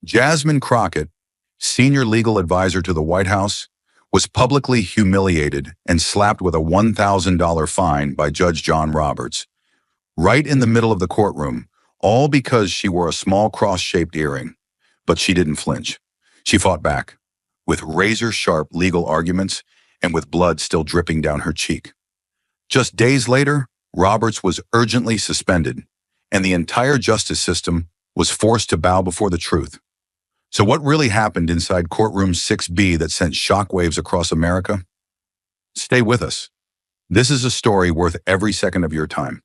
Jasmine Crockett, senior legal advisor to the White House, was publicly humiliated and slapped with a $1,000 fine by Judge John Roberts, right in the middle of the courtroom, all because she wore a small cross-shaped earring. But she didn't flinch. She fought back, with razor-sharp legal arguments and with blood still dripping down her cheek. Just days later, Roberts was urgently suspended, and the entire justice system was forced to bow before the truth. So what really happened inside courtroom 6B that sent shockwaves across America? Stay with us. This is a story worth every second of your time.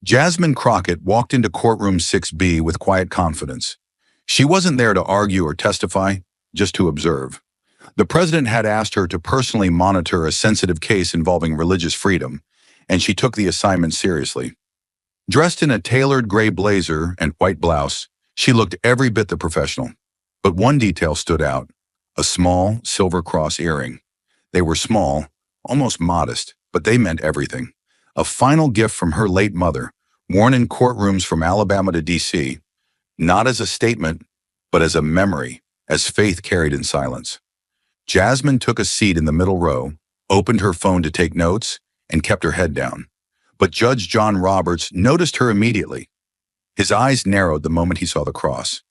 Jasmine Crockett walked into courtroom 6B with quiet confidence. She wasn't there to argue or testify, just to observe. The president had asked her to personally monitor a sensitive case involving religious freedom, and she took the assignment seriously. Dressed in a tailored gray blazer and white blouse, she looked every bit the professional. But one detail stood out: a small silver cross earring. They were small, almost modest, but they meant everything. A final gift from her late mother, worn in courtrooms from Alabama to D.C., not as a statement, but as a memory, as faith carried in silence. Jasmine took a seat in the middle row, opened her phone to take notes, and kept her head down. But Judge John Roberts noticed her immediately. His eyes narrowed the moment he saw the cross.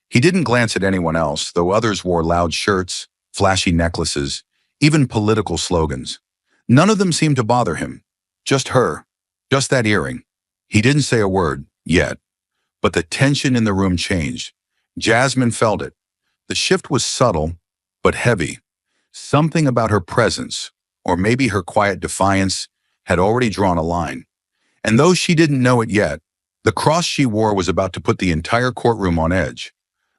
He didn't glance at anyone else, though others wore loud shirts, flashy necklaces, even political slogans. None of them seemed to bother him. Just her. Just that earring. He didn't say a word, yet. But the tension in the room changed. Jasmine felt it. The shift was subtle, but heavy. Something about her presence, or maybe her quiet defiance, had already drawn a line. And though she didn't know it yet, the cross she wore was about to put the entire courtroom on edge.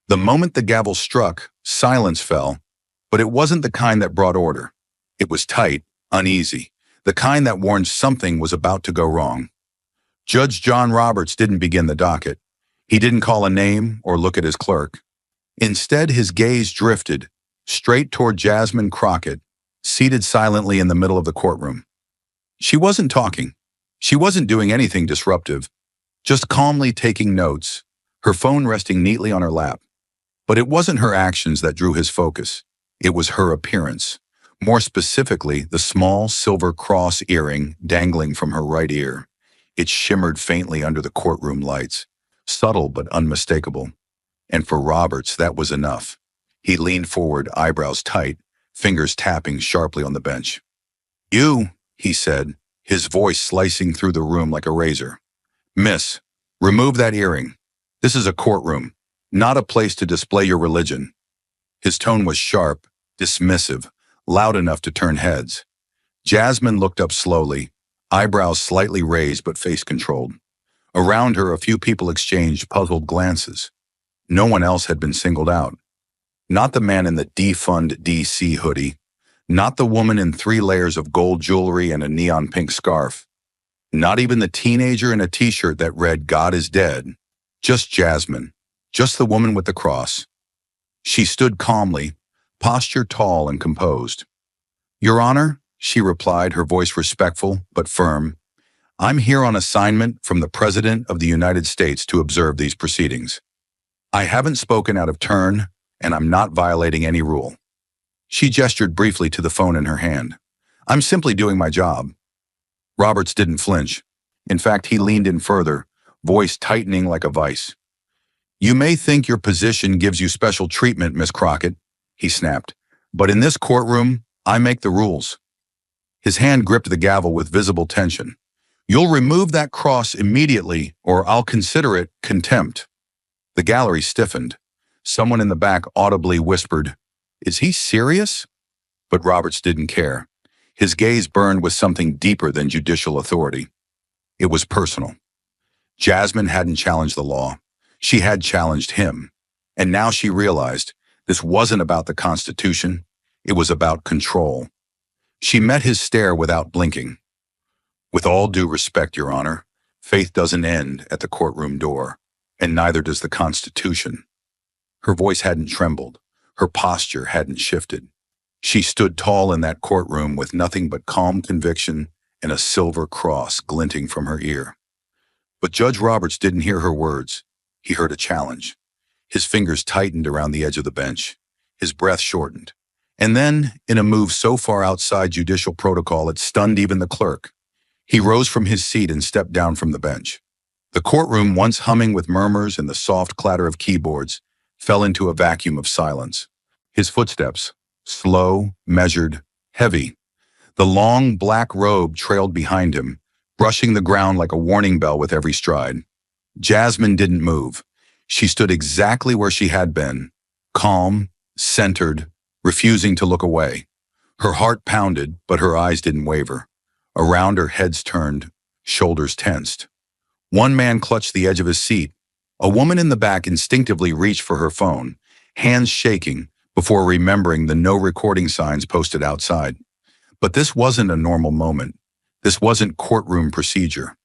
The moment the gavel struck, silence fell, but it wasn't the kind that brought order. It was tight, uneasy, the kind that warned something was about to go wrong. Judge John Roberts didn't begin the docket. He didn't call a name or look at his clerk. Instead, his gaze drifted straight toward Jasmine Crockett, seated silently in the middle of the courtroom. She wasn't talking. She wasn't doing anything disruptive, just calmly taking notes, her phone resting neatly on her lap. But it wasn't her actions that drew his focus. It was her appearance. More specifically, the small silver cross earring dangling from her right ear. It shimmered faintly under the courtroom lights, subtle but unmistakable. And for Roberts, that was enough. He leaned forward, eyebrows tight, fingers tapping sharply on the bench. "You," he said, his voice slicing through the room like a razor. "Miss, remove that earring. This is a courtroom, not a place to display your religion." His tone was sharp, dismissive, loud enough to turn heads. Jasmine looked up slowly, eyebrows slightly raised but face controlled. Around her, a few people exchanged puzzled glances. No one else had been singled out. Not the man in the defund DC hoodie, not the woman in 3 layers of gold jewelry and a neon pink scarf, not even the teenager in a t-shirt that read "God is dead." Just Jasmine, just the woman with the cross. She stood calmly, posture tall and composed. "Your Honor," she replied, her voice respectful but firm, "I'm here on assignment from the President of the United States to observe these proceedings. I haven't spoken out of turn, and I'm not violating any rule." She gestured briefly to the phone in her hand. "I'm simply doing my job." Roberts didn't flinch. In fact, he leaned in further, voice tightening like a vice. "You may think your position gives you special treatment, Miss Crockett," he snapped, "but in this courtroom, I make the rules." His hand gripped the gavel with visible tension. "You'll remove that cross immediately, or I'll consider it contempt." The gallery stiffened. Someone in the back audibly whispered, "Is he serious?" But Roberts didn't care. His gaze burned with something deeper than judicial authority. It was personal. Jasmine hadn't challenged the law. She had challenged him. And now she realized this wasn't about the Constitution. It was about control. She met his stare without blinking. "With all due respect, Your Honor, faith doesn't end at the courtroom door, and neither does the Constitution." Her voice hadn't trembled. Her posture hadn't shifted. She stood tall in that courtroom with nothing but calm conviction and a silver cross glinting from her ear. But Judge Roberts didn't hear her words. He heard a challenge. His fingers tightened around the edge of the bench. His breath shortened. And then, in a move so far outside judicial protocol it stunned even the clerk, he rose from his seat and stepped down from the bench. The courtroom, once humming with murmurs and the soft clatter of keyboards, fell into a vacuum of silence. His footsteps, slow, measured, heavy. The long, black robe trailed behind him, brushing the ground like a warning bell with every stride. Jasmine didn't move. She stood exactly where she had been, calm, centered, refusing to look away. Her heart pounded, but her eyes didn't waver. Around her, heads turned, shoulders tensed. One man clutched the edge of his seat. A woman in the back instinctively reached for her phone, hands shaking, before remembering the no recording signs posted outside. But this wasn't a normal moment. This wasn't courtroom procedure.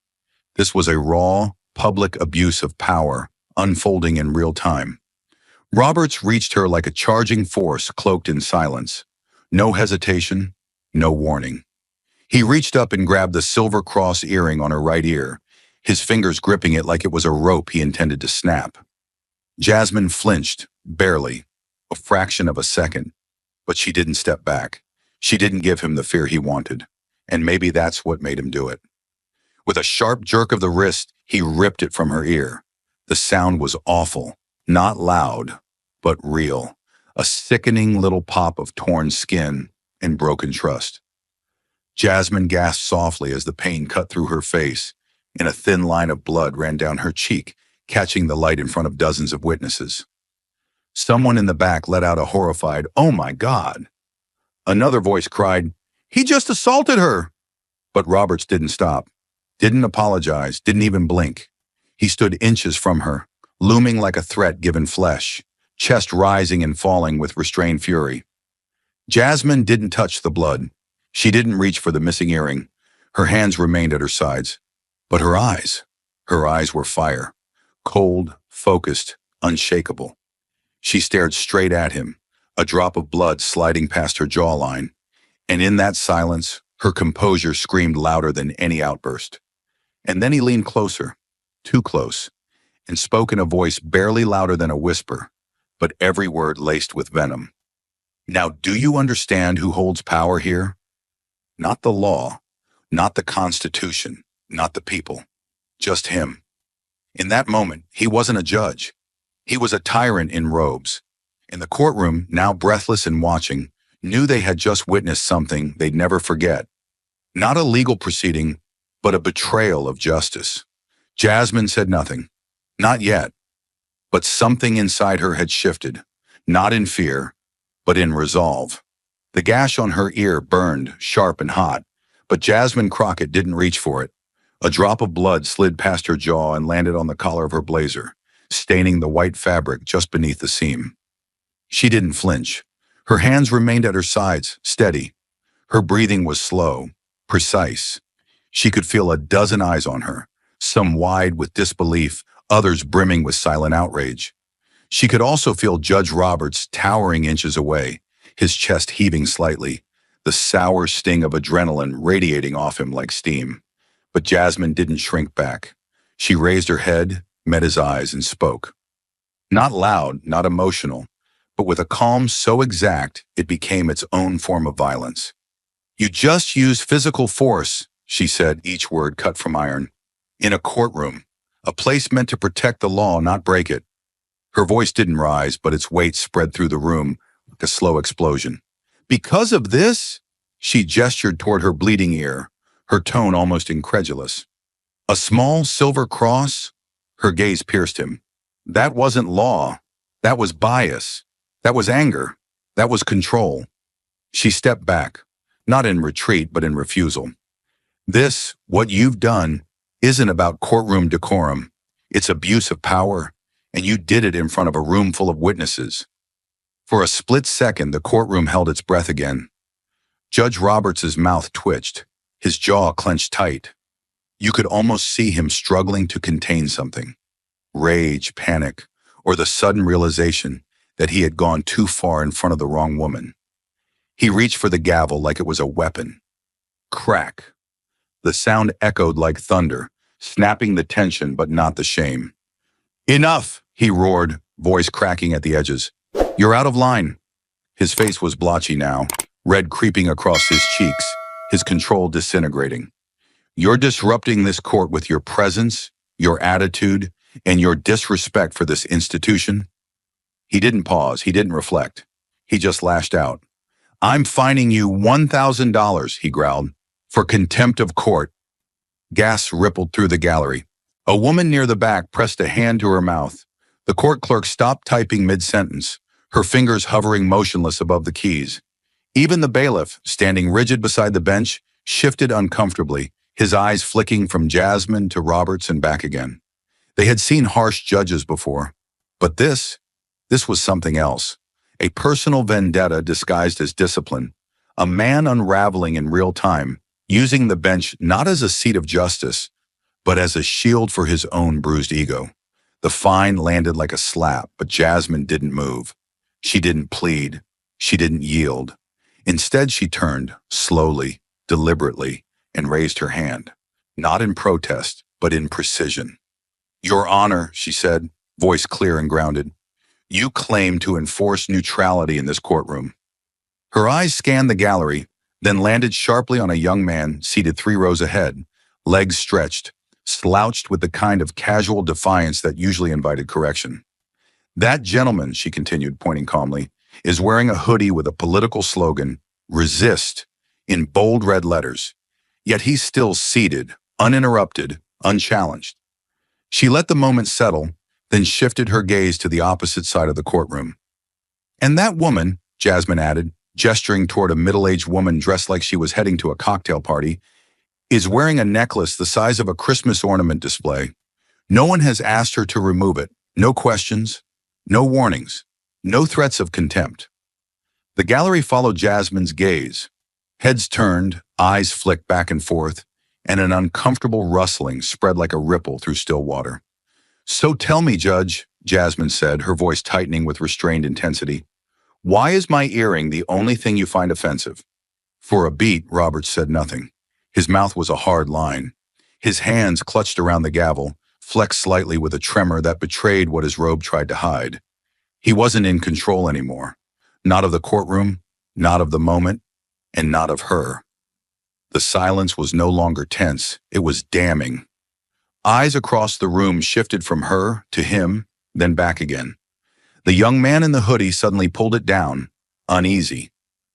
This was a raw, public abuse of power, unfolding in real time. Roberts reached her like a charging force cloaked in silence. No hesitation, no warning. He reached up and grabbed the silver cross earring on her right ear, his fingers gripping it like it was a rope he intended to snap. Jasmine flinched, barely, a fraction of a second, but she didn't step back. She didn't give him the fear he wanted, and maybe that's what made him do it. With a sharp jerk of the wrist, he ripped it from her ear. The sound was awful, not loud, but real, a sickening little pop of torn skin and broken trust. Jasmine gasped softly as the pain cut through her face, and a thin line of blood ran down her cheek, catching the light in front of dozens of witnesses. Someone in the back let out a horrified, "Oh my God!" Another voice cried, "He just assaulted her!" But Roberts didn't stop, didn't apologize, didn't even blink. He stood inches from her, looming like a threat given flesh, chest rising and falling with restrained fury. Jasmine didn't touch the blood. She didn't reach for the missing earring. Her hands remained at her sides. But her eyes were fire, cold, focused, unshakable. She stared straight at him, a drop of blood sliding past her jawline, and in that silence, her composure screamed louder than any outburst. And then he leaned closer, too close, and spoke in a voice barely louder than a whisper, but every word laced with venom. "Now, do you understand who holds power here? Not the law, not the Constitution, not the people, just him." In that moment, he wasn't a judge. He was a tyrant in robes. In the courtroom, now breathless and watching, knew they had just witnessed something they'd never forget. Not a legal proceeding, but a betrayal of justice. Jasmine said nothing. Not yet. But something inside her had shifted, not in fear, but in resolve. The gash on her ear burned, sharp and hot, but Jasmine Crockett didn't reach for it. A drop of blood slid past her jaw and landed on the collar of her blazer, staining the white fabric just beneath the seam. She didn't flinch. Her hands remained at her sides, steady. Her breathing was slow, precise. She could feel a dozen eyes on her, some wide with disbelief, others brimming with silent outrage. She could also feel Judge Roberts towering inches away, his chest heaving slightly, the sour sting of adrenaline radiating off him like steam. But Jasmine didn't shrink back. She raised her head, met his eyes, and spoke. Not loud, not emotional, but with a calm so exact it became its own form of violence. "You just used physical force," she said, each word cut from iron. "In a courtroom, a place meant to protect the law, not break it." Her voice didn't rise, but its weight spread through the room like a slow explosion. "Because of this?" She gestured toward her bleeding ear, her tone almost incredulous. "A small silver cross?" Her gaze pierced him. "That wasn't law. That was bias. That was anger. That was control." She stepped back, not in retreat, but in refusal. "This, what you've done, isn't about courtroom decorum. It's abuse of power, and you did it in front of a room full of witnesses." For a split second, the courtroom held its breath again. Judge Roberts's mouth twitched, his jaw clenched tight. You could almost see him struggling to contain something. Rage, panic, or the sudden realization that he had gone too far in front of the wrong woman. He reached for the gavel like it was a weapon. Crack. The sound echoed like thunder, snapping the tension but not the shame. "Enough!" he roared, voice cracking at the edges. "You're out of line." His face was blotchy now, red creeping across his cheeks, his control disintegrating. "You're disrupting this court with your presence, your attitude, and your disrespect for this institution." He didn't pause, he didn't reflect. He just lashed out. "I'm fining you $1,000, he growled, "for contempt of court." Gasps rippled through the gallery. A woman near the back pressed a hand to her mouth. The court clerk stopped typing mid-sentence, her fingers hovering motionless above the keys. Even the bailiff, standing rigid beside the bench, shifted uncomfortably, his eyes flicking from Jasmine to Roberts and back again. They had seen harsh judges before, but this was something else. A personal vendetta disguised as discipline. A man unraveling in real time, using the bench not as a seat of justice, but as a shield for his own bruised ego. The fine landed like a slap, but Jasmine didn't move. She didn't plead. She didn't yield. Instead, she turned, slowly, deliberately, and raised her hand. Not in protest, but in precision. "Your Honor," she said, voice clear and grounded, "you claim to enforce neutrality in this courtroom." Her eyes scanned the gallery, then landed sharply on a young man seated 3 rows ahead, legs stretched, slouched with the kind of casual defiance that usually invited correction. "That gentleman," she continued, pointing calmly, "is wearing a hoodie with a political slogan, 'Resist,' in bold red letters. Yet he's still seated, uninterrupted, unchallenged." She let the moment settle, then shifted her gaze to the opposite side of the courtroom. "And that woman," Jasmine added, gesturing toward a middle-aged woman dressed like she was heading to a cocktail party, "is wearing a necklace the size of a Christmas ornament display. No one has asked her to remove it. No questions, no warnings, no threats of contempt." The gallery followed Jasmine's gaze. Heads turned, eyes flicked back and forth, and an uncomfortable rustling spread like a ripple through still water. "So tell me, Judge," Jasmine said, her voice tightening with restrained intensity, "why is my earring the only thing you find offensive?" For a beat, Roberts said nothing. His mouth was a hard line. His hands clutched around the gavel, flexed slightly with a tremor that betrayed what his robe tried to hide. He wasn't in control anymore. Not of the courtroom, not of the moment, and not of her. The silence was no longer tense, it was damning. Eyes across the room shifted from her to him, then back again. The young man in the hoodie suddenly pulled it down, uneasy.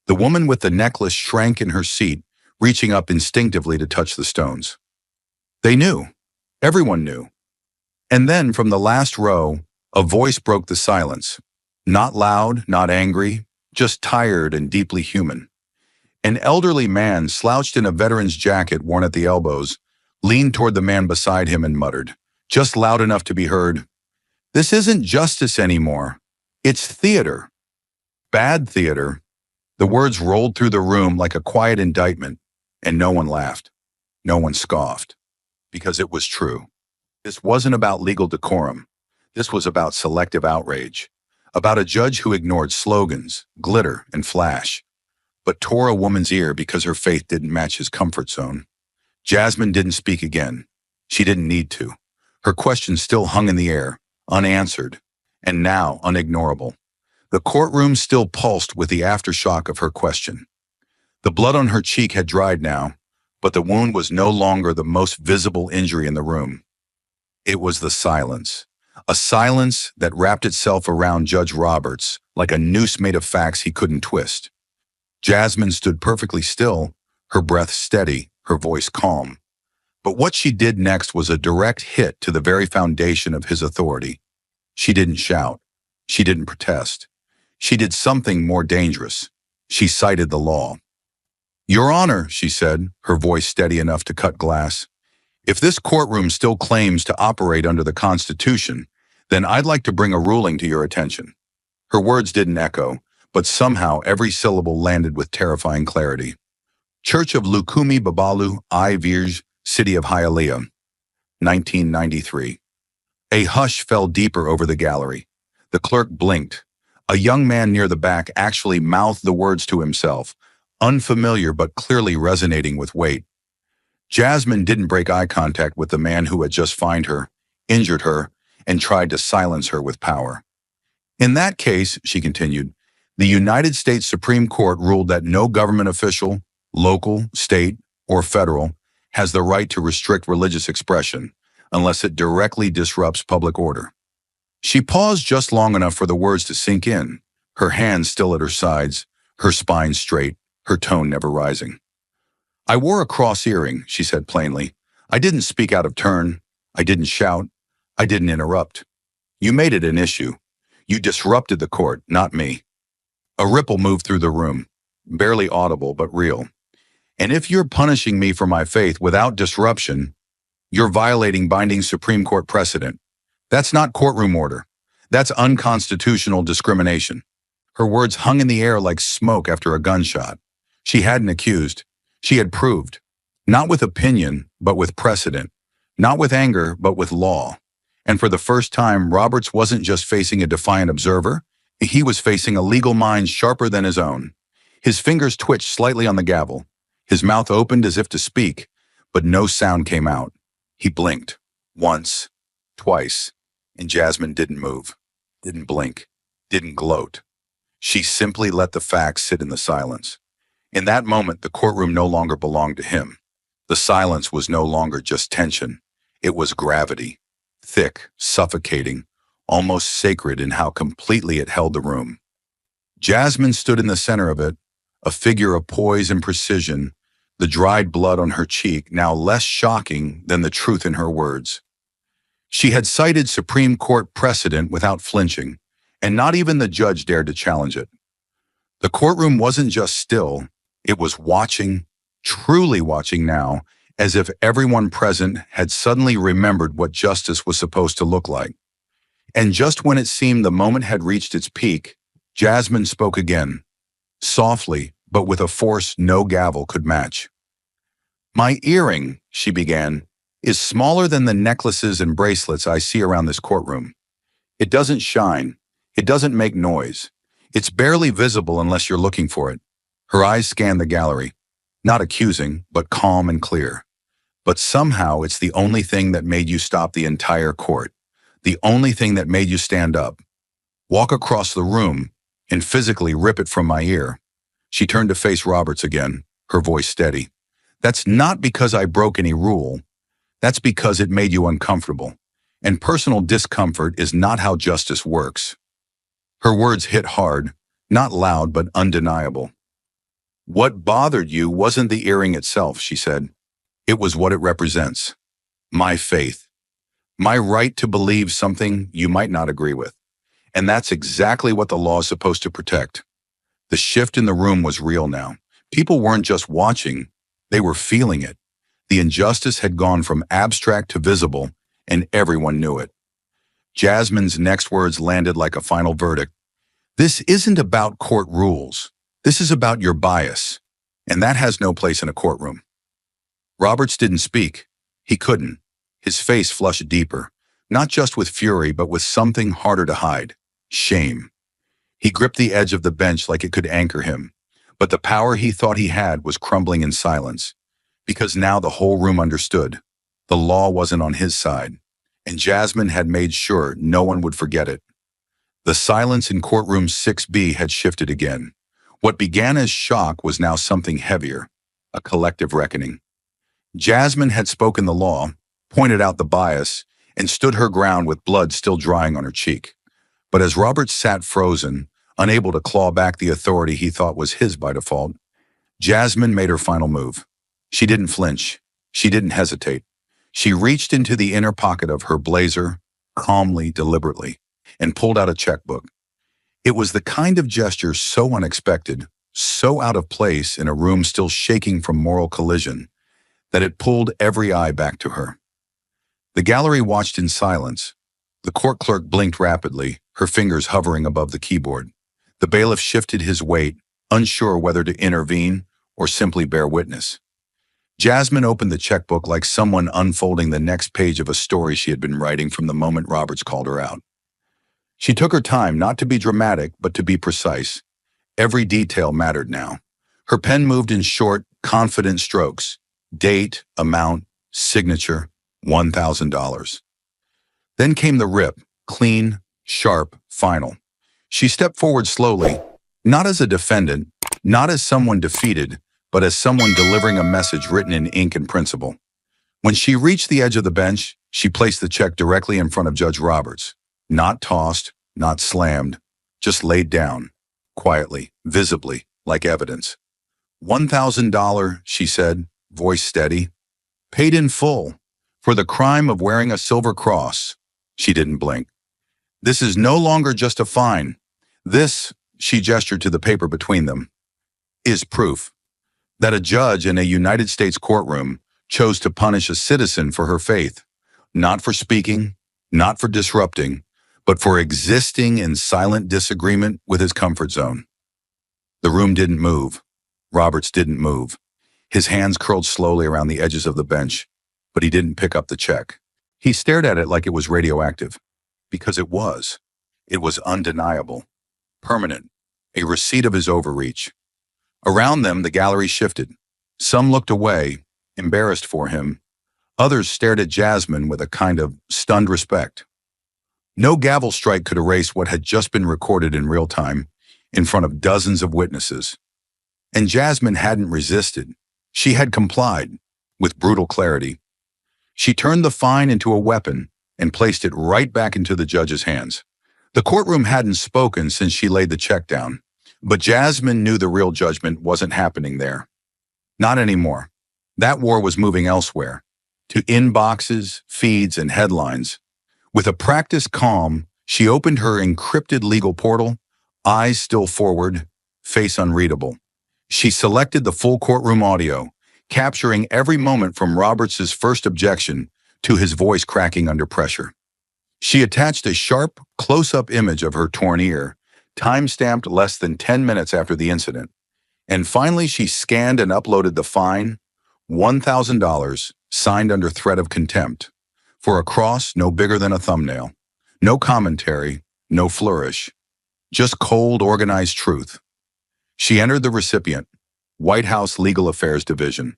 The woman with the necklace shrank in her seat, reaching up instinctively to touch the stones. They knew. Everyone knew. And then, from the last row, a voice broke the silence. Not loud, not angry, just tired and deeply human. An elderly man, slouched in a veteran's jacket worn at the elbows, leaned toward the man beside him and muttered, just loud enough to be heard, "This isn't justice anymore. It's theater. Bad theater." The words rolled through the room like a quiet indictment, and no one laughed. No one scoffed. Because it was true. This wasn't about legal decorum. This was about selective outrage. About a judge who ignored slogans, glitter, and flash, but tore a woman's ear because her faith didn't match his comfort zone. Jasmine didn't speak again. She didn't need to. Her question still hung in the air, unanswered, and now unignorable. The courtroom still pulsed with the aftershock of her question. The blood on her cheek had dried now, but the wound was no longer the most visible injury in the room. It was the silence. A silence that wrapped itself around Judge Roberts like a noose made of facts he couldn't twist. Jasmine stood perfectly still, her breath steady, her voice calm. But what she did next was a direct hit to the very foundation of his authority. She didn't shout. She didn't protest. She did something more dangerous. She cited the law. "Your Honor," she said, her voice steady enough to cut glass, "if this courtroom still claims to operate under the Constitution, then I'd like to bring a ruling to your attention." Her words didn't echo, but somehow every syllable landed with terrifying clarity. "Church of Lukumi Babalu I Virge, City of Hialeah, 1993. A hush fell deeper over the gallery. The clerk blinked. A young man near the back actually mouthed the words to himself, unfamiliar but clearly resonating with weight. Jasmine didn't break eye contact with the man who had just fined her, injured her, and tried to silence her with power. In that case, she continued, the United States Supreme Court ruled that no government official, local, state, or federal, has the right to restrict religious expression unless it directly disrupts public order. She paused just long enough for the words to sink in, her hands still at her sides, her spine straight, her tone never rising. I wore a cross earring, she said plainly. I didn't speak out of turn. I didn't shout. I didn't interrupt. You made it an issue. You disrupted the court, not me. A ripple moved through the room, barely audible but real. And if you're punishing me for my faith without disruption, you're violating binding Supreme Court precedent. That's not courtroom order. That's unconstitutional discrimination. Her words hung in the air like smoke after a gunshot. She hadn't accused. She had proved. Not with opinion, but with precedent. Not with anger, but with law. And for the first time, Roberts wasn't just facing a defiant observer. He was facing a legal mind sharper than his own. His fingers twitched slightly on the gavel. His mouth opened as if to speak, but no sound came out. He blinked. Once. Twice. And Jasmine didn't move. Didn't blink. Didn't gloat. She simply let the facts sit in the silence. In that moment, the courtroom no longer belonged to him. The silence was no longer just tension. It was gravity. Thick, suffocating, almost sacred in how completely it held the room. Jasmine stood in the center of it, a figure of poise and precision, the dried blood on her cheek now less shocking than the truth in her words. She had cited Supreme Court precedent without flinching, and not even the judge dared to challenge it. The courtroom wasn't just still, it was watching, truly watching now, as if everyone present had suddenly remembered what justice was supposed to look like. And just when it seemed the moment had reached its peak, Jasmine spoke again, softly, but with a force no gavel could match. My earring, she began, is smaller than the necklaces and bracelets I see around this courtroom. It doesn't shine. It doesn't make noise. It's barely visible unless you're looking for it. Her eyes scanned the gallery, not accusing, but calm and clear. But somehow it's the only thing that made you stop the entire court. The only thing that made you stand up, walk across the room, and physically rip it from my ear. She turned to face Roberts again, her voice steady. That's not because I broke any rule. That's because it made you uncomfortable. And personal discomfort is not how justice works. Her words hit hard, not loud but undeniable. What bothered you wasn't the earring itself, she said. It was what it represents. My faith. My right to believe something you might not agree with. And that's exactly what the law is supposed to protect. The shift in the room was real now. People weren't just watching, they were feeling it. The injustice had gone from abstract to visible, and everyone knew it. Jasmine's next words landed like a final verdict. This isn't about court rules. This is about your bias, and that has no place in a courtroom. Roberts didn't speak. He couldn't. His face flushed deeper, not just with fury, but with something harder to hide, shame. He gripped the edge of the bench like it could anchor him, but the power he thought he had was crumbling in silence, because now the whole room understood. The law wasn't on his side, and Jasmine had made sure no one would forget it. The silence in courtroom 6B had shifted again. What began as shock was now something heavier, a collective reckoning. Jasmine had spoken the law, pointed out the bias, and stood her ground with blood still drying on her cheek. But as Roberts sat frozen, unable to claw back the authority he thought was his by default, Jasmine made her final move. She didn't flinch. She didn't hesitate. She reached into the inner pocket of her blazer, calmly, deliberately, and pulled out a checkbook. It was the kind of gesture so unexpected, so out of place in a room still shaking from moral collision, that it pulled every eye back to her. The gallery watched in silence. The court clerk blinked rapidly, her fingers hovering above the keyboard. The bailiff shifted his weight, unsure whether to intervene or simply bear witness. Jasmine opened the checkbook like someone unfolding the next page of a story she had been writing from the moment Roberts called her out. She took her time, not to be dramatic, but to be precise. Every detail mattered now. Her pen moved in short, confident strokes. Date, amount, signature, $1,000. Then came the rip, clean, sharp, final. She stepped forward slowly, not as a defendant, not as someone defeated, but as someone delivering a message written in ink and principle. When she reached the edge of the bench, she placed the check directly in front of Judge Roberts. Not tossed, not slammed, just laid down, quietly, visibly, like evidence. $1,000, she said, voice steady. Paid in full, for the crime of wearing a silver cross. She didn't blink. This is no longer just a fine. This, she gestured to the paper between them, is proof that a judge in a United States courtroom chose to punish a citizen for her faith, not for speaking, not for disrupting, but for existing in silent disagreement with his comfort zone. The room didn't move. Roberts didn't move. His hands curled slowly around the edges of the bench, but he didn't pick up the check. He stared at it like it was radioactive, because it was. It was undeniable, permanent, a receipt of his overreach. Around them, the gallery shifted. Some looked away, embarrassed for him. Others stared at Jasmine with a kind of stunned respect. No gavel strike could erase what had just been recorded in real time, in front of dozens of witnesses. And Jasmine hadn't resisted. She had complied, with brutal clarity. She turned the fine into a weapon and placed it right back into the judge's hands. The courtroom hadn't spoken since she laid the check down, but Jasmine knew the real judgment wasn't happening there. Not anymore. That war was moving elsewhere, to inboxes, feeds, and headlines. With a practiced calm, she opened her encrypted legal portal, eyes still forward, face unreadable. She selected the full courtroom audio, capturing every moment from Roberts' first objection to his voice cracking under pressure. She attached a sharp, close-up image of her torn ear, time-stamped less than 10 minutes after the incident. And finally, she scanned and uploaded the fine, $1,000, signed under threat of contempt, for a cross no bigger than a thumbnail. No commentary, no flourish. Just cold, organized truth. She entered the recipient, White House Legal Affairs Division.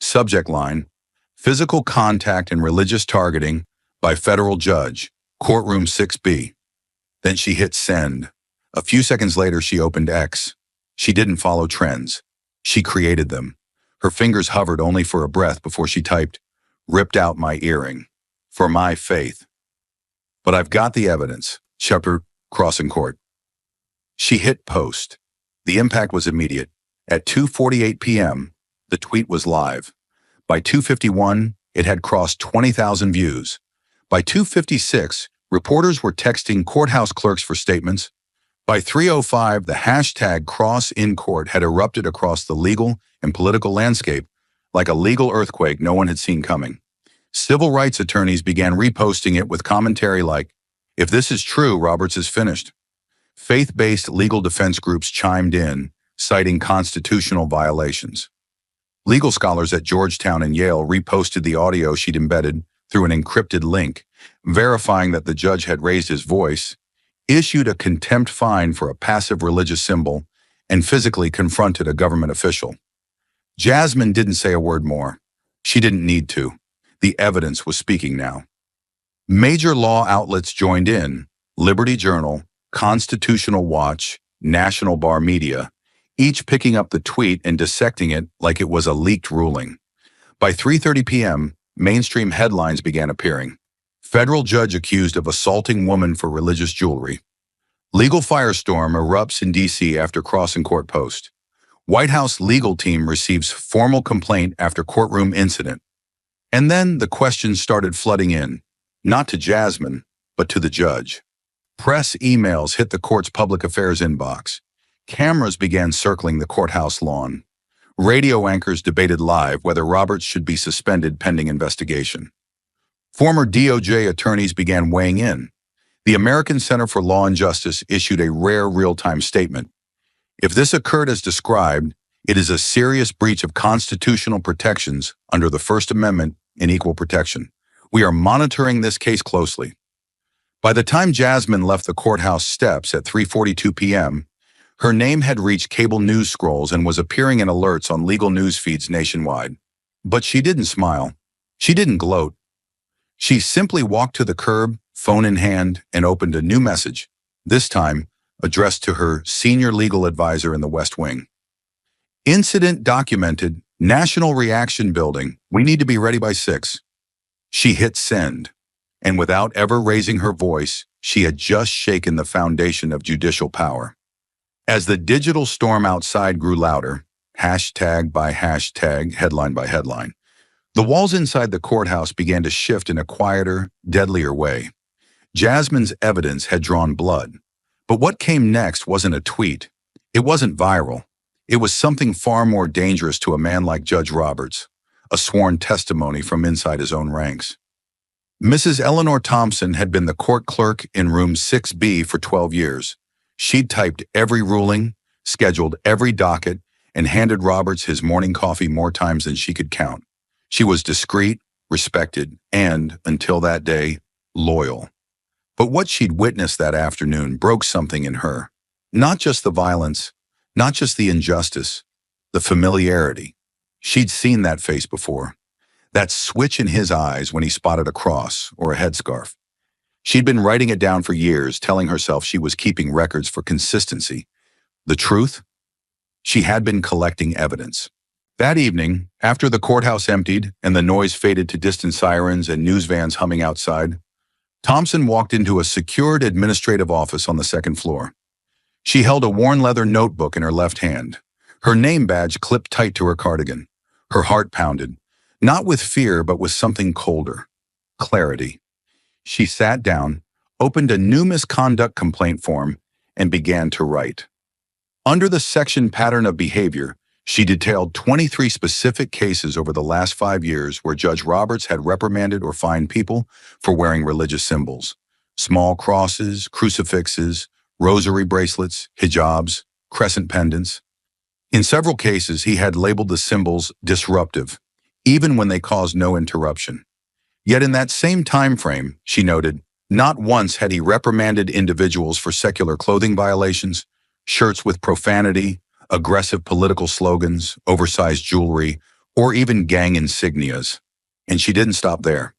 Subject line, physical contact and religious targeting by federal judge, courtroom 6B. Then she hit send. A few seconds later, she opened X. She didn't follow trends. She created them. Her fingers hovered only for a breath before she typed, ripped out my earring. For my faith. But I've got the evidence. Shepherd, Crossing Court. She hit post. The impact was immediate. At 2:48 p.m., the tweet was live. By 2:51, it had crossed 20,000 views. By 2:56, reporters were texting courthouse clerks for statements. By 3:05, the hashtag #CrossInCourt had erupted across the legal and political landscape like a legal earthquake no one had seen coming. Civil rights attorneys began reposting it with commentary like, if this is true, Roberts is finished. Faith-based legal defense groups chimed in, citing constitutional violations. Legal scholars at Georgetown and Yale reposted the audio she'd embedded through an encrypted link, verifying that the judge had raised his voice, issued a contempt fine for a passive religious symbol, and physically confronted a government official. Jasmine didn't say a word more. She didn't need to. The evidence was speaking now. Major law outlets joined in, Liberty Journal, Constitutional Watch, National Bar Media, each picking up the tweet and dissecting it like it was a leaked ruling. By 3:30 p.m., mainstream headlines began appearing. Federal judge accused of assaulting woman for religious jewelry. Legal firestorm erupts in D.C. after Crossing Court post. White House legal team receives formal complaint after courtroom incident. And then the questions started flooding in, not to Jasmine, but to the judge. Press emails hit the court's public affairs inbox. Cameras began circling the courthouse lawn. Radio anchors debated live whether Roberts should be suspended pending investigation. Former DOJ attorneys began weighing in. The American Center for Law and Justice issued a rare real-time statement. If this occurred as described, it is a serious breach of constitutional protections under the First Amendment and equal protection. We are monitoring this case closely. By the time Jasmine left the courthouse steps at 3:42 p.m., her name had reached cable news scrolls and was appearing in alerts on legal news feeds nationwide. But she didn't smile. She didn't gloat. She simply walked to the curb, phone in hand, and opened a new message, this time addressed to her senior legal advisor in the West Wing. Incident documented, national reaction building. We need to be ready by 6. She hit send, and without ever raising her voice, she had just shaken the foundation of judicial power. As the digital storm outside grew louder, hashtag by hashtag, headline by headline, the walls inside the courthouse began to shift in a quieter, deadlier way. Jasmine's evidence had drawn blood. But what came next wasn't a tweet. It wasn't viral. It was something far more dangerous to a man like Judge Roberts, a sworn testimony from inside his own ranks. Mrs. Eleanor Thompson had been the court clerk in room 6B for 12 years. She'd typed every ruling, scheduled every docket, and handed Roberts his morning coffee more times than she could count. She was discreet, respected, and, until that day, loyal. But what she'd witnessed that afternoon broke something in her. Not just the violence, not just the injustice, the familiarity. She'd seen that face before. That switch in his eyes when he spotted a cross or a headscarf. She'd been writing it down for years, telling herself she was keeping records for consistency. The truth? She had been collecting evidence. That evening, after the courthouse emptied and the noise faded to distant sirens and news vans humming outside, Thompson walked into a secured administrative office on the second floor. She held a worn leather notebook in her left hand, her name badge clipped tight to her cardigan. Her heart pounded, not with fear but with something colder, clarity. She sat down, opened a new misconduct complaint form, and began to write. Under the section Pattern of Behavior, she detailed 23 specific cases over the last 5 years where Judge Roberts had reprimanded or fined people for wearing religious symbols. Small crosses, crucifixes, rosary bracelets, hijabs, crescent pendants. In several cases, he had labeled the symbols disruptive, even when they caused no interruption. Yet in that same time frame, she noted, not once had he reprimanded individuals for secular clothing violations, shirts with profanity, aggressive political slogans, oversized jewelry, or even gang insignias. And she didn't stop there.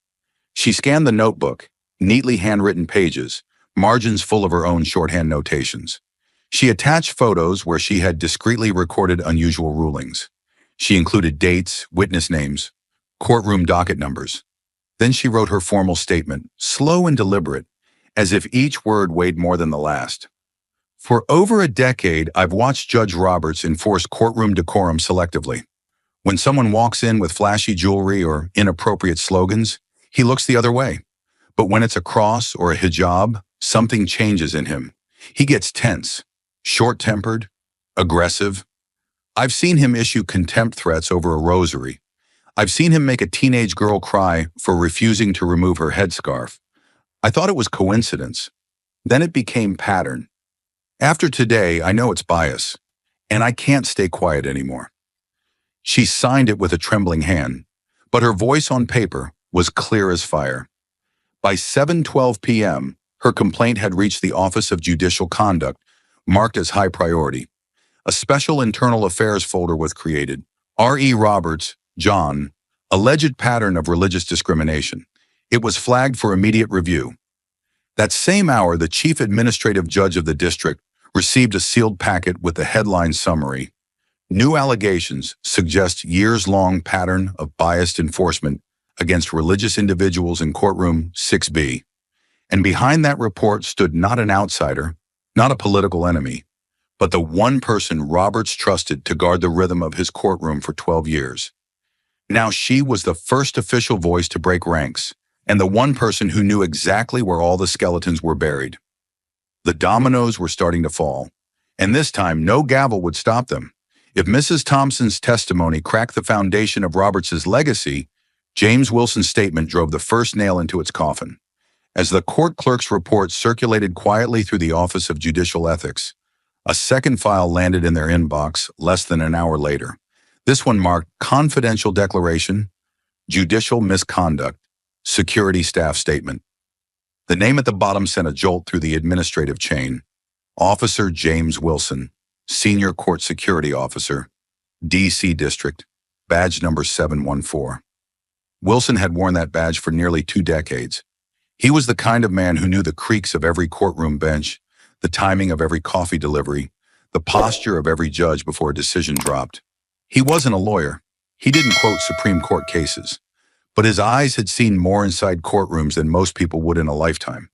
She scanned the notebook, neatly handwritten pages, margins full of her own shorthand notations. She attached photos where she had discreetly recorded unusual rulings. She included dates, witness names, courtroom docket numbers. Then she wrote her formal statement, slow and deliberate, as if each word weighed more than the last. For over a decade, I've watched Judge Roberts enforce courtroom decorum selectively. When someone walks in with flashy jewelry or inappropriate slogans, he looks the other way. But when it's a cross or a hijab, something changes in him. He gets tense, short-tempered, aggressive. I've seen him issue contempt threats over a rosary. I've seen him make a teenage girl cry for refusing to remove her headscarf. I thought it was coincidence. Then it became pattern. After today, I know it's bias, and I can't stay quiet anymore. She signed it with a trembling hand, but her voice on paper was clear as fire. By 7:12 p.m., her complaint had reached the Office of Judicial Conduct, marked as high priority. A special internal affairs folder was created. R.E. Roberts, John, alleged pattern of religious discrimination. It was flagged for immediate review. That same hour, the chief administrative judge of the district received a sealed packet with the headline summary. New allegations suggest years-long pattern of biased enforcement against religious individuals in courtroom 6B. And behind that report stood not an outsider, not a political enemy, but the one person Roberts trusted to guard the rhythm of his courtroom for 12 years. Now she was the first official voice to break ranks, and the one person who knew exactly where all the skeletons were buried. The dominoes were starting to fall, and this time no gavel would stop them. If Mrs. Thompson's testimony cracked the foundation of Roberts's legacy, James Wilson's statement drove the first nail into its coffin. As the court clerk's report circulated quietly through the Office of Judicial Ethics, a second file landed in their inbox less than an hour later. This one marked confidential declaration, judicial misconduct, security staff statement. The name at the bottom sent a jolt through the administrative chain. Officer James Wilson, Senior Court Security Officer, D.C. District, badge number 714. Wilson had worn that badge for nearly 2 decades. He was the kind of man who knew the creaks of every courtroom bench, the timing of every coffee delivery, the posture of every judge before a decision dropped. He wasn't a lawyer. He didn't quote Supreme Court cases. But his eyes had seen more inside courtrooms than most people would in a lifetime.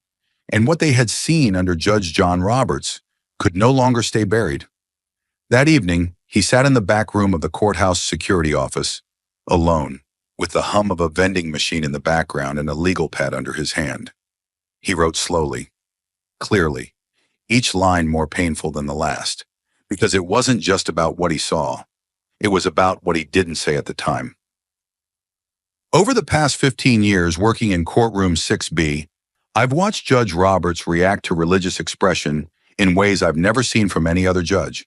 And what they had seen under Judge John Roberts could no longer stay buried. That evening, he sat in the back room of the courthouse security office, alone, with the hum of a vending machine in the background and a legal pad under his hand. He wrote slowly, clearly, each line more painful than the last, because it wasn't just about what he saw. It was about what he didn't say at the time. Over the past 15 years working in courtroom 6B, I've watched Judge Roberts react to religious expression in ways I've never seen from any other judge.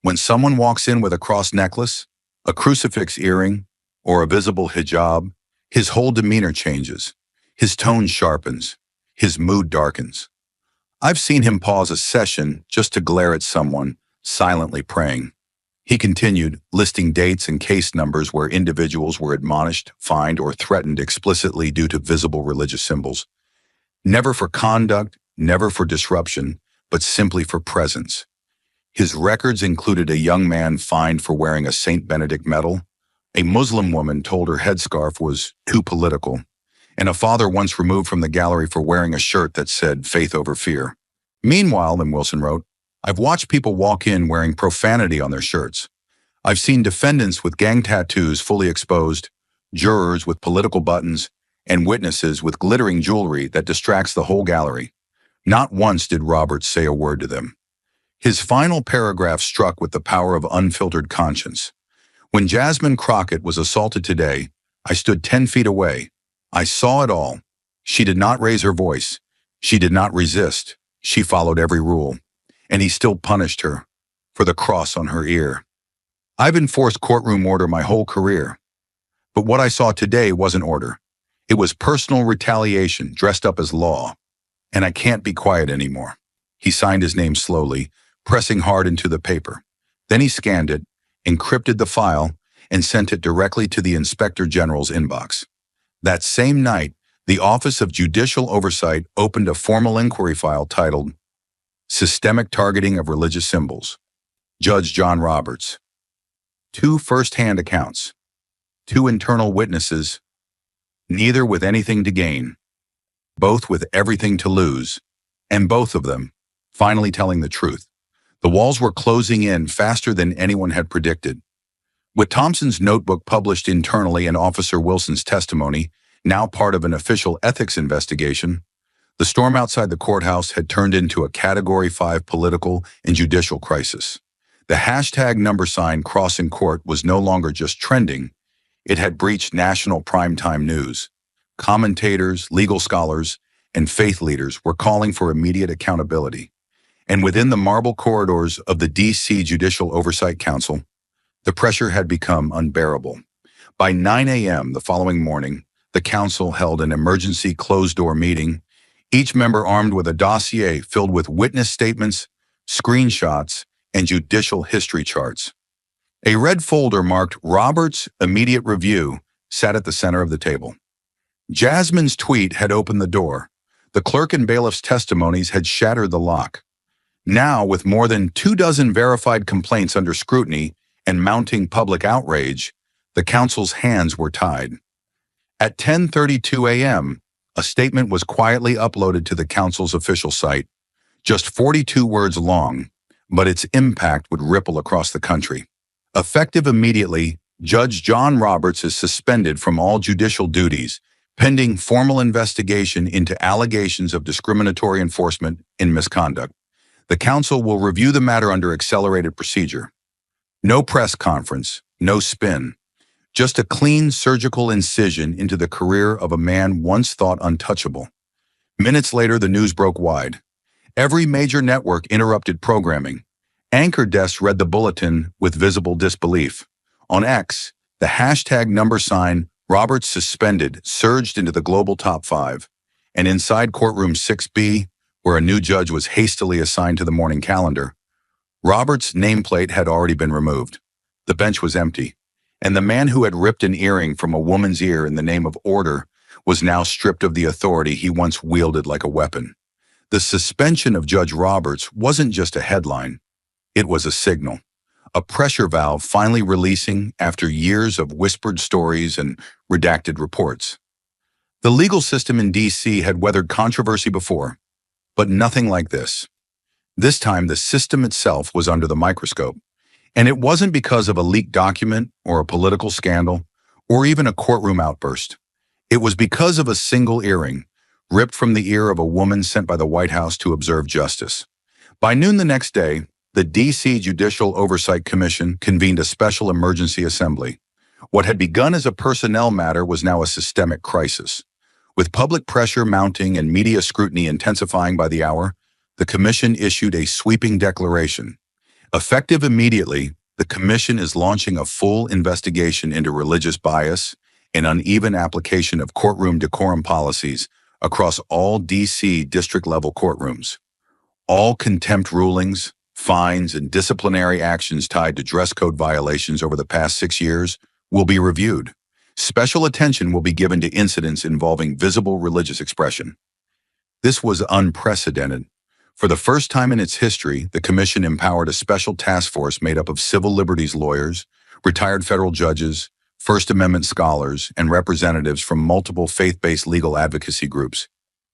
When someone walks in with a cross necklace, a crucifix earring, or a visible hijab, his whole demeanor changes, his tone sharpens, his mood darkens. I've seen him pause a session just to glare at someone, silently praying. He continued, listing dates and case numbers where individuals were admonished, fined, or threatened explicitly due to visible religious symbols. Never for conduct, never for disruption, but simply for presence. His records included a young man fined for wearing a St. Benedict medal, a Muslim woman told her headscarf was too political, and a father once removed from the gallery for wearing a shirt that said faith over fear. Meanwhile, then Wilson wrote, I've watched people walk in wearing profanity on their shirts. I've seen defendants with gang tattoos fully exposed, jurors with political buttons, and witnesses with glittering jewelry that distracts the whole gallery. Not once did Roberts say a word to them. His final paragraph struck with the power of unfiltered conscience. When Jasmine Crockett was assaulted today, I stood 10 feet away. I saw it all. She did not raise her voice. She did not resist. She followed every rule. And he still punished her for the cross on her ear. I've enforced courtroom order my whole career. But what I saw today wasn't order. It was personal retaliation dressed up as law. And I can't be quiet anymore. He signed his name slowly, pressing hard into the paper. Then he scanned it, encrypted the file, and sent it directly to the Inspector General's inbox. That same night, the Office of Judicial Oversight opened a formal inquiry file titled Systemic Targeting of Religious Symbols. Judge John Roberts. 2 first-hand accounts. 2 internal witnesses, neither with anything to gain, both with everything to lose, and both of them finally telling the truth. The walls were closing in faster than anyone had predicted. With Thompson's notebook published internally and Officer Wilson's testimony, now part of an official ethics investigation, the storm outside the courthouse had turned into a Category 5 political and judicial crisis. The hashtag number sign crossing court was no longer just trending. It had breached national primetime news. Commentators, legal scholars, and faith leaders were calling for immediate accountability. And within the marble corridors of the D.C. Judicial Oversight Council, the pressure had become unbearable. By 9 a.m. the following morning, the council held an emergency closed-door meeting, each member armed with a dossier filled with witness statements, screenshots, and judicial history charts. A red folder marked Roberts' Immediate Review sat at the center of the table. Jasmine's tweet had opened the door. The clerk and bailiff's testimonies had shattered the lock. Now, with more than 24 verified complaints under scrutiny and mounting public outrage, the council's hands were tied. At 10:32 a.m., a statement was quietly uploaded to the council's official site, just 42 words long, but its impact would ripple across the country. Effective immediately, Judge John Roberts is suspended from all judicial duties, pending formal investigation into allegations of discriminatory enforcement and misconduct. The council will review the matter under accelerated procedure. No press conference, no spin. Just a clean surgical incision into the career of a man once thought untouchable. Minutes later, the news broke wide. Every major network interrupted programming. Anchor desks read the bulletin with visible disbelief. On X, the hashtag number sign Roberts suspended surged into the global top 5. And inside courtroom 6B, where a new judge was hastily assigned to the morning calendar, Roberts' nameplate had already been removed. The bench was empty, and the man who had ripped an earring from a woman's ear in the name of order was now stripped of the authority he once wielded like a weapon. The suspension of Judge Roberts wasn't just a headline, it was a signal, a pressure valve finally releasing after years of whispered stories and redacted reports. The legal system in D.C. had weathered controversy before, but nothing like this. This time, the system itself was under the microscope. And it wasn't because of a leaked document or a political scandal or even a courtroom outburst. It was because of a single earring, ripped from the ear of a woman sent by the White House to observe justice. By noon the next day, the D.C. Judicial Oversight Commission convened a special emergency assembly. What had begun as a personnel matter was now a systemic crisis. With public pressure mounting and media scrutiny intensifying by the hour, the commission issued a sweeping declaration. Effective immediately, the commission is launching a full investigation into religious bias and uneven application of courtroom decorum policies across all D.C. district-level courtrooms. All contempt rulings, fines, and disciplinary actions tied to dress code violations over the past 6 years will be reviewed. Special attention will be given to incidents involving visible religious expression. This was unprecedented. For the first time in its history, the commission empowered a special task force made up of civil liberties lawyers, retired federal judges, First Amendment scholars, and representatives from multiple faith-based legal advocacy groups.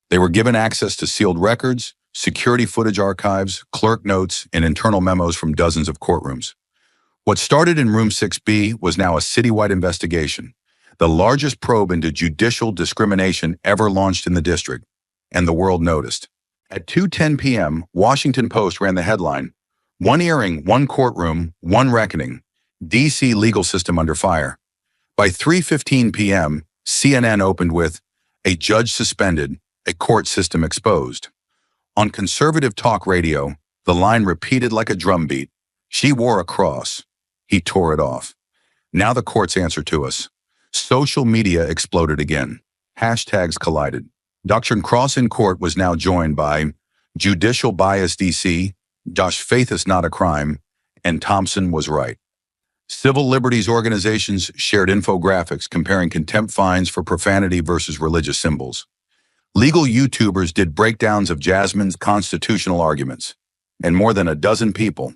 They were given access to sealed records, security footage archives, clerk notes, and internal memos from dozens of courtrooms. What started in Room 6B was now a citywide investigation, the largest probe into judicial discrimination ever launched in the district, and the world noticed. At 2:10 p.m., Washington Post ran the headline, "One earring, one courtroom, one reckoning. D.C. legal system under fire." By 3:15 p.m., CNN opened with, "A judge suspended, a court system exposed." On conservative talk radio, the line repeated like a drumbeat, "She wore a cross. He tore it off." Now the courts answer to us. Social media exploded again. Hashtags collided. Dr. Cross in court was now joined by Judicial Bias DC, Josh Faith is not a crime, and Thompson was right. Civil liberties organizations shared infographics comparing contempt fines for profanity versus religious symbols. Legal YouTubers did breakdowns of Jasmine's constitutional arguments, and more than a dozen people,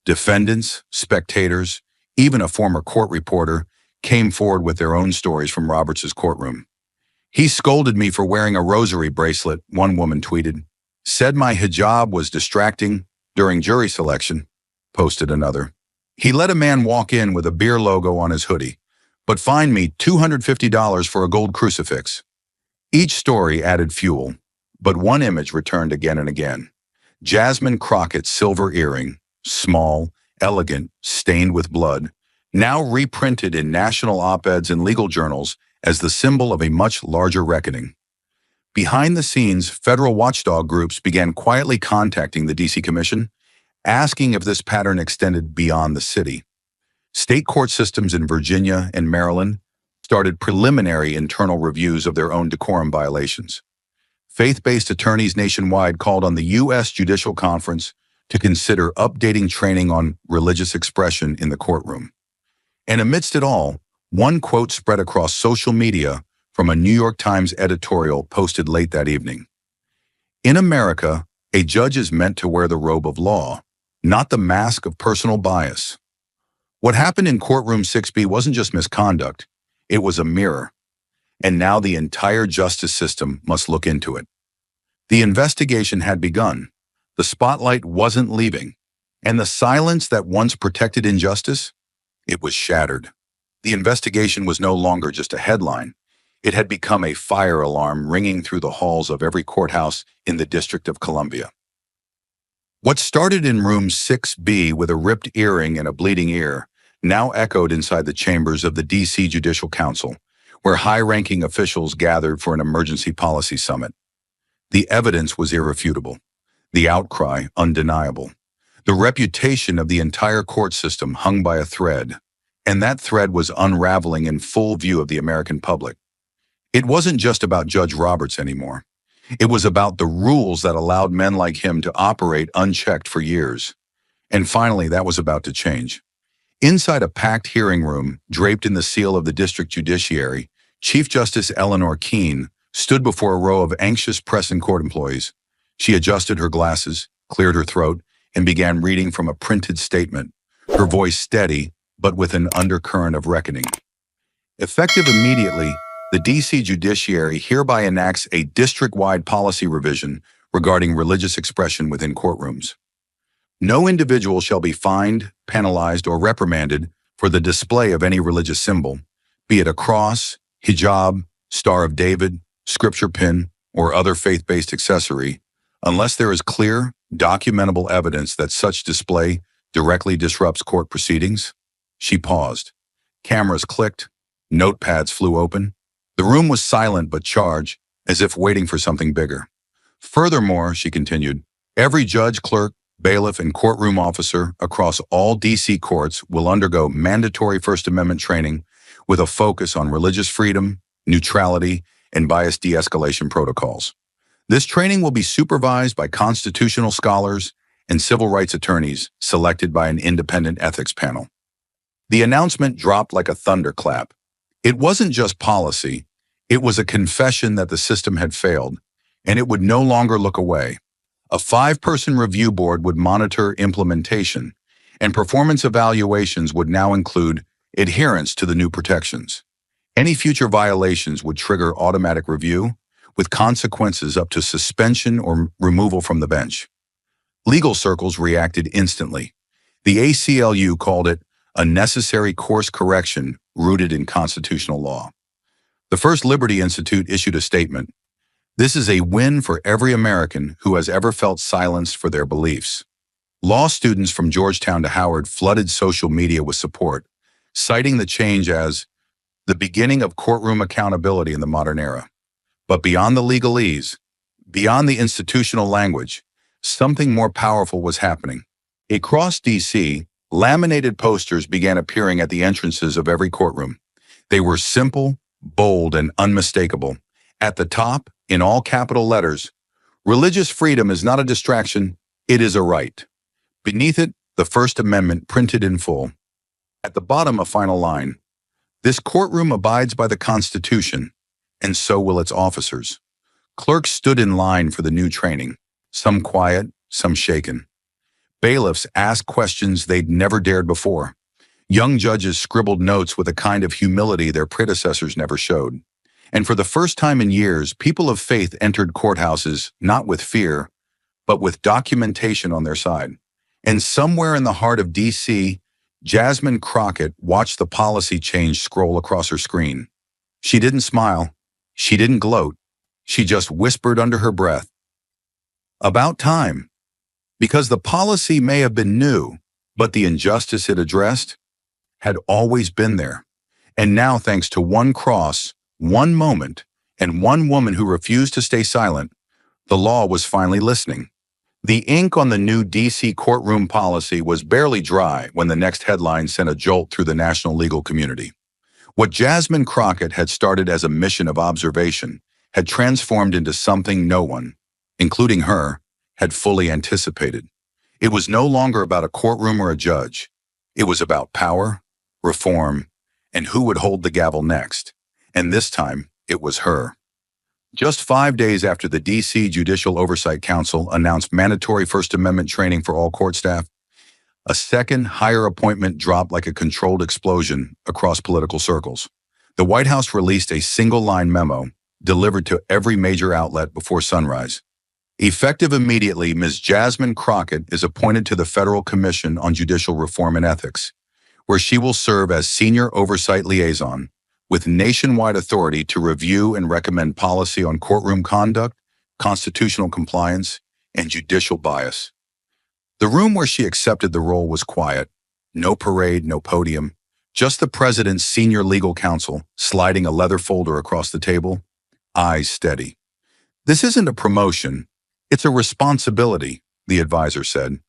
defendants, spectators, even a former court reporter, came forward with their own stories from Roberts' courtroom. "He scolded me for wearing a rosary bracelet," one woman tweeted. "Said my hijab was distracting during jury selection," posted another. "He let a man walk in with a beer logo on his hoodie, but fined me $250 for a gold crucifix." Each story added fuel, but one image returned again and again. Jasmine Crockett's silver earring, small, elegant, stained with blood, now reprinted in national op-eds and legal journals as the symbol of a much larger reckoning. Behind the scenes, federal watchdog groups began quietly contacting the D.C. Commission, asking if this pattern extended beyond the city. State court systems in Virginia and Maryland started preliminary internal reviews of their own decorum violations. Faith-based attorneys nationwide called on the U.S. Judicial Conference to consider updating training on religious expression in the courtroom. And amidst it all, one quote spread across social media from a New York Times editorial posted late that evening. "In America, a judge is meant to wear the robe of law, not the mask of personal bias." What happened in courtroom 6B wasn't just misconduct, it was a mirror. And now the entire justice system must look into it. The investigation had begun. The spotlight wasn't leaving. And the silence that once protected injustice, it was shattered. The investigation was no longer just a headline. It had become a fire alarm ringing through the halls of every courthouse in the District of Columbia. What started in room 6B with a ripped earring and a bleeding ear now echoed inside the chambers of the D.C. Judicial Council, where high-ranking officials gathered for an emergency policy summit. The evidence was irrefutable, the outcry undeniable. The reputation of the entire court system hung by a thread, and that thread was unraveling in full view of the American public. It wasn't just about Judge Roberts anymore. It was about the rules that allowed men like him to operate unchecked for years. And finally, that was about to change. Inside a packed hearing room, draped in the seal of the district judiciary, Chief Justice Eleanor Keene stood before a row of anxious press and court employees. She adjusted her glasses, cleared her throat, and began reading from a printed statement, her voice steady, but with an undercurrent of reckoning. Effective immediately, the D.C. Judiciary hereby enacts a district-wide policy revision regarding religious expression within courtrooms. No individual shall be fined, penalized, or reprimanded for the display of any religious symbol, be it a cross, hijab, Star of David, scripture pin, or other faith-based accessory, unless there is clear, documentable evidence that such display directly disrupts court proceedings. She paused. Cameras clicked. Notepads flew open. The room was silent but charged, as if waiting for something bigger. Furthermore, she continued, every judge, clerk, bailiff, and courtroom officer across all D.C. courts will undergo mandatory First Amendment training with a focus on religious freedom, neutrality, and bias de-escalation protocols. This training will be supervised by constitutional scholars and civil rights attorneys selected by an independent ethics panel. The announcement dropped like a thunderclap. It wasn't just policy, it was a confession that the system had failed, and it would no longer look away. A 5-person review board would monitor implementation, and performance evaluations would now include adherence to the new protections. Any future violations would trigger automatic review, with consequences up to suspension or removal from the bench. Legal circles reacted instantly. The ACLU called it a necessary course correction rooted in constitutional law. The First Liberty Institute issued a statement. This is a win for every American who has ever felt silenced for their beliefs. Law students from Georgetown to Howard flooded social media with support, citing the change as the beginning of courtroom accountability in the modern era. But beyond the legalese, beyond the institutional language, something more powerful was happening. Across D.C., laminated posters began appearing at the entrances of every courtroom. They were simple, bold, and unmistakable. At the top, in all capital letters, religious freedom is not a distraction, it is a right. Beneath it, the First Amendment printed in full. At the bottom, a final line. This courtroom abides by the Constitution, and so will its officers. Clerks stood in line for the new training, some quiet, some shaken. Bailiffs asked questions they'd never dared before. Young judges scribbled notes with a kind of humility their predecessors never showed. And for the first time in years, people of faith entered courthouses not with fear, but with documentation on their side. And somewhere in the heart of D.C., Jasmine Crockett watched the policy change scroll across her screen. She didn't smile. She didn't gloat. She just whispered under her breath, "About time." Because the policy may have been new, but the injustice it addressed had always been there. And now, thanks to one cross, one moment, and one woman who refused to stay silent, the law was finally listening. The ink on the new D.C. courtroom policy was barely dry when the next headline sent a jolt through the national legal community. What Jasmine Crockett had started as a mission of observation had transformed into something no one, including her, had fully anticipated. It was no longer about a courtroom or a judge. It was about power, reform, and who would hold the gavel next. And this time, it was her. Just 5 days after the D.C. Judicial Oversight Council announced mandatory First Amendment training for all court staff, a second, higher appointment dropped like a controlled explosion across political circles. The White House released a single-line memo delivered to every major outlet before sunrise. Effective immediately, Ms. Jasmine Crockett is appointed to the Federal Commission on Judicial Reform and Ethics, where she will serve as Senior Oversight Liaison, with nationwide authority to review and recommend policy on courtroom conduct, constitutional compliance, and judicial bias. The room where she accepted the role was quiet. No parade, no podium, just the president's senior legal counsel sliding a leather folder across the table, eyes steady. "This isn't a promotion, it's a responsibility," the advisor said.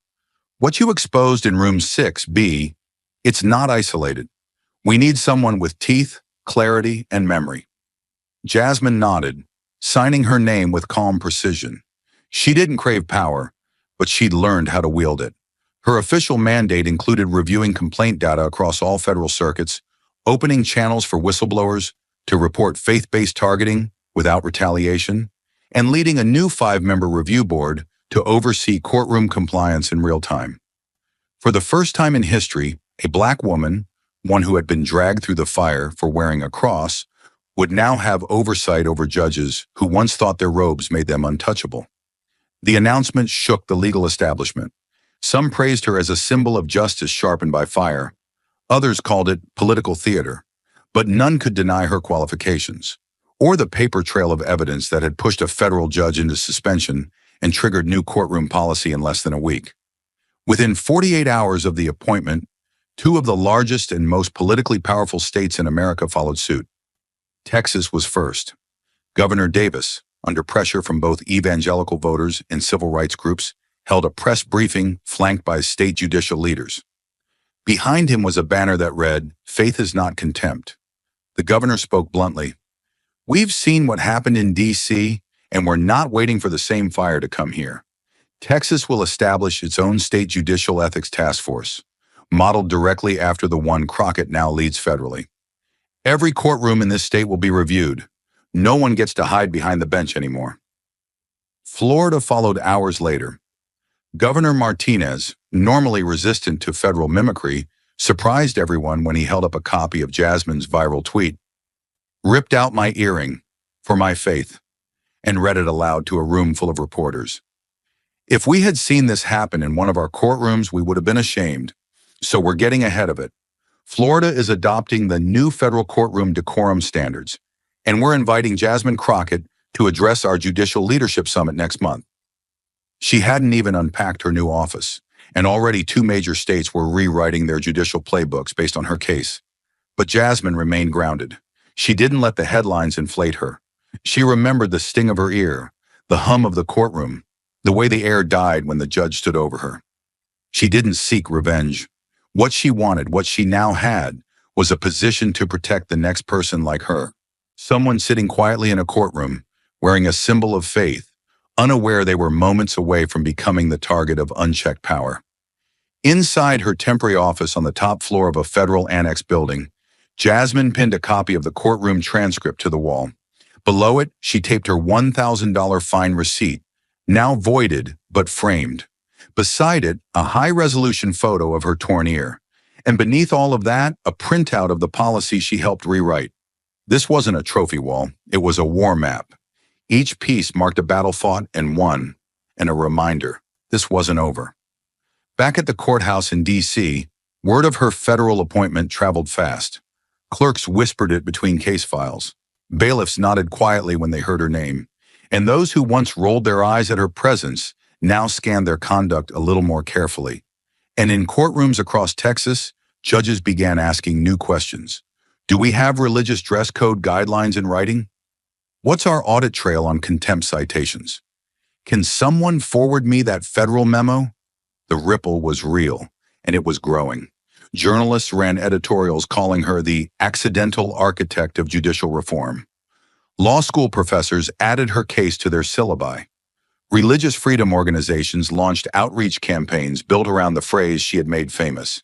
"What you exposed in room 6B, it's not isolated. We need someone with teeth, clarity, and memory." Jasmine nodded, signing her name with calm precision. She didn't crave power, but she'd learned how to wield it. Her official mandate included reviewing complaint data across all federal circuits, opening channels for whistleblowers to report faith-based targeting without retaliation, and leading a new 5-member review board to oversee courtroom compliance in real time. For the first time in history, a black woman, one who had been dragged through the fire for wearing a cross, would now have oversight over judges who once thought their robes made them untouchable. The announcement shook the legal establishment. Some praised her as a symbol of justice sharpened by fire. Others called it political theater. But none could deny her qualifications, or the paper trail of evidence that had pushed a federal judge into suspension and triggered new courtroom policy in less than a week. Within 48 hours of the appointment, 2 of the largest and most politically powerful states in America followed suit. Texas was first. Governor Davis, under pressure from both evangelical voters and civil rights groups, held a press briefing flanked by state judicial leaders. Behind him was a banner that read, "Faith is not contempt." The governor spoke bluntly, "We've seen what happened in D.C., and we're not waiting for the same fire to come here. Texas will establish its own state judicial ethics task force, modeled directly after the one Crockett now leads federally. Every courtroom in this state will be reviewed. No one gets to hide behind the bench anymore." Florida followed hours later. Governor Martinez, normally resistant to federal mimicry, surprised everyone when he held up a copy of Jasmine's viral tweet, "Ripped out my earring for my faith," and read it aloud to a room full of reporters. If we had seen this happen in one of our courtrooms, we would have been ashamed. So we're getting ahead of it. Florida is adopting the new federal courtroom decorum standards, and we're inviting Jasmine Crockett to address our Judicial Leadership Summit next month. She hadn't even unpacked her new office, and already 2 major states were rewriting their judicial playbooks based on her case. But Jasmine remained grounded. She didn't let the headlines inflate her. She remembered the sting of her ear, the hum of the courtroom, the way the air died when the judge stood over her. She didn't seek revenge. What she wanted, what she now had, was a position to protect the next person like her. Someone sitting quietly in a courtroom, wearing a symbol of faith, unaware they were moments away from becoming the target of unchecked power. Inside her temporary office on the top floor of a federal annex building, Jasmine pinned a copy of the courtroom transcript to the wall. Below it, she taped her $1,000 fine receipt, now voided but framed. Beside it, a high-resolution photo of her torn ear. And beneath all of that, a printout of the policy she helped rewrite. This wasn't a trophy wall, it was a war map. Each piece marked a battle fought and won, and a reminder, this wasn't over. Back at the courthouse in D.C., word of her federal appointment traveled fast. Clerks whispered it between case files. Bailiffs nodded quietly when they heard her name. And those who once rolled their eyes at her presence now scanned their conduct a little more carefully. And in courtrooms across Texas, judges began asking new questions. Do we have religious dress code guidelines in writing? What's our audit trail on contempt citations? Can someone forward me that federal memo? The ripple was real, and it was growing. Journalists ran editorials calling her the accidental architect of judicial reform. Law school professors added her case to their syllabi. Religious freedom organizations launched outreach campaigns built around the phrase she had made famous.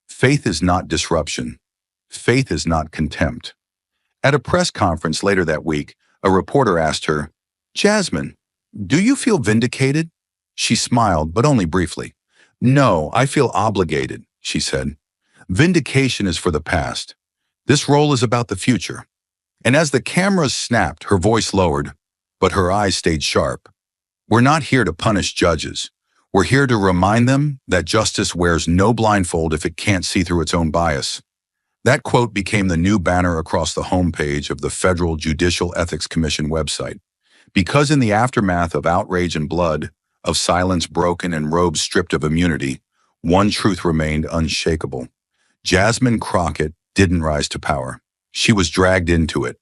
Faith is not disruption. Faith is not contempt. At a press conference later that week, a reporter asked her, "Jasmine, do you feel vindicated?" She smiled, but only briefly. "No, I feel obligated," she said. "Vindication is for the past. This role is about the future." And as the cameras snapped, her voice lowered, but her eyes stayed sharp. "We're not here to punish judges. We're here to remind them that justice wears no blindfold if it can't see through its own bias." That quote became the new banner across the homepage of the Federal Judicial Ethics Commission website. Because in the aftermath of outrage and blood, of silence broken and robes stripped of immunity, one truth remained unshakable. Jasmine Crockett didn't rise to power. She was dragged into it.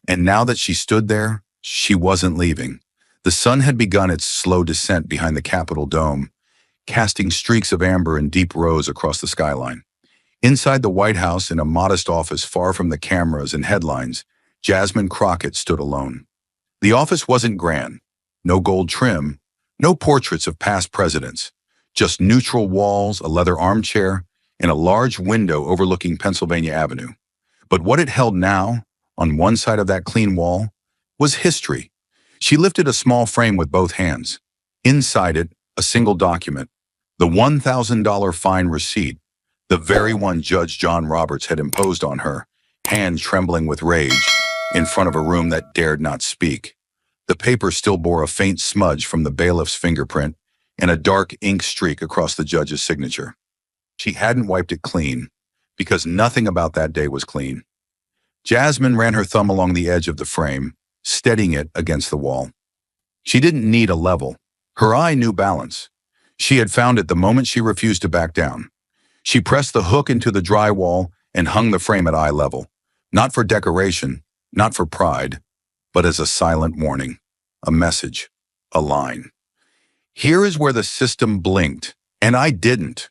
And now that she stood there, she wasn't leaving. The sun had begun its slow descent behind the Capitol dome, casting streaks of amber in deep rows across the skyline. Inside the White House, in a modest office far from the cameras and headlines, Jasmine Crockett stood alone. The office wasn't grand. No gold trim, no portraits of past presidents, just neutral walls, a leather armchair, and a large window overlooking Pennsylvania Avenue. But what it held now, on one side of that clean wall, was history. She lifted a small frame with both hands. Inside it, a single document. The $1,000 fine receipt, the very one Judge John Roberts had imposed on her, hand trembling with rage, in front of a room that dared not speak. The paper still bore a faint smudge from the bailiff's fingerprint and a dark ink streak across the judge's signature. She hadn't wiped it clean, because nothing about that day was clean. Jasmine ran her thumb along the edge of the frame, steadying it against the wall. She didn't need a level. Her eye knew balance. She had found it the moment she refused to back down. She pressed the hook into the drywall and hung the frame at eye level, not for decoration, not for pride, but as a silent warning, a message, a line. Here is where the system blinked, and I didn't.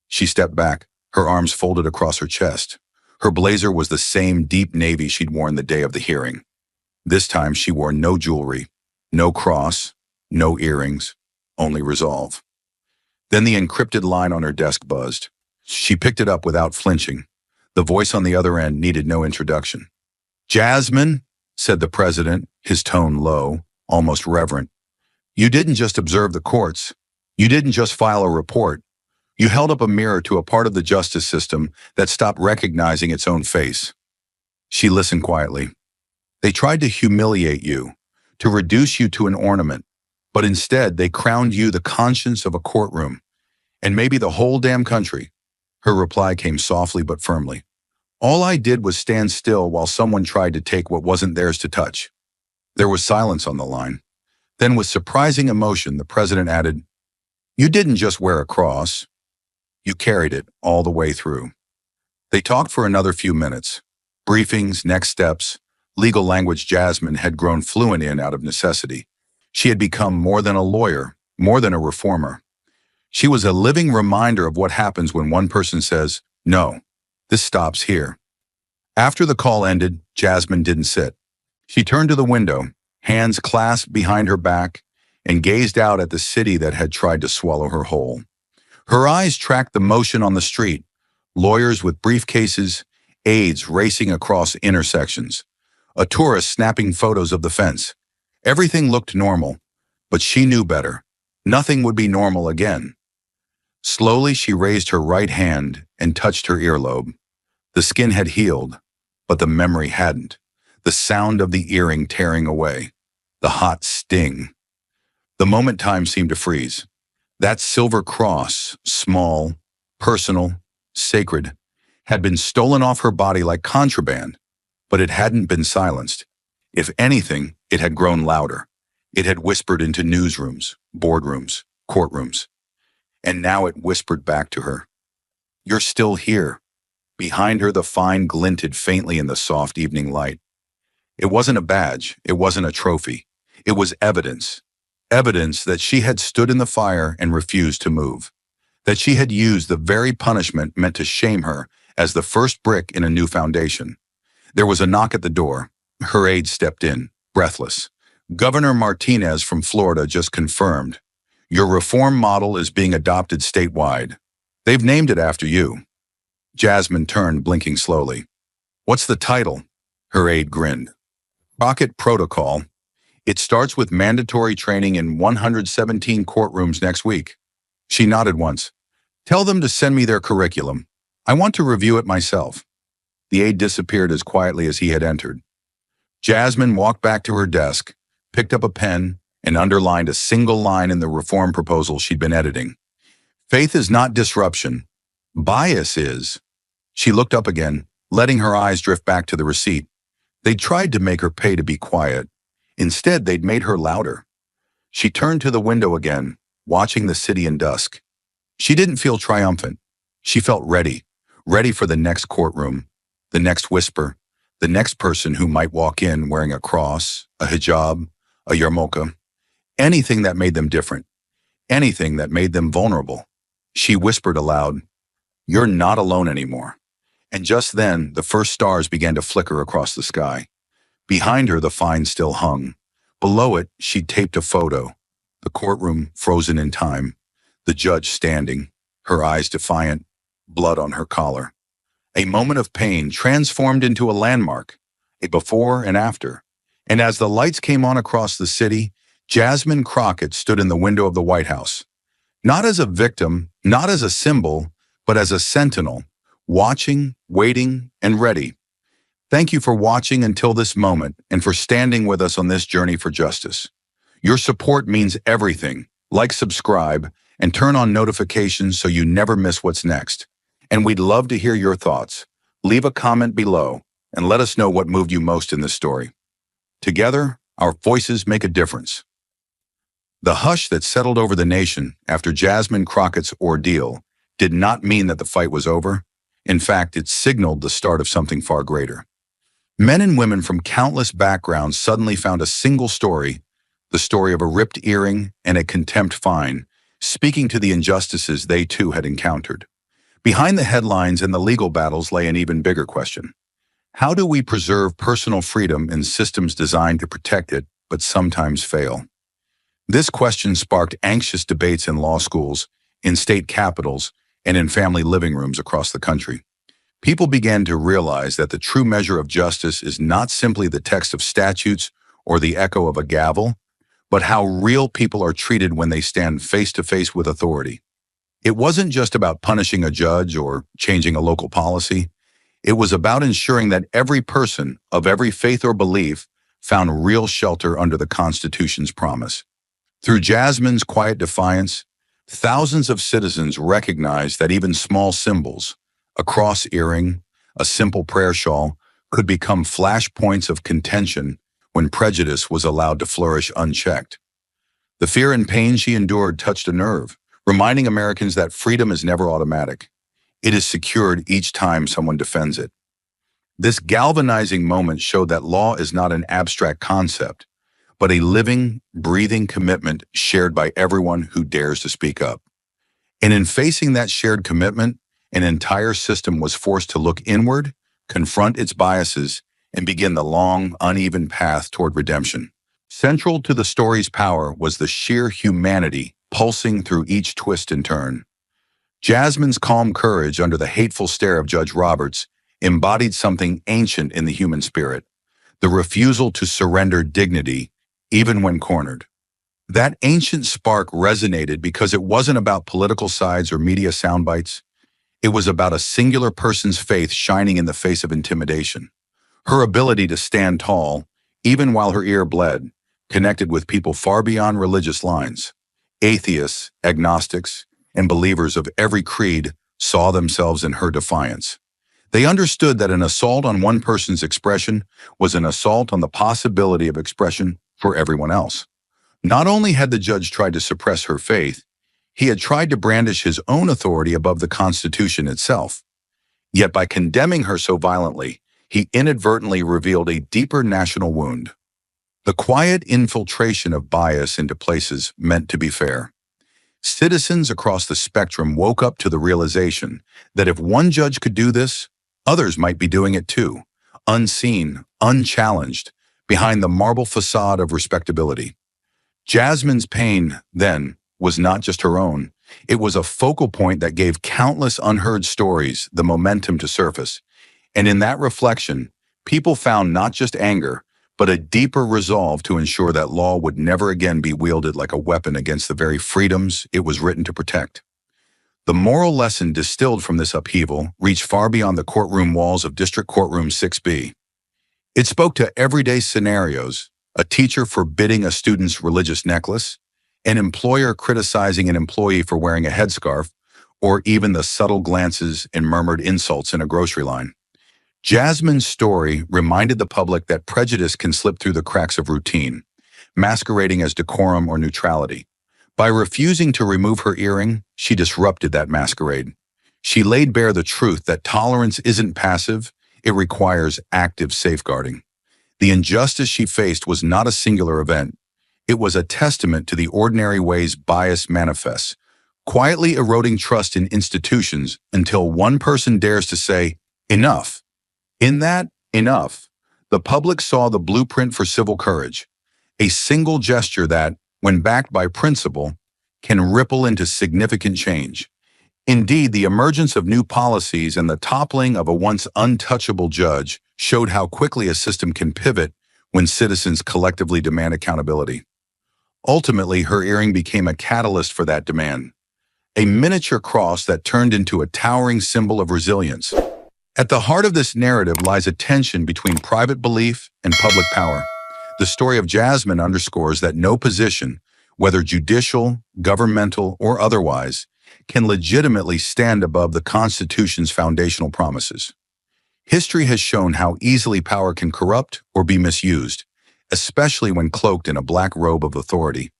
She stepped back, her arms folded across her chest. Her blazer was the same deep navy she'd worn the day of the hearing. This time she wore no jewelry, no cross, no earrings, only resolve. Then the encrypted line on her desk buzzed. She picked it up without flinching. The voice on the other end needed no introduction. "Jasmine," said the president, his tone low, almost reverent. "You didn't just observe the courts. You didn't just file a report. You held up a mirror to a part of the justice system that stopped recognizing its own face." She listened quietly. "They tried to humiliate you, to reduce you to an ornament, but instead they crowned you the conscience of a courtroom, and maybe the whole damn country." Her reply came softly but firmly. "All I did was stand still while someone tried to take what wasn't theirs to touch." There was silence on the line. Then with surprising emotion, the president added, "You didn't just wear a cross. You carried it all the way through." They talked for another few minutes. Briefings, next steps, legal language Jasmine had grown fluent in out of necessity. She had become more than a lawyer, more than a reformer. She was a living reminder of what happens when one person says, "No, this stops here." After the call ended, Jasmine didn't sit. She turned to the window, hands clasped behind her back, and gazed out at the city that had tried to swallow her whole. Her eyes tracked the motion on the street, lawyers with briefcases, aides racing across intersections, a tourist snapping photos of the fence. Everything looked normal, but she knew better. Nothing would be normal again. Slowly, she raised her right hand and touched her earlobe. The skin had healed, but the memory hadn't. The sound of the earring tearing away, the hot sting. The moment time seemed to freeze. That silver cross, small, personal, sacred, had been stolen off her body like contraband, but it hadn't been silenced. If anything, it had grown louder. It had whispered into newsrooms, boardrooms, courtrooms. And now it whispered back to her, "You're still here." Behind her, the fine glinted faintly in the soft evening light. It wasn't a badge. It wasn't a trophy. It was evidence. Evidence that she had stood in the fire and refused to move. That she had used the very punishment meant to shame her as the first brick in a new foundation. There was a knock at the door. Her aide stepped in, breathless. "Governor Martinez from Florida just confirmed. Your reform model is being adopted statewide. They've named it after you." Jasmine turned, blinking slowly. "What's the title?" Her aide grinned. "Crockett Protocol. It starts with mandatory training in 117 courtrooms next week." She nodded once. "Tell them to send me their curriculum. I want to review it myself." The aide disappeared as quietly as he had entered. Jasmine walked back to her desk, picked up a pen, and underlined a single line in the reform proposal she'd been editing. "Faith is not disruption. Bias is." She looked up again, letting her eyes drift back to the receipt. They'd tried to make her pay to be quiet. Instead, they'd made her louder. She turned to the window again, watching the city in dusk. She didn't feel triumphant. She felt ready, ready for the next courtroom, the next whisper, the next person who might walk in wearing a cross, a hijab, a yarmulke, anything that made them different, anything that made them vulnerable. She whispered aloud, "You're not alone anymore." And just then, the first stars began to flicker across the sky. Behind her, the fine still hung. Below it, she'd taped a photo. The courtroom frozen in time. The judge standing, her eyes defiant, blood on her collar. A moment of pain transformed into a landmark, a before and after. And as the lights came on across the city, Jasmine Crockett stood in the window of the White House. Not as a victim, not as a symbol, but as a sentinel, watching, waiting, and ready. Thank you for watching until this moment and for standing with us on this journey for justice. Your support means everything. Like, subscribe, and turn on notifications so you never miss what's next. And we'd love to hear your thoughts. Leave a comment below and let us know what moved you most in this story. Together, our voices make a difference. The hush that settled over the nation after Jasmine Crockett's ordeal did not mean that the fight was over. In fact, it signaled the start of something far greater. Men and women from countless backgrounds suddenly found a single story, the story of a ripped earring and a contempt fine, speaking to the injustices they too had encountered. Behind the headlines and the legal battles lay an even bigger question. How do we preserve personal freedom in systems designed to protect it, but sometimes fail? This question sparked anxious debates in law schools, in state capitals, and in family living rooms across the country. People began to realize that the true measure of justice is not simply the text of statutes or the echo of a gavel, but how real people are treated when they stand face to face with authority. It wasn't just about punishing a judge or changing a local policy. It was about ensuring that every person of every faith or belief found real shelter under the Constitution's promise. Through Jasmine's quiet defiance, thousands of citizens recognized that even small symbols, a cross earring, a simple prayer shawl, could become flashpoints of contention when prejudice was allowed to flourish unchecked. The fear and pain she endured touched a nerve, reminding Americans that freedom is never automatic. It is secured each time someone defends it. This galvanizing moment showed that law is not an abstract concept, but a living, breathing commitment shared by everyone who dares to speak up. And in facing that shared commitment, an entire system was forced to look inward, confront its biases, and begin the long, uneven path toward redemption. Central to the story's power was the sheer humanity pulsing through each twist and turn. Jasmine's calm courage under the hateful stare of Judge Roberts embodied something ancient in the human spirit, the refusal to surrender dignity, even when cornered. That ancient spark resonated because it wasn't about political sides or media soundbites. It was about a singular person's faith shining in the face of intimidation. Her ability to stand tall, even while her ear bled, connected with people far beyond religious lines. Atheists, agnostics, and believers of every creed saw themselves in her defiance. They understood that an assault on one person's expression was an assault on the possibility of expression for everyone else. Not only had the judge tried to suppress her faith, he had tried to brandish his own authority above the Constitution itself. Yet by condemning her so violently, he inadvertently revealed a deeper national wound. The quiet infiltration of bias into places meant to be fair. Citizens across the spectrum woke up to the realization that if one judge could do this, others might be doing it too, unseen, unchallenged, behind the marble facade of respectability. Jasmine's pain, then, was not just her own. It was a focal point that gave countless unheard stories the momentum to surface. And in that reflection, people found not just anger, but a deeper resolve to ensure that law would never again be wielded like a weapon against the very freedoms it was written to protect. The moral lesson distilled from this upheaval reached far beyond the courtroom walls of District Courtroom 6B. It spoke to everyday scenarios: a teacher forbidding a student's religious necklace, an employer criticizing an employee for wearing a headscarf, or even the subtle glances and murmured insults in a grocery line. Jasmine's story reminded the public that prejudice can slip through the cracks of routine, masquerading as decorum or neutrality. By refusing to remove her earring, she disrupted that masquerade. She laid bare the truth that tolerance isn't passive, it requires active safeguarding. The injustice she faced was not a singular event. It was a testament to the ordinary ways bias manifests, quietly eroding trust in institutions until one person dares to say, "Enough." In that "enough," the public saw the blueprint for civil courage, a single gesture that, when backed by principle, can ripple into significant change. Indeed, the emergence of new policies and the toppling of a once untouchable judge showed how quickly a system can pivot when citizens collectively demand accountability. Ultimately, her earring became a catalyst for that demand, a miniature cross that turned into a towering symbol of resilience. At the heart of this narrative lies a tension between private belief and public power. The story of Jasmine underscores that no position, whether judicial, governmental, or otherwise, can legitimately stand above the Constitution's foundational promises. History has shown how easily power can corrupt or be misused, especially when cloaked in a black robe of authority.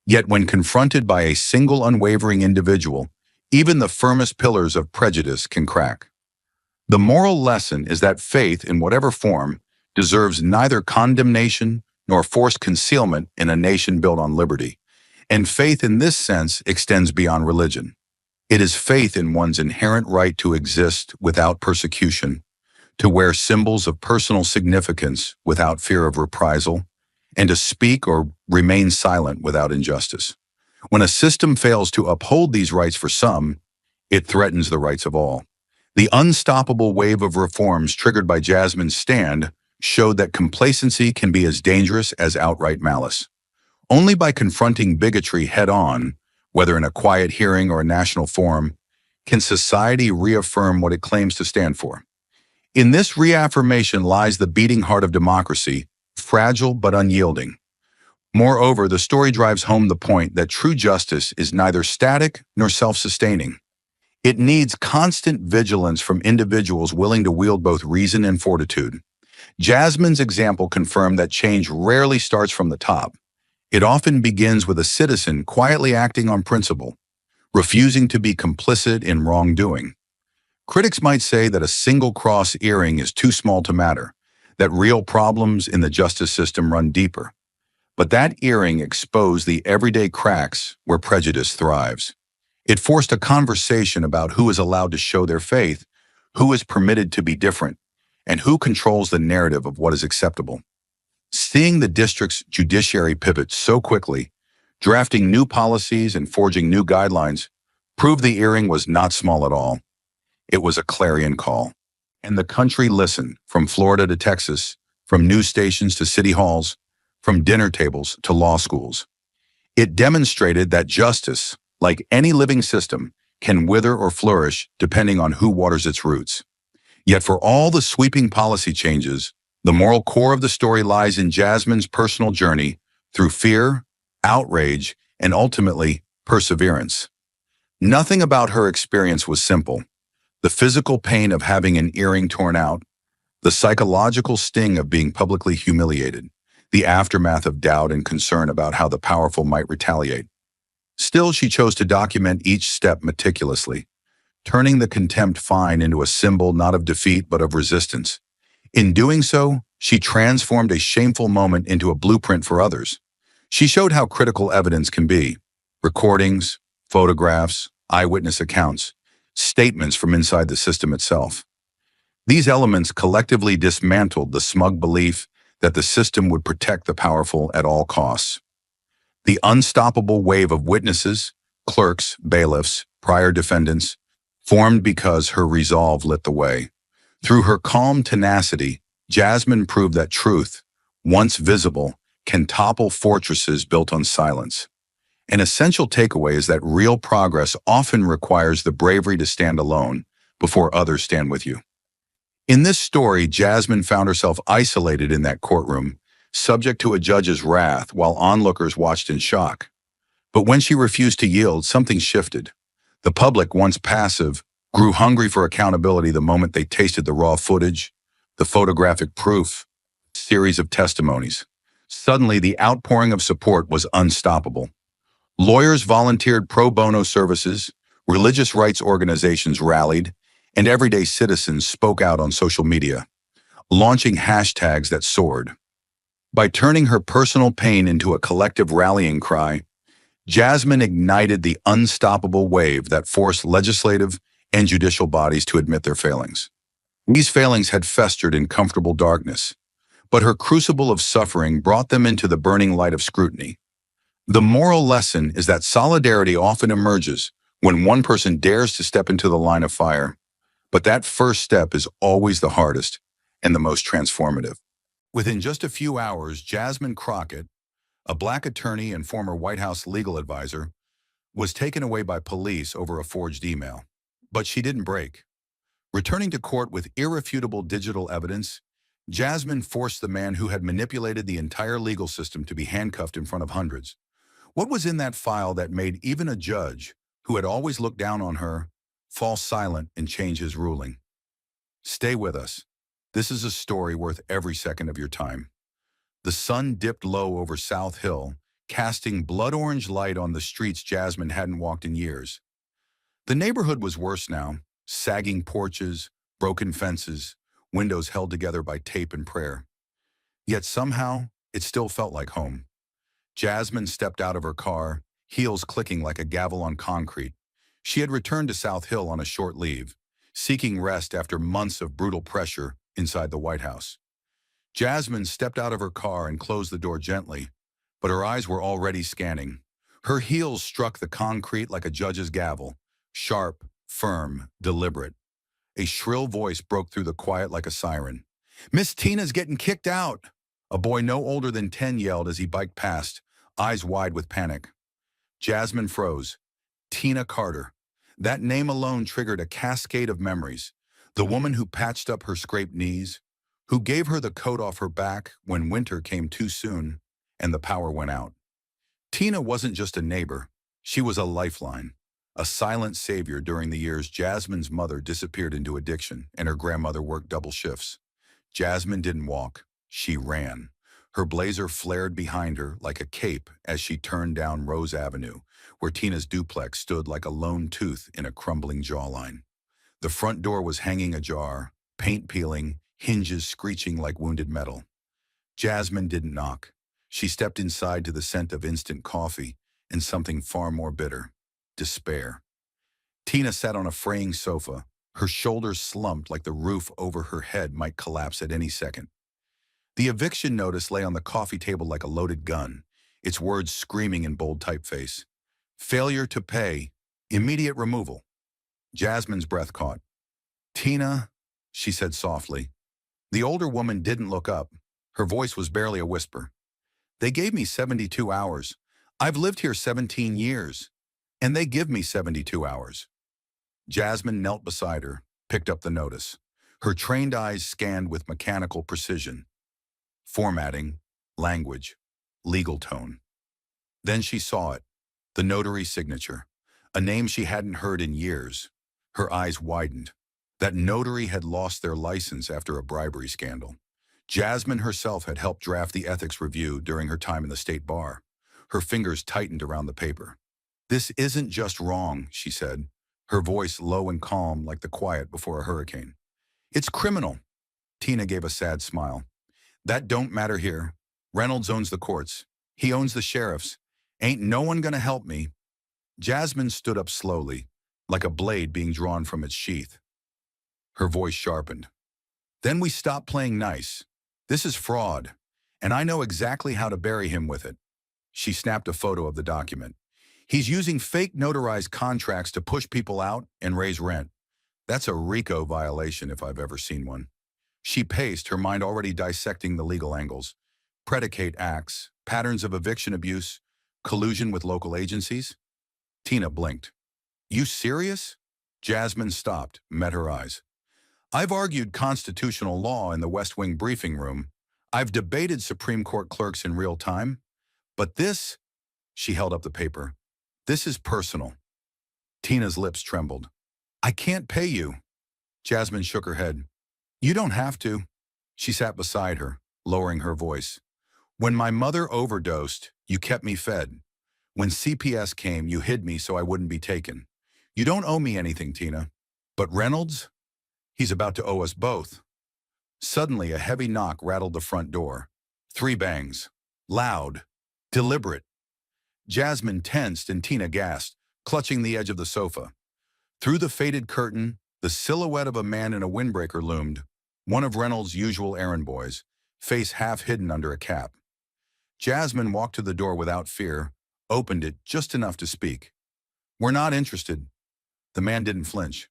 Yet when confronted by a single unwavering individual, even the firmest pillars of prejudice can crack. The moral lesson is that faith, in whatever form, deserves neither condemnation nor forced concealment in a nation built on liberty. And faith in this sense extends beyond religion. It is faith in one's inherent right to exist without persecution, to wear symbols of personal significance without fear of reprisal, and to speak or remain silent without injustice. When a system fails to uphold these rights for some, it threatens the rights of all. The unstoppable wave of reforms triggered by Jasmine's stand showed that complacency can be as dangerous as outright malice. Only by confronting bigotry head-on, whether in a quiet hearing or a national forum, can society reaffirm what it claims to stand for. In this reaffirmation lies the beating heart of democracy, fragile but unyielding. Moreover, the story drives home the point that true justice is neither static nor self-sustaining. It needs constant vigilance from individuals willing to wield both reason and fortitude. Jasmine's example confirmed that change rarely starts from the top. It often begins with a citizen quietly acting on principle, refusing to be complicit in wrongdoing. Critics might say that a single cross earring is too small to matter, that real problems in the justice system run deeper. But that earring exposed the everyday cracks where prejudice thrives. It forced a conversation about who is allowed to show their faith, who is permitted to be different, and who controls the narrative of what is acceptable. Seeing the district's judiciary pivot so quickly, drafting new policies and forging new guidelines, proved the earring was not small at all. It was a clarion call. And the country listened, from Florida to Texas, from news stations to city halls, from dinner tables to law schools. It demonstrated that justice, like any living system, can wither or flourish depending on who waters its roots. Yet for all the sweeping policy changes, the moral core of the story lies in Jasmine's personal journey through fear, outrage, and ultimately, perseverance. Nothing about her experience was simple. The physical pain of having an earring torn out, the psychological sting of being publicly humiliated, the aftermath of doubt and concern about how the powerful might retaliate. Still, she chose to document each step meticulously, turning the contempt fine into a symbol not of defeat but of resistance. In doing so, she transformed a shameful moment into a blueprint for others. She showed how critical evidence can be: recordings, photographs, eyewitness accounts, statements from inside the system itself. These elements collectively dismantled the smug belief that the system would protect the powerful at all costs. The unstoppable wave of witnesses, clerks, bailiffs, prior defendants, formed because her resolve lit the way. Through her calm tenacity, Jasmine proved that truth, once visible, can topple fortresses built on silence. An essential takeaway is that real progress often requires the bravery to stand alone before others stand with you. In this story, Jasmine found herself isolated in that courtroom, subject to a judge's wrath while onlookers watched in shock. But when she refused to yield, something shifted. The public, once passive, grew hungry for accountability the moment they tasted the raw footage, the photographic proof, series of testimonies. Suddenly, the outpouring of support was unstoppable. Lawyers volunteered pro bono services, religious rights organizations rallied, and everyday citizens spoke out on social media, launching hashtags that soared. By turning her personal pain into a collective rallying cry, Jasmine ignited the unstoppable wave that forced legislative and judicial bodies to admit their failings. These failings had festered in comfortable darkness, but her crucible of suffering brought them into the burning light of scrutiny. The moral lesson is that solidarity often emerges when one person dares to step into the line of fire, but that first step is always the hardest and the most transformative. Within just a few hours, Jasmine Crockett, a black attorney and former White House legal advisor, was taken away by police over a forged email. But she didn't break. Returning to court with irrefutable digital evidence, Jasmine forced the man who had manipulated the entire legal system to be handcuffed in front of hundreds. What was in that file that made even a judge, who had always looked down on her, fall silent and change his ruling? Stay with us. This is a story worth every second of your time. The sun dipped low over South Hill, casting blood-orange light on the streets Jasmine hadn't walked in years. The neighborhood was worse now, sagging porches, broken fences, windows held together by tape and prayer. Yet somehow, it still felt like home. Jasmine stepped out of her car, heels clicking like a gavel on concrete. She had returned to South Hill on a short leave, seeking rest after months of brutal pressure inside the White House. Jasmine stepped out of her car and closed the door gently, but her eyes were already scanning. Her heels struck the concrete like a judge's gavel, sharp, firm, deliberate. A shrill voice broke through the quiet like a siren. "Miss Tina's getting kicked out!" A boy no older than 10 yelled as he biked past, eyes wide with panic. Jasmine froze. Tina Carter. That name alone triggered a cascade of memories. The woman who patched up her scraped knees, who gave her the coat off her back when winter came too soon and the power went out. Tina wasn't just a neighbor. She was a lifeline, a silent savior during the years Jasmine's mother disappeared into addiction and her grandmother worked double shifts. Jasmine didn't walk. She ran. Her blazer flared behind her like a cape as she turned down Rose Avenue, where Tina's duplex stood like a lone tooth in a crumbling jawline. The front door was hanging ajar, paint peeling, hinges screeching like wounded metal. Jasmine didn't knock. She stepped inside to the scent of instant coffee and something far more bitter: despair. Tina sat on a fraying sofa, her shoulders slumped like the roof over her head might collapse at any second. The eviction notice lay on the coffee table like a loaded gun, its words screaming in bold typeface. Failure to pay, immediate removal. Jasmine's breath caught. "Tina," she said softly. The older woman didn't look up. Her voice was barely a whisper. "They gave me 72 hours. I've lived here 17 years, and they give me 72 hours. Jasmine knelt beside her, picked up the notice. Her trained eyes scanned with mechanical precision. Formatting, language, legal tone. Then she saw it, the notary signature, a name she hadn't heard in years. Her eyes widened. That notary had lost their license after a bribery scandal. Jasmine herself had helped draft the ethics review during her time in the state bar. Her fingers tightened around the paper. "This isn't just wrong," she said, her voice low and calm like the quiet before a hurricane. "It's criminal." Tina gave a sad smile. "That don't matter here. Reynolds owns the courts. He owns the sheriffs. Ain't no one gonna help me." Jasmine stood up slowly, like a blade being drawn from its sheath. Her voice sharpened. "Then we stop playing nice. This is fraud, and I know exactly how to bury him with it." She snapped a photo of the document. "He's using fake notarized contracts to push people out and raise rent. That's a RICO violation if I've ever seen one." She paced, her mind already dissecting the legal angles. Predicate acts, patterns of eviction abuse, collusion with local agencies. Tina blinked. "You serious?" Jasmine stopped, met her eyes. "I've argued constitutional law in the West Wing briefing room. I've debated Supreme Court clerks in real time. But this," she held up the paper, "this is personal." Tina's lips trembled. "I can't pay you." Jasmine shook her head. "You don't have to." She sat beside her, lowering her voice. "When my mother overdosed, you kept me fed. When CPS came, you hid me so I wouldn't be taken. You don't owe me anything, Tina. But Reynolds? He's about to owe us both." Suddenly, a heavy knock rattled the front door. 3 bangs. Loud. Deliberate. Jasmine tensed and Tina gasped, clutching the edge of the sofa. Through the faded curtain, the silhouette of a man in a windbreaker loomed, one of Reynolds' usual errand boys, face half hidden under a cap. Jasmine walked to the door without fear, opened it just enough to speak. "We're not interested." The man didn't flinch.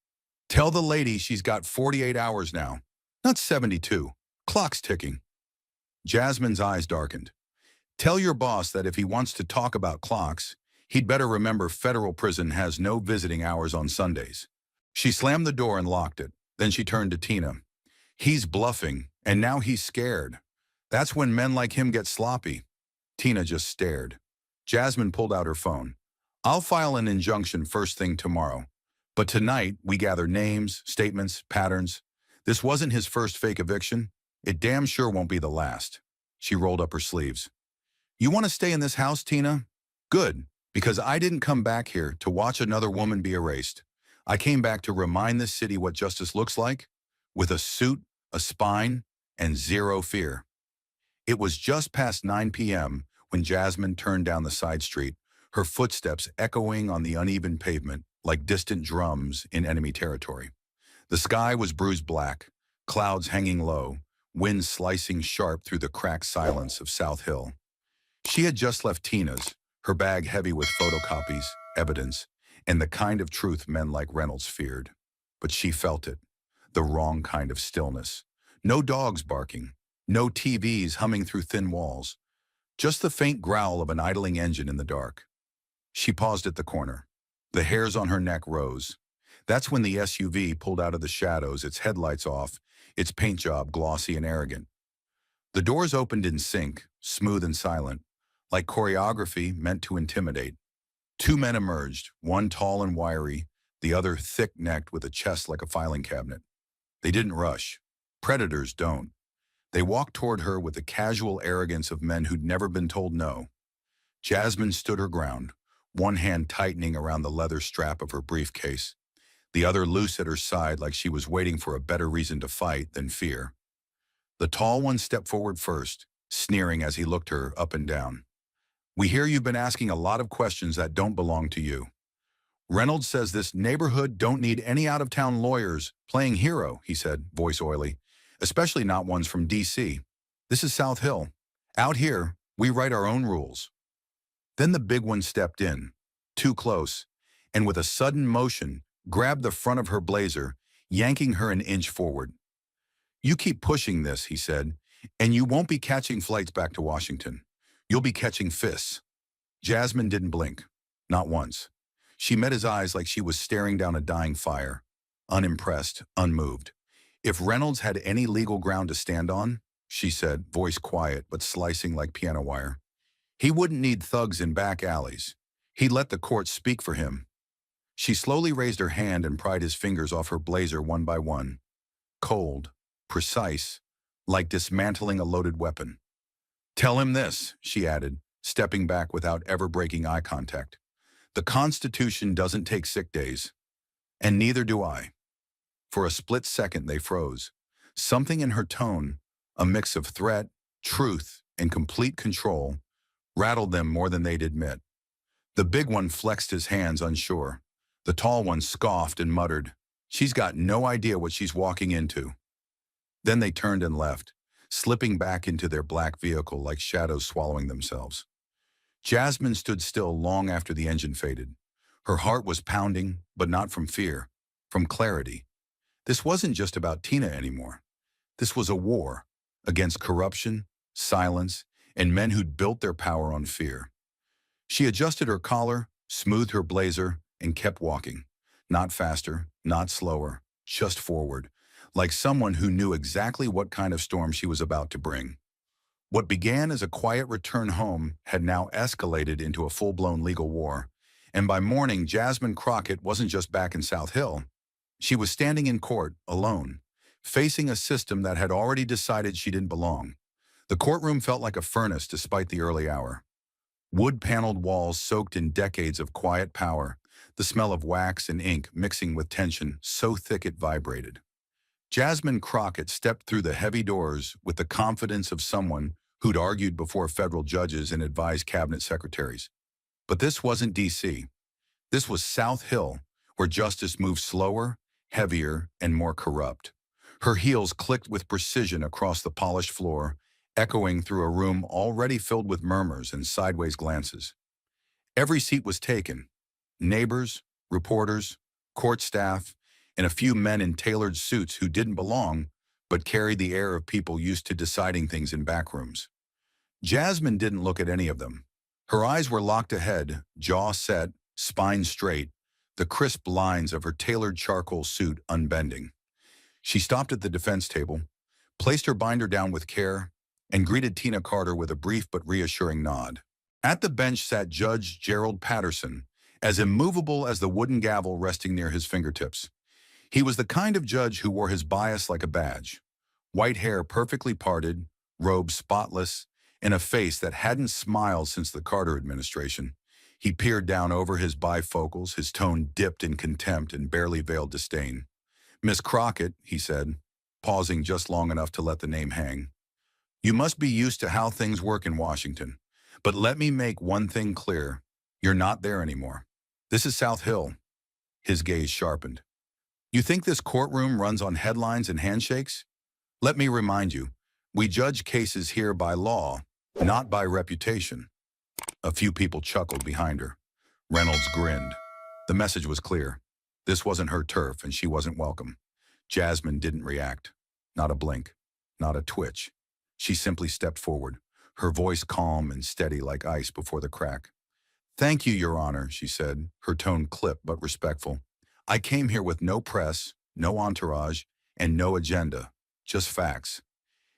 "Tell the lady she's got 48 hours now, not 72. Clock's ticking." Jasmine's eyes darkened. Tell your boss that if he wants to talk about clocks, he'd better remember federal prison has no visiting hours on Sundays. She slammed the door and locked it. Then she turned to Tina. He's bluffing, and now he's scared. That's when men like him get sloppy. Tina just stared. Jasmine pulled out her phone. I'll file an injunction first thing tomorrow. But tonight, we gather names, statements, patterns. This wasn't his first fake eviction. It damn sure won't be the last. She rolled up her sleeves. You want to stay in this house, Tina? Good, because I didn't come back here to watch another woman be erased. I came back to remind this city what justice looks like, with a suit, a spine, and zero fear. It was just past 9 p.m. when Jasmine turned down the side street, her footsteps echoing on the uneven pavement like distant drums in enemy territory. The sky was bruised black, clouds hanging low, wind slicing sharp through the cracked silence of South Hill. She had just left Tina's, her bag heavy with photocopies, evidence, and the kind of truth men like Reynolds feared. But she felt it, the wrong kind of stillness. No dogs barking, no TVs humming through thin walls, just the faint growl of an idling engine in the dark. She paused at the corner. The hairs on her neck rose. That's when the SUV pulled out of the shadows, its headlights off, its paint job glossy and arrogant. The doors opened in sync, smooth and silent, like choreography meant to intimidate. Two men emerged, one tall and wiry, the other thick-necked with a chest like a filing cabinet. They didn't rush. Predators don't. They walked toward her with the casual arrogance of men who'd never been told no. Jasmine stood her ground, one hand tightening around the leather strap of her briefcase, the other loose at her side like she was waiting for a better reason to fight than fear. The tall one stepped forward first, sneering as he looked her up and down. We hear you've been asking a lot of questions that don't belong to you. Reynolds says this neighborhood don't need any out-of-town lawyers playing hero, he said, voice oily, especially not ones from D.C. This is South Hill. Out here, we write our own rules. Then the big one stepped in, too close, and with a sudden motion, grabbed the front of her blazer, yanking her an inch forward. You keep pushing this, he said, and you won't be catching flights back to Washington. You'll be catching fists. Jasmine didn't blink, not once. She met his eyes like she was staring down a dying fire, unimpressed, unmoved. If Reynolds had any legal ground to stand on, she said, voice quiet but slicing like piano wire, he wouldn't need thugs in back alleys. He'd let the court speak for him. She slowly raised her hand and pried his fingers off her blazer one by one. Cold, precise, like dismantling a loaded weapon. Tell him this, she added, stepping back without ever breaking eye contact. The Constitution doesn't take sick days, and neither do I. For a split second they froze. Something in her tone, a mix of threat, truth, and complete control, rattled them more than they'd admit. The big one flexed his hands, unsure. The tall one scoffed and muttered, She's got no idea what she's walking into. Then they turned and left, slipping back into their black vehicle like shadows swallowing themselves. Jasmine stood still long after the engine faded. Her heart was pounding, but not from fear, from clarity. This wasn't just about Tina anymore. This was a war against corruption, silence, and men who'd built their power on fear. She adjusted her collar, smoothed her blazer, and kept walking. Not faster, not slower, just forward, like someone who knew exactly what kind of storm she was about to bring. What began as a quiet return home had now escalated into a full-blown legal war, and by morning, Jasmine Crockett wasn't just back in South Hill. She was standing in court, alone, facing a system that had already decided she didn't belong. The courtroom felt like a furnace despite the early hour. Wood-paneled walls soaked in decades of quiet power, the smell of wax and ink mixing with tension so thick it vibrated. Jasmine Crockett stepped through the heavy doors with the confidence of someone who'd argued before federal judges and advised cabinet secretaries. But this wasn't D.C. This was South Hill, where justice moved slower, heavier, and more corrupt. Her heels clicked with precision across the polished floor, echoing through a room already filled with murmurs and sideways glances. Every seat was taken. Neighbors, reporters, court staff, and a few men in tailored suits who didn't belong, but carried the air of people used to deciding things in back rooms. Jasmine didn't look at any of them. Her eyes were locked ahead, jaw set, spine straight, the crisp lines of her tailored charcoal suit unbending. She stopped at the defense table, placed her binder down with care, and greeted Tina Carter with a brief but reassuring nod. At the bench sat Judge Gerald Patterson, as immovable as the wooden gavel resting near his fingertips. He was the kind of judge who wore his bias like a badge. White hair perfectly parted, robes spotless, and a face that hadn't smiled since the Carter administration. He peered down over his bifocals, his tone dipped in contempt and barely veiled disdain. "Miss Crockett," he said, pausing just long enough to let the name hang. "You must be used to how things work in Washington. But let me make one thing clear. You're not there anymore. This is South Hill." His gaze sharpened. "You think this courtroom runs on headlines and handshakes? Let me remind you, we judge cases here by law, not by reputation." A few people chuckled behind her. Reynolds grinned. The message was clear. This wasn't her turf, and she wasn't welcome. Jasmine didn't react. Not a blink. Not a twitch. She simply stepped forward, her voice calm and steady like ice before the crack. "Thank you, Your Honor," she said, her tone clipped but respectful. "I came here with no press, no entourage, and no agenda, just facts.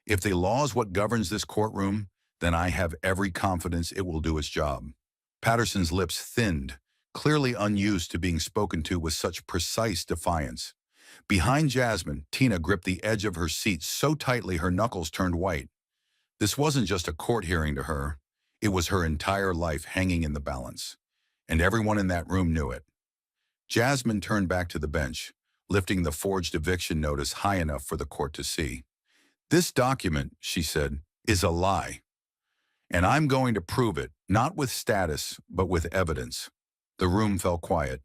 If the law is what governs this courtroom, then I have every confidence it will do its job." Patterson's lips thinned, clearly unused to being spoken to with such precise defiance. Behind Jasmine, Tina gripped the edge of her seat so tightly her knuckles turned white. This wasn't just a court hearing to her. It was her entire life hanging in the balance. And everyone in that room knew it. Jasmine turned back to the bench, lifting the forged eviction notice high enough for the court to see. "This document," she said, "is a lie. And I'm going to prove it, not with status, but with evidence." The room fell quiet.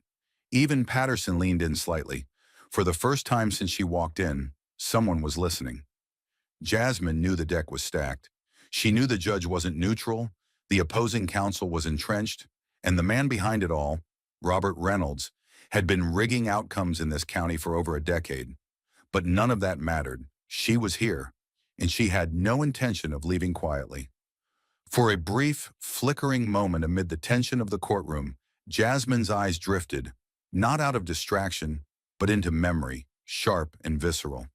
Even Patterson leaned in slightly. For the first time since she walked in, someone was listening. Jasmine knew the deck was stacked. She knew the judge wasn't neutral, the opposing counsel was entrenched, and the man behind it all, Robert Reynolds, had been rigging outcomes in this county for over a decade. But none of that mattered. She was here, and she had no intention of leaving quietly. For a brief, flickering moment amid the tension of the courtroom, Jasmine's eyes drifted, not out of distraction, but into memory, sharp and visceral.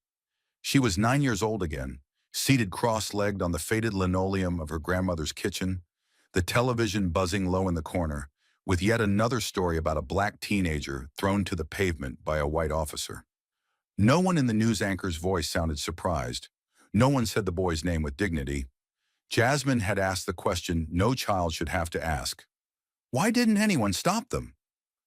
She was 9 years old again, seated cross-legged on the faded linoleum of her grandmother's kitchen, the television buzzing low in the corner, with yet another story about a black teenager thrown to the pavement by a white officer. No one in the news anchor's voice sounded surprised. No one said the boy's name with dignity. Jasmine had asked the question no child should have to ask. Why didn't anyone stop them?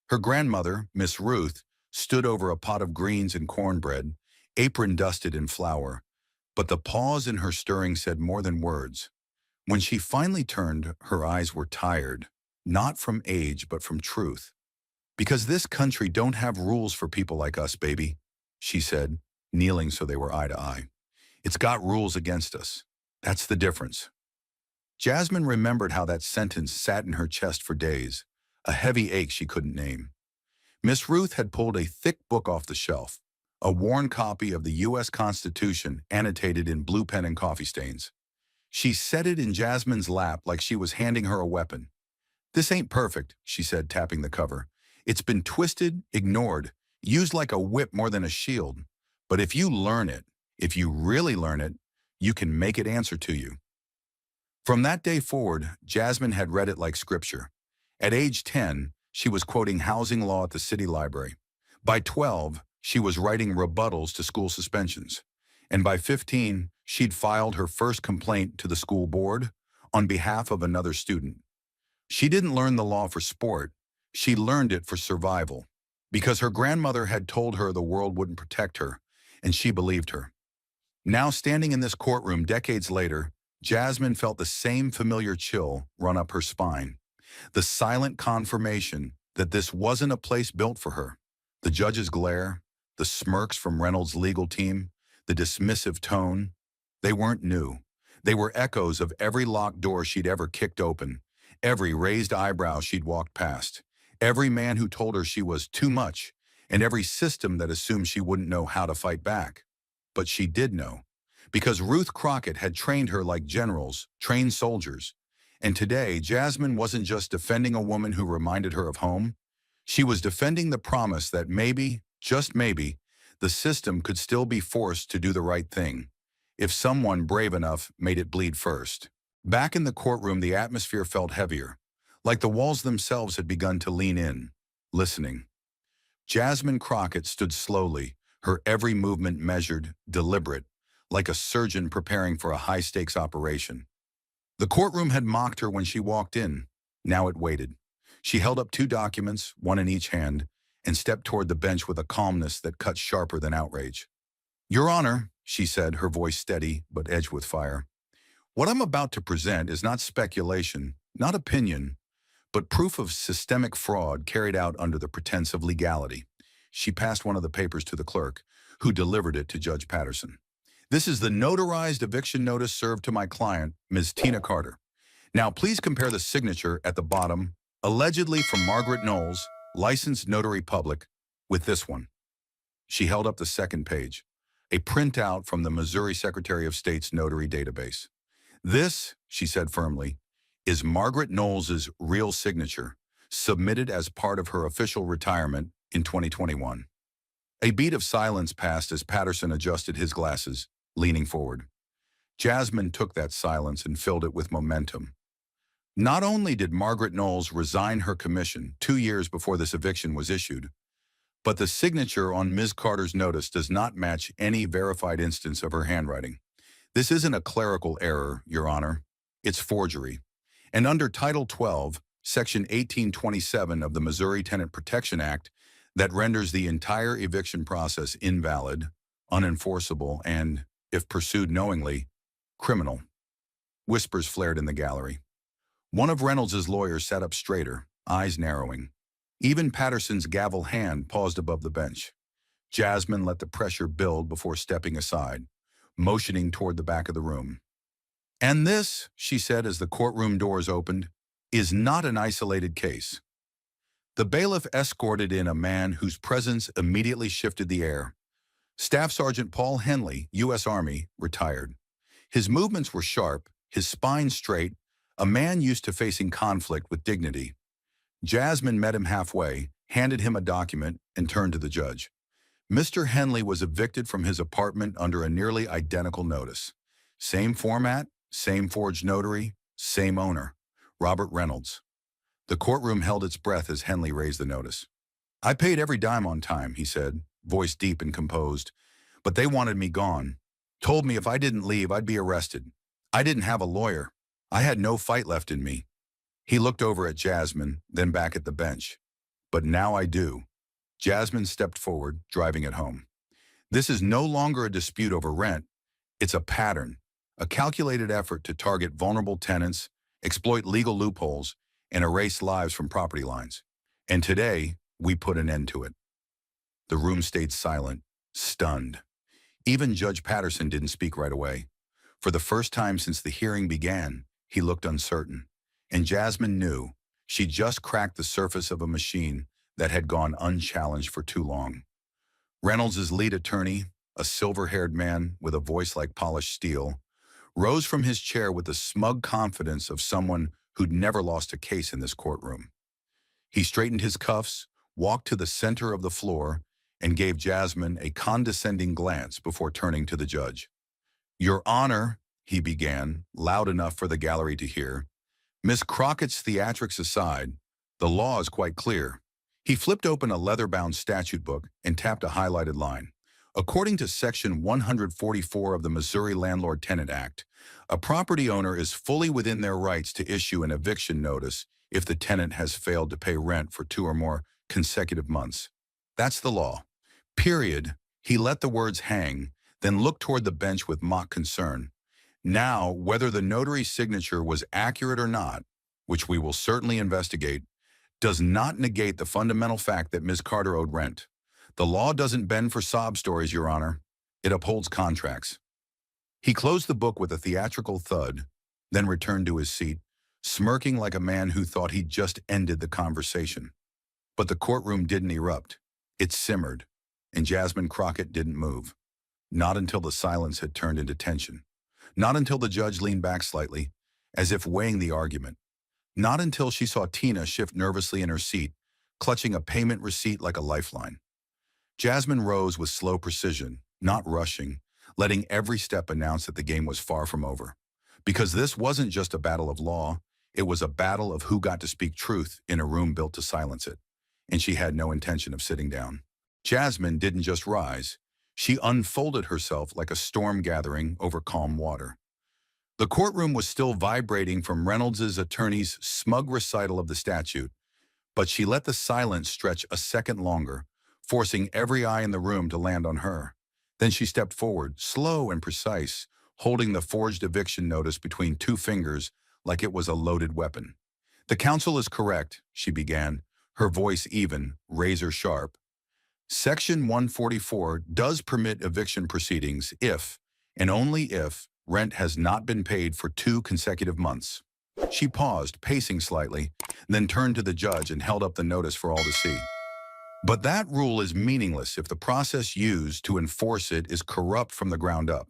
Her grandmother, Miss Ruth, stood over a pot of greens and cornbread, apron dusted in flour, but the pause in her stirring said more than words. When she finally turned, her eyes were tired, not from age but from truth. "Because this country don't have rules for people like us, baby," she said, kneeling so they were eye to eye. "It's got rules against us. That's the difference." Jasmine remembered how that sentence sat in her chest for days, a heavy ache she couldn't name. Miss Ruth had pulled a thick book off the shelf, a worn copy of the U.S. Constitution annotated in blue pen and coffee stains. She set it in Jasmine's lap like she was handing her a weapon. "This ain't perfect," she said, tapping the cover. "It's been twisted, ignored, used like a whip more than a shield. But if you learn it, if you really learn it, you can make it answer to you." From that day forward, Jasmine had read it like scripture. At age 10, she was quoting housing law at the city library. By 12, she was writing rebuttals to school suspensions. And by 15, she'd filed her first complaint to the school board on behalf of another student. She didn't learn the law for sport. She learned it for survival. Because her grandmother had told her the world wouldn't protect her, and she believed her. Now, standing in this courtroom decades later, Jasmine felt the same familiar chill run up her spine. The silent confirmation that this wasn't a place built for her. The judge's glare, the smirks from Reynolds' legal team, the dismissive tone, they weren't new. They were echoes of every locked door she'd ever kicked open, every raised eyebrow she'd walked past, every man who told her she was too much, and every system that assumed she wouldn't know how to fight back. but she did know, because Ruth Crockett had trained her like generals, trained soldiers. And today, Jasmine wasn't just defending a woman who reminded her of home. She was defending the promise that maybe, just maybe, the system could still be forced to do the right thing, if someone brave enough made it bleed first. Back in the courtroom, the atmosphere felt heavier, like the walls themselves had begun to lean in, listening. Jasmine Crockett stood slowly, her every movement measured, deliberate, like a surgeon preparing for a high-stakes operation. The courtroom had mocked her when she walked in. Now it waited. She held up 2 documents, one in each hand, and stepped toward the bench with a calmness that cut sharper than outrage. "Your Honor," she said, her voice steady but edged with fire, "what I'm about to present is not speculation, not opinion, but proof of systemic fraud carried out under the pretense of legality." She passed one of the papers to the clerk, who delivered it to Judge Patterson. "This is the notarized eviction notice served to my client, Ms. Tina Carter. Now please compare the signature at the bottom, allegedly from Margaret Knowles, licensed notary public, with this one." She held up the second page, a printout from the Missouri Secretary of State's notary database. "This," she said firmly, "is Margaret Knowles's real signature, submitted as part of her official retirement in 2021. A beat of silence passed as Patterson adjusted his glasses, leaning forward. Jasmine took that silence and filled it with momentum. Not only did Margaret Knowles resign her commission 2 years before this eviction was issued, but the signature on Ms. Carter's notice does not match any verified instance of her handwriting. This isn't a clerical error, Your Honor. It's forgery. And under Title 12, Section 1827 of the Missouri Tenant Protection Act, that renders the entire eviction process invalid, unenforceable, and, if pursued knowingly, criminal. Whispers flared in the gallery. One of Reynolds's lawyers sat up straighter, eyes narrowing. Even Patterson's gavel hand paused above the bench. Jasmine let the pressure build before stepping aside, motioning toward the back of the room. "And this," she said as the courtroom doors opened, "is not an isolated case." The bailiff escorted in a man whose presence immediately shifted the air. Staff Sergeant Paul Henley, U.S. Army, retired. His movements were sharp, his spine straight, a man used to facing conflict with dignity. Jasmine met him halfway, handed him a document, and turned to the judge. Mr. Henley was evicted from his apartment under a nearly identical notice. Same format, same forged notary, same owner, Robert Reynolds. The courtroom held its breath as Henley raised the notice. "I paid every dime on time," he said, voice deep and composed, "but they wanted me gone. Told me if I didn't leave, I'd be arrested. I didn't have a lawyer. I had no fight left in me." He looked over at Jasmine, then back at the bench. "But now I do." Jasmine stepped forward, driving it home. "This is no longer a dispute over rent. It's a pattern, a calculated effort to target vulnerable tenants, exploit legal loopholes, and erase lives from property lines. And today, we put an end to it." The room stayed silent, stunned. Even Judge Patterson didn't speak right away. For the first time since the hearing began, he looked uncertain. And Jasmine knew she just cracked the surface of a machine that had gone unchallenged for too long. Reynolds's lead attorney, a silver-haired man with a voice like polished steel, rose from his chair with the smug confidence of someone who'd never lost a case in this courtroom. He straightened his cuffs, walked to the center of the floor, and gave Jasmine a condescending glance before turning to the judge. "Your Honor," he began, loud enough for the gallery to hear, "Miss Crockett's theatrics aside, the law is quite clear." He flipped open a leather-bound statute book and tapped a highlighted line. "According to Section 144 of the Missouri Landlord-Tenant Act, a property owner is fully within their rights to issue an eviction notice if the tenant has failed to pay rent for 2 or more consecutive months. That's the law. Period." He let the words hang, then looked toward the bench with mock concern. "Now, whether the notary's signature was accurate or not, which we will certainly investigate, does not negate the fundamental fact that Ms. Carter owed rent. The law doesn't bend for sob stories, Your Honor. It upholds contracts." He closed the book with a theatrical thud, then returned to his seat, smirking like a man who thought he'd just ended the conversation. But the courtroom didn't erupt. It simmered, and Jasmine Crockett didn't move. Not until the silence had turned into tension. Not until the judge leaned back slightly, as if weighing the argument. Not until she saw Tina shift nervously in her seat, clutching a payment receipt like a lifeline. Jasmine rose with slow precision, not rushing, letting every step announce that the game was far from over. Because this wasn't just a battle of law, it was a battle of who got to speak truth in a room built to silence it. And she had no intention of sitting down. Jasmine didn't just rise. She unfolded herself like a storm gathering over calm water. The courtroom was still vibrating from Reynolds's attorney's smug recital of the statute, but she let the silence stretch a second longer, forcing every eye in the room to land on her. Then she stepped forward, slow and precise, holding the forged eviction notice between two fingers like it was a loaded weapon. "The counsel is correct," she began, her voice even, razor sharp. "Section 144 does permit eviction proceedings if, and only if, rent has not been paid for 2 consecutive months." She paused, pacing slightly, then turned to the judge and held up the notice for all to see. "But that rule is meaningless if the process used to enforce it is corrupt from the ground up.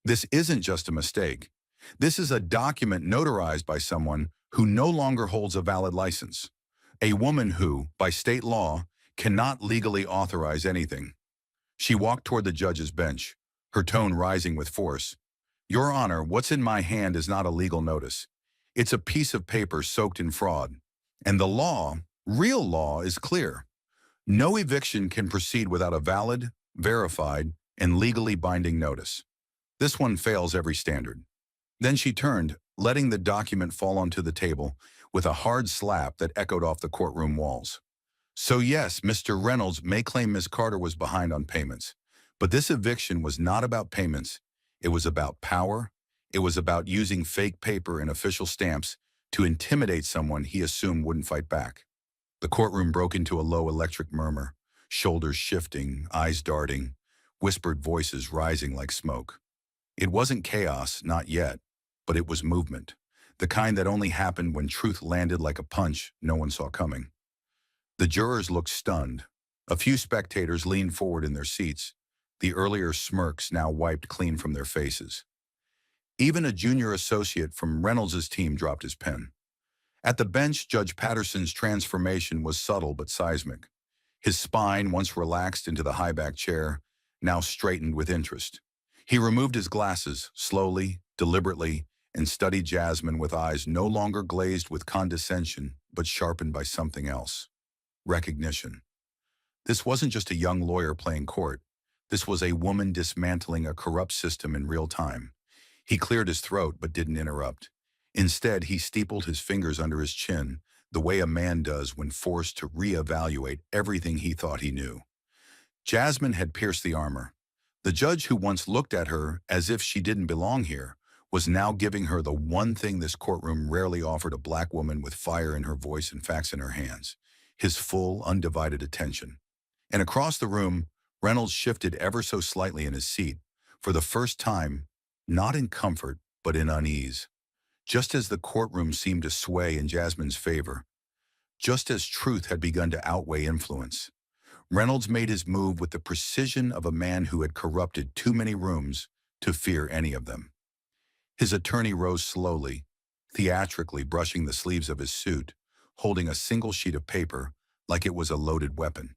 This isn't just a mistake. This is a document notarized by someone who no longer holds a valid license. A woman who, by state law, cannot legally authorize anything." She walked toward the judge's bench, her tone rising with force. "Your Honor, what's in my hand is not a legal notice. It's a piece of paper soaked in fraud. And the law, real law, is clear. No eviction can proceed without a valid, verified, and legally binding notice. This one fails every standard." Then she turned, letting the document fall onto the table with a hard slap that echoed off the courtroom walls. "So yes, Mr. Reynolds may claim Ms. Carter was behind on payments, but this eviction was not about payments. It was about power. It was about using fake paper and official stamps to intimidate someone he assumed wouldn't fight back." The courtroom broke into a low electric murmur, shoulders shifting, eyes darting, whispered voices rising like smoke. It wasn't chaos, not yet, but it was movement, the kind that only happened when truth landed like a punch no one saw coming. The jurors looked stunned. A few spectators leaned forward in their seats, the earlier smirks now wiped clean from their faces. Even a junior associate from Reynolds's team dropped his pen. At the bench, Judge Patterson's transformation was subtle but seismic. His spine, once relaxed into the high-back chair, now straightened with interest. He removed his glasses, slowly, deliberately, and studied Jasmine with eyes no longer glazed with condescension, but sharpened by something else. Recognition. This wasn't just a young lawyer playing court. This was a woman dismantling a corrupt system in real time. He cleared his throat but didn't interrupt. Instead, he steepled his fingers under his chin, the way a man does when forced to reevaluate everything he thought he knew. Jasmine had pierced the armor. The judge who once looked at her as if she didn't belong here was now giving her the one thing this courtroom rarely offered a black woman with fire in her voice and facts in her hands: his full, undivided attention. And across the room, Reynolds shifted ever so slightly in his seat, for the first time, not in comfort, but in unease. Just as the courtroom seemed to sway in Jasmine's favor, just as truth had begun to outweigh influence, Reynolds made his move with the precision of a man who had corrupted too many rooms to fear any of them. His attorney rose slowly, theatrically brushing the sleeves of his suit, holding a single sheet of paper like it was a loaded weapon.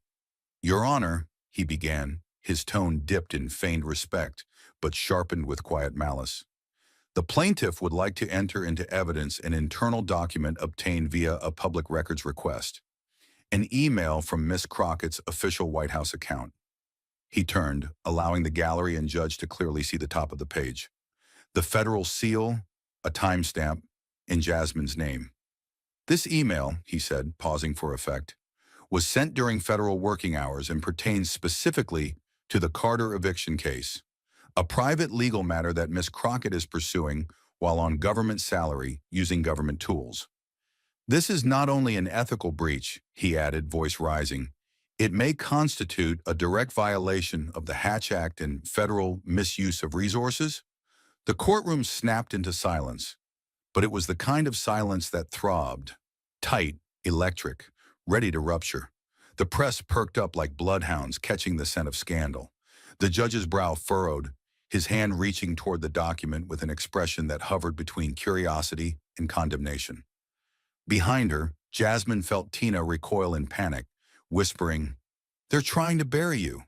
"Your Honor," he began, his tone dipped in feigned respect, but sharpened with quiet malice. "The plaintiff would like to enter into evidence an internal document obtained via a public records request. An email from Miss Crockett's official White House account." He turned, allowing the gallery and judge to clearly see the top of the page. The federal seal, a timestamp, and Jasmine's name. "This email," he said, pausing for effect, "was sent during federal working hours and pertains specifically to the Carter eviction case, a private legal matter that Miss Crockett is pursuing while on government salary using government tools. This is not only an ethical breach," he added, voice rising, "it may constitute a direct violation of the Hatch Act and federal misuse of resources." The courtroom snapped into silence, but it was the kind of silence that throbbed, tight, electric, ready to rupture. The press perked up like bloodhounds catching the scent of scandal. The judge's brow furrowed, his hand reaching toward the document with an expression that hovered between curiosity and condemnation. Behind her, Jasmine felt Tina recoil in panic, whispering, "They're trying to bury you."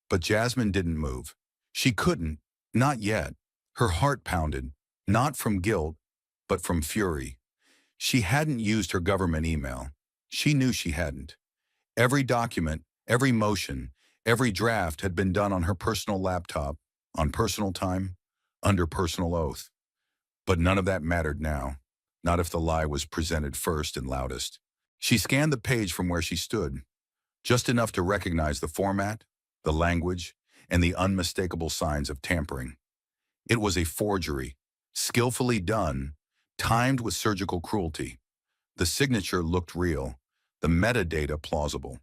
But Jasmine didn't move. She couldn't, not yet. Her heart pounded, not from guilt, but from fury. She hadn't used her government email. She knew she hadn't. Every document, every motion, every draft had been done on her personal laptop, on personal time, under personal oath. But none of that mattered now, not if the lie was presented first and loudest. She scanned the page from where she stood, just enough to recognize the format, the language, and the unmistakable signs of tampering. It was a forgery, skillfully done, timed with surgical cruelty. The signature looked real, the metadata plausible.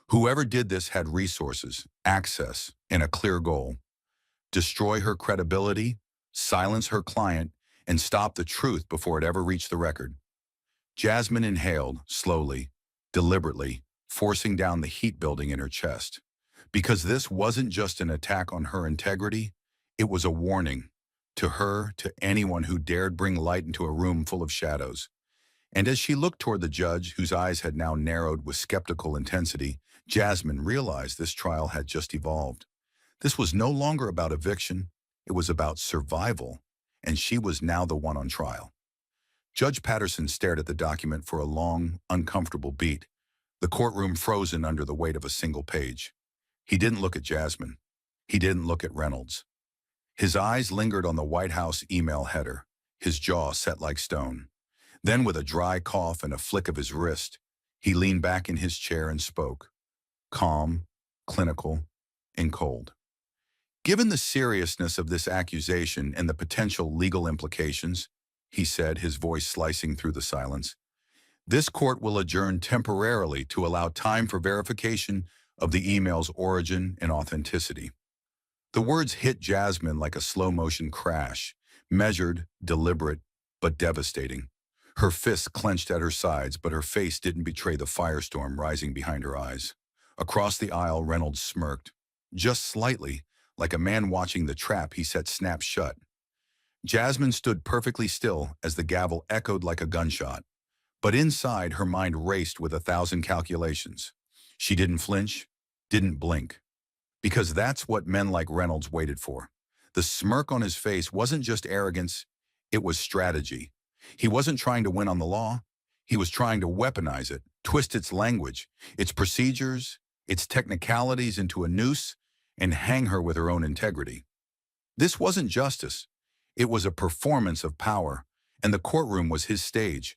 Whoever did this had resources, access, and a clear goal: destroy her credibility, silence her client, and stop the truth before it ever reached the record. Jasmine inhaled, slowly, deliberately, forcing down the heat building in her chest. Because this wasn't just an attack on her integrity, it was a warning. To her, to anyone who dared bring light into a room full of shadows. And as she looked toward the judge, whose eyes had now narrowed with skeptical intensity, Jasmine realized this trial had just evolved. This was no longer about eviction, it was about survival, and she was now the one on trial. Judge Patterson stared at the document for a long, uncomfortable beat, the courtroom frozen under the weight of a single page. He didn't look at Jasmine. He didn't look at Reynolds. His eyes lingered on the White House email header, his jaw set like stone. Then, with a dry cough and a flick of his wrist, he leaned back in his chair and spoke, calm, clinical, and cold. "Given the seriousness of this accusation and the potential legal implications," he said, his voice slicing through the silence, "this court will adjourn temporarily to allow time for verification of the email's origin and authenticity." The words hit Jasmine like a slow-motion crash, measured, deliberate, but devastating. Her fists clenched at her sides, but her face didn't betray the firestorm rising behind her eyes. Across the aisle, Reynolds smirked, just slightly, like a man watching the trap he set snap shut. Jasmine stood perfectly still as the gavel echoed like a gunshot. But inside, her mind raced with 1,000 calculations. She didn't flinch, didn't blink. Because that's what men like Reynolds waited for. The smirk on his face wasn't just arrogance, it was strategy. He wasn't trying to win on the law. He was trying to weaponize it, twist its language, its procedures, its technicalities into a noose, and hang her with her own integrity. This wasn't justice. It was a performance of power, and the courtroom was his stage.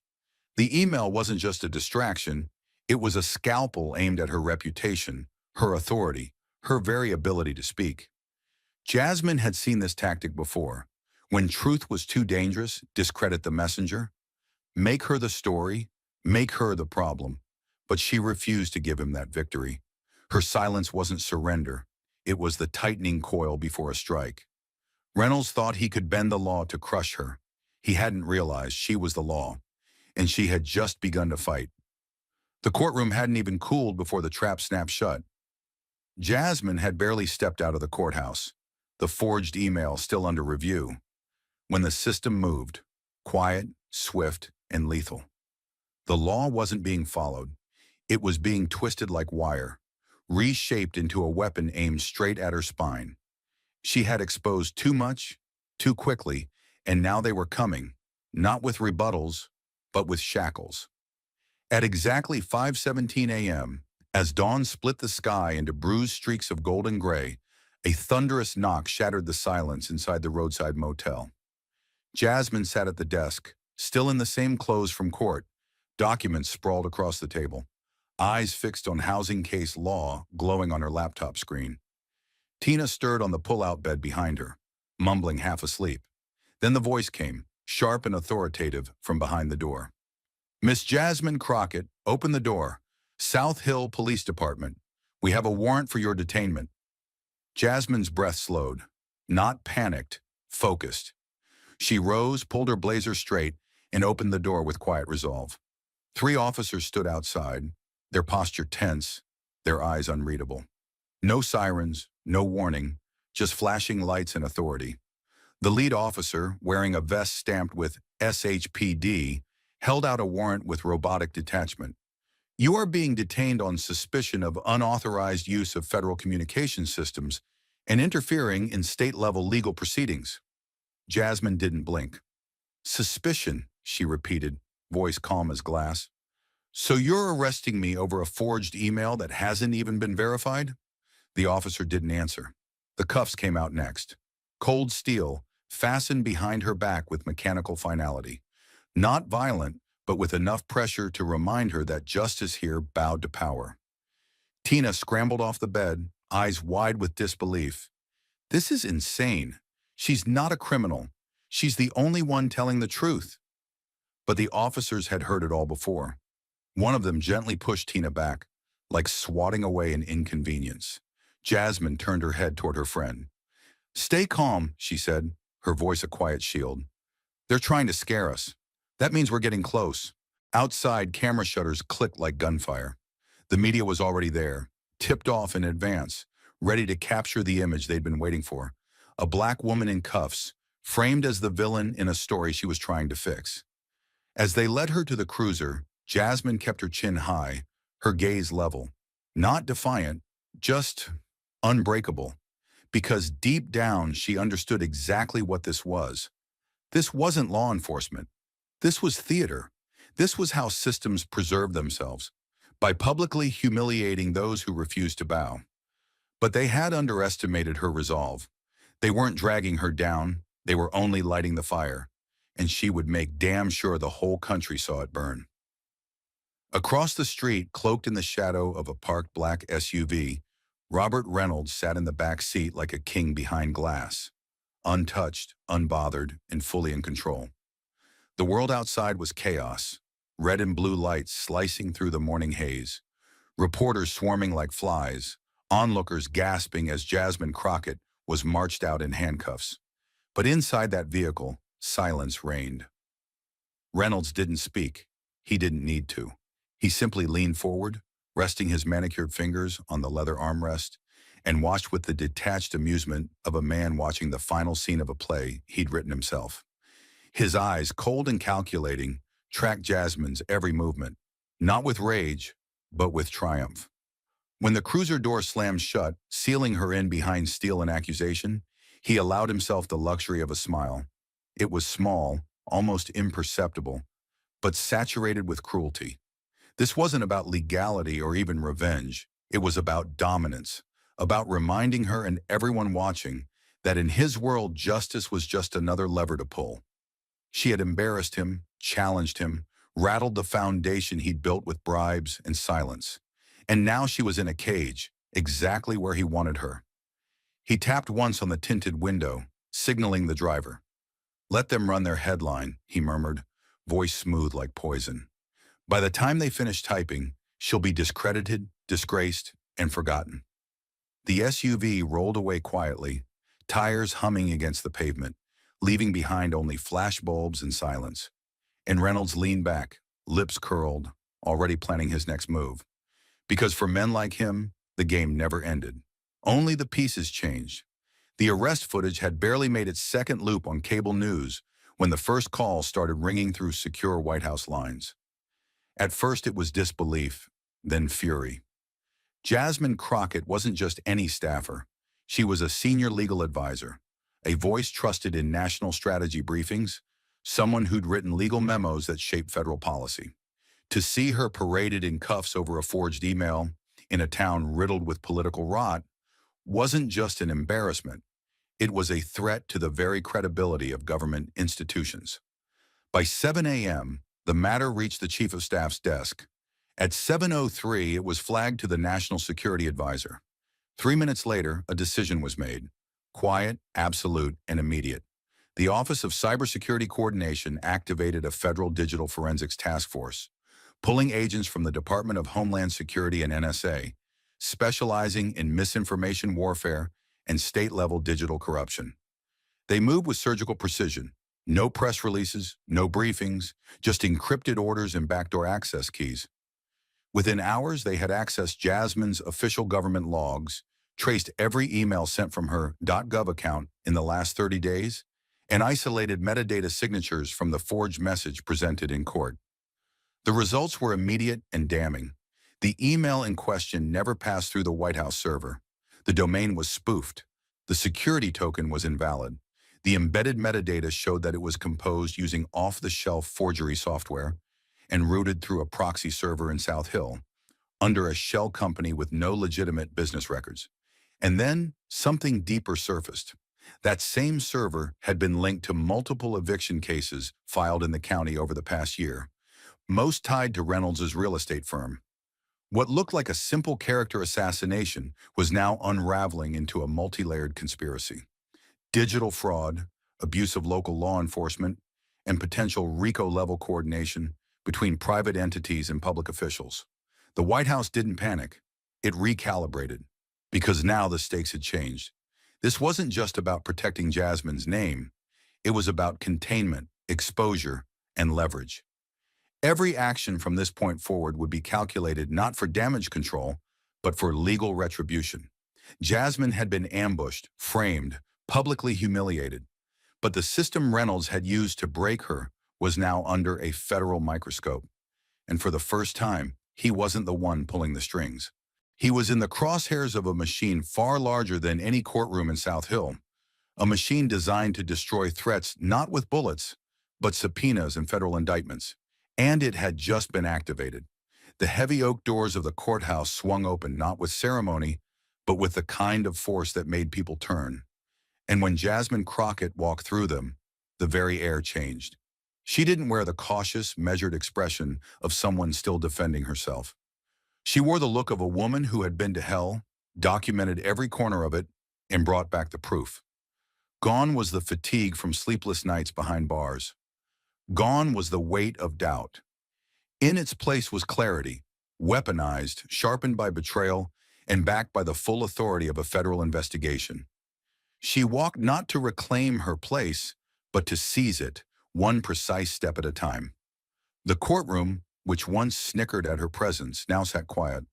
The email wasn't just a distraction. It was a scalpel aimed at her reputation, her authority, her very ability to speak. Jasmine had seen this tactic before. When truth was too dangerous, discredit the messenger, make her the story, make her the problem. But she refused to give him that victory. Her silence wasn't surrender. It was the tightening coil before a strike. Reynolds thought he could bend the law to crush her. He hadn't realized she was the law, and she had just begun to fight. The courtroom hadn't even cooled before the trap snapped shut. Jasmine had barely stepped out of the courthouse, the forged email still under review, when the system moved, quiet, swift, and lethal. The law wasn't being followed. It was being twisted like wire, reshaped into a weapon aimed straight at her spine. She had exposed too much, too quickly, and now they were coming, not with rebuttals, but with shackles. At exactly 5:17 a.m., as dawn split the sky into bruised streaks of golden gray, a thunderous knock shattered the silence inside the roadside motel. Jasmine sat at the desk, still in the same clothes from court, documents sprawled across the table, eyes fixed on housing case law glowing on her laptop screen. Tina stirred on the pull-out bed behind her, mumbling half asleep. Then the voice came, sharp and authoritative, from behind the door. "Miss Jasmine Crockett, open the door. South Hill Police Department. We have a warrant for your detainment." Jasmine's breath slowed, not panicked, focused. She rose, pulled her blazer straight, and opened the door with quiet resolve. 3 officers stood outside, their posture tense, their eyes unreadable. No sirens, no warning, just flashing lights and authority. The lead officer, wearing a vest stamped with SHPD, held out a warrant with robotic detachment. You are being detained on suspicion of unauthorized use of federal communication systems and interfering in state-level legal proceedings. Jasmine didn't blink. Suspicion, she repeated, voice calm as glass. So you're arresting me over a forged email that hasn't even been verified? The officer didn't answer. The cuffs came out next. Cold steel, fastened behind her back with mechanical finality. Not violent, but with enough pressure to remind her that justice here bowed to power. Tina scrambled off the bed, eyes wide with disbelief. This is insane. She's not a criminal. She's the only one telling the truth. But the officers had heard it all before. One of them gently pushed Tina back, like swatting away an inconvenience. Jasmine turned her head toward her friend. Stay calm, she said, her voice a quiet shield. They're trying to scare us. That means we're getting close. Outside, camera shutters clicked like gunfire. The media was already there, tipped off in advance, ready to capture the image they'd been waiting for. A black woman in cuffs, framed as the villain in a story she was trying to fix. As they led her to the cruiser, Jasmine kept her chin high, her gaze level. Not defiant, just unbreakable. Because deep down, she understood exactly what this was. This wasn't law enforcement. This was theater. This was how systems preserve themselves, by publicly humiliating those who refused to bow. But they had underestimated her resolve. They weren't dragging her down, they were only lighting the fire, and she would make damn sure the whole country saw it burn. Across the street, cloaked in the shadow of a parked black SUV, Robert Reynolds sat in the back seat like a king behind glass, untouched, unbothered, and fully in control. The world outside was chaos, red and blue lights slicing through the morning haze, reporters swarming like flies, onlookers gasping as Jasmine Crockett was marched out in handcuffs. But inside that vehicle, silence reigned. Reynolds didn't speak. He didn't need to. He simply leaned forward, resting his manicured fingers on the leather armrest, and watched with the detached amusement of a man watching the final scene of a play he'd written himself. His eyes, cold and calculating, tracked Jasmine's every movement, not with rage, but with triumph. When the cruiser door slammed shut, sealing her in behind steel and accusation, he allowed himself the luxury of a smile. It was small, almost imperceptible, but saturated with cruelty. This wasn't about legality or even revenge. It was about dominance, about reminding her and everyone watching that in his world justice was just another lever to pull. She had embarrassed him, challenged him, rattled the foundation he'd built with bribes and silence. And now she was in a cage, exactly where he wanted her. He tapped once on the tinted window, signaling the driver. Let them run their headline, he murmured, voice smooth like poison. By the time they finish typing, she'll be discredited, disgraced, and forgotten. The SUV rolled away quietly, tires humming against the pavement, leaving behind only flashbulbs and silence. And Reynolds leaned back, lips curled, already planning his next move. Because for men like him, the game never ended. Only the pieces changed. The arrest footage had barely made its second loop on cable news when the first call started ringing through secure White House lines. At first it was disbelief, then fury. Jasmine Crockett wasn't just any staffer. She was a senior legal advisor, a voice trusted in national strategy briefings, someone who'd written legal memos that shaped federal policy. To see her paraded in cuffs over a forged email in a town riddled with political rot wasn't just an embarrassment. It was a threat to the very credibility of government institutions. By 7 a.m., the matter reached the Chief of Staff's desk. At 7:03, it was flagged to the National Security Advisor. 3 minutes later, a decision was made. Quiet, absolute, and immediate. The Office of Cybersecurity Coordination activated a federal digital forensics task force, pulling agents from the Department of Homeland Security and NSA, specializing in misinformation warfare and state-level digital corruption. They moved with surgical precision. No press releases, no briefings, just encrypted orders and backdoor access keys. Within hours, they had accessed Jasmine's official government logs, traced every email sent from her .gov account in the last 30 days, and isolated metadata signatures from the forged message presented in court. The results were immediate and damning. The email in question never passed through the White House server. The domain was spoofed. The security token was invalid. The embedded metadata showed that it was composed using off-the-shelf forgery software and routed through a proxy server in South Hill, under a shell company with no legitimate business records. And then something deeper surfaced. That same server had been linked to multiple eviction cases filed in the county over the past year, most tied to Reynolds' real estate firm. What looked like a simple character assassination was now unraveling into a multi-layered conspiracy. Digital fraud, abuse of local law enforcement, and potential RICO-level coordination between private entities and public officials. The White House didn't panic. It recalibrated, because now the stakes had changed. This wasn't just about protecting Jasmine's name. It was about containment, exposure, and leverage. Every action from this point forward would be calculated not for damage control, but for legal retribution. Jasmine had been ambushed, framed, publicly humiliated, but the system Reynolds had used to break her was now under a federal microscope. And for the first time, he wasn't the one pulling the strings. He was in the crosshairs of a machine far larger than any courtroom in South Hill, a machine designed to destroy threats not with bullets, but subpoenas and federal indictments. And it had just been activated. The heavy oak doors of the courthouse swung open not with ceremony, but with the kind of force that made people turn. And when Jasmine Crockett walked through them, the very air changed. She didn't wear the cautious, measured expression of someone still defending herself. She wore the look of a woman who had been to hell, documented every corner of it, and brought back the proof. Gone was the fatigue from sleepless nights behind bars. Gone was the weight of doubt. In its place was clarity, weaponized, sharpened by betrayal, and backed by the full authority of a federal investigation. She walked not to reclaim her place, but to seize it, one precise step at a time. The courtroom, which once snickered at her presence, now sat quiet.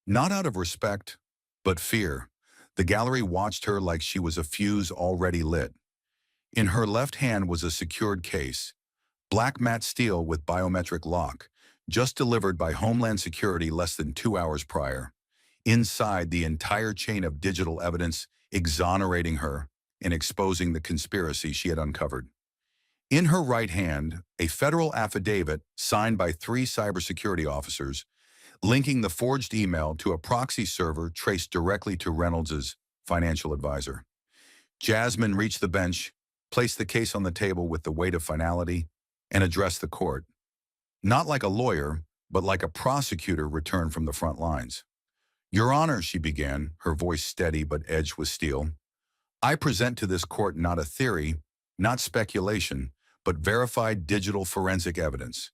Not out of respect, but fear. The gallery watched her like she was a fuse already lit. In her left hand was a secured case, black matte steel with biometric lock, just delivered by Homeland Security less than 2 hours prior. Inside, the entire chain of digital evidence exonerating her and exposing the conspiracy she had uncovered. In her right hand, a federal affidavit signed by 3 cybersecurity officers, linking the forged email to a proxy server traced directly to Reynolds' financial advisor. Jasmine reached the bench, placed the case on the table with the weight of finality, and addressed the court. Not like a lawyer, but like a prosecutor returned from the front lines. "Your Honor," she began, her voice steady but edged with steel, "I present to this court not a theory, not speculation, but verified digital forensic evidence.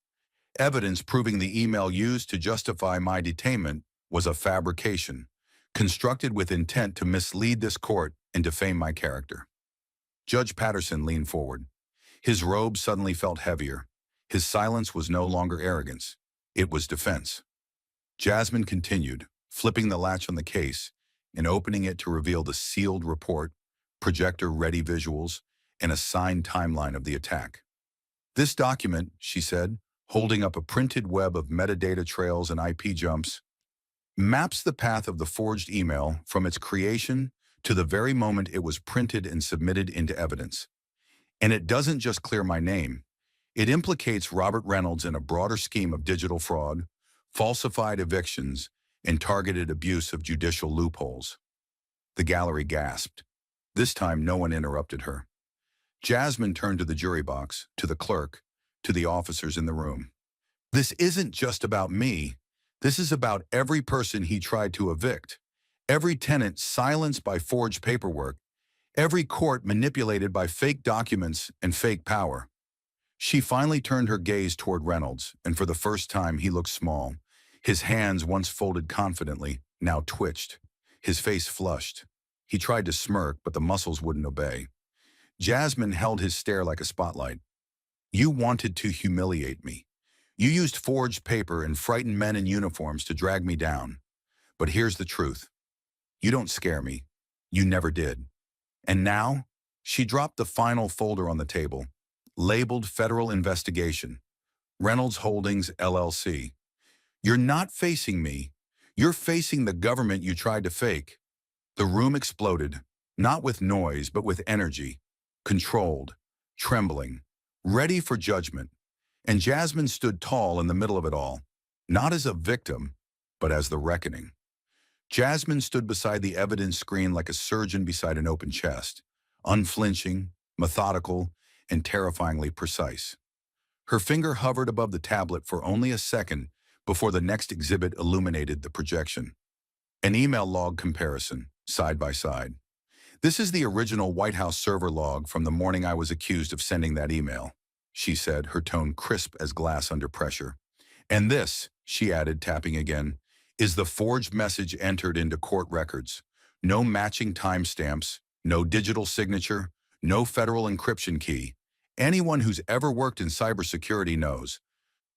Evidence proving the email used to justify my detainment was a fabrication, constructed with intent to mislead this court and defame my character." Judge Patterson leaned forward. His robe suddenly felt heavier. His silence was no longer arrogance. It was defense. Jasmine continued, flipping the latch on the case and opening it to reveal the sealed report, projector-ready visuals, and a signed timeline of the attack. "This document," she said, holding up a printed web of metadata trails and IP jumps, "maps the path of the forged email from its creation to the very moment it was printed and submitted into evidence. And it doesn't just clear my name. It implicates Robert Reynolds in a broader scheme of digital fraud, falsified evictions, and targeted abuse of judicial loopholes." The gallery gasped. This time, no one interrupted her. Jasmine turned to the jury box, to the clerk, to the officers in the room. "This isn't just about me. This is about every person he tried to evict, every tenant silenced by forged paperwork, every court manipulated by fake documents and fake power." She finally turned her gaze toward Reynolds, and for the first time he looked small. His hands, once folded confidently, now twitched. His face flushed. He tried to smirk, but the muscles wouldn't obey. Jasmine held his stare like a spotlight. "You wanted to humiliate me. You used forged paper and frightened men in uniforms to drag me down. But here's the truth. You don't scare me. You never did. And now, she dropped the final folder on the table, labeled Federal Investigation, Reynolds Holdings, LLC. You're not facing me. You're facing the government you tried to fake. The room exploded, not with noise, but with energy, controlled, trembling, ready for judgment. And Jasmine stood tall in the middle of it all, not as a victim, but as the reckoning. Jasmine stood beside the evidence screen like a surgeon beside an open chest, unflinching, methodical, and terrifyingly precise. Her finger hovered above the tablet for only a second before the next exhibit illuminated the projection. An email log comparison, side by side. This is the original White House server log from the morning I was accused of sending that email, she said, her tone crisp as glass under pressure. And this, she added, tapping again, is the forged message entered into court records. No matching timestamps, no digital signature, no federal encryption key. Anyone who's ever worked in cybersecurity knows.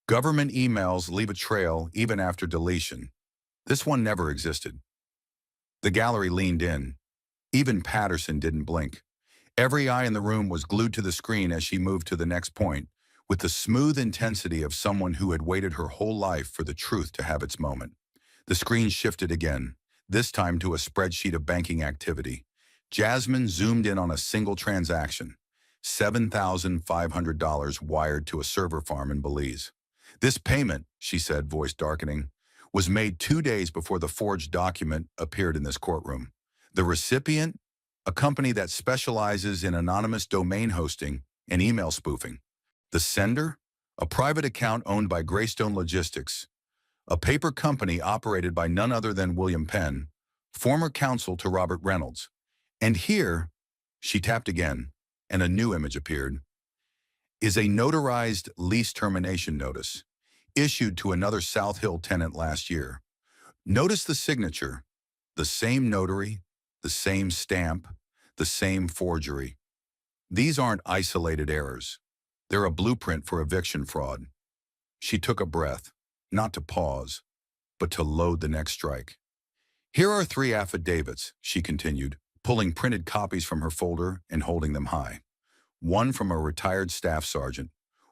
Government emails leave a trail even after deletion. This one never existed. The gallery leaned in. Even Patterson didn't blink. Every eye in the room was glued to the screen as she moved to the next point, with the smooth intensity of someone who had waited her whole life for the truth to have its moment. The screen shifted again, this time to a spreadsheet of banking activity. Jasmine zoomed in on a single transaction, $7,500 wired to a server farm in Belize. This payment, she said, voice darkening, was made 2 days before the forged document appeared in this courtroom. The recipient, a company that specializes in anonymous domain hosting and email spoofing. The sender, a private account owned by Greystone Logistics, a paper company operated by none other than William Penn, former counsel to Robert Reynolds. And here, she tapped again, and a new image appeared, is a notarized lease termination notice issued to another South Hill tenant last year. Notice the signature, the same notary, the same stamp, the same forgery. These aren't isolated errors. They're a blueprint for eviction fraud. She took a breath, not to pause, but to load the next strike. Here are 3 affidavits, she continued, pulling printed copies from her folder and holding them high. One from a retired staff sergeant,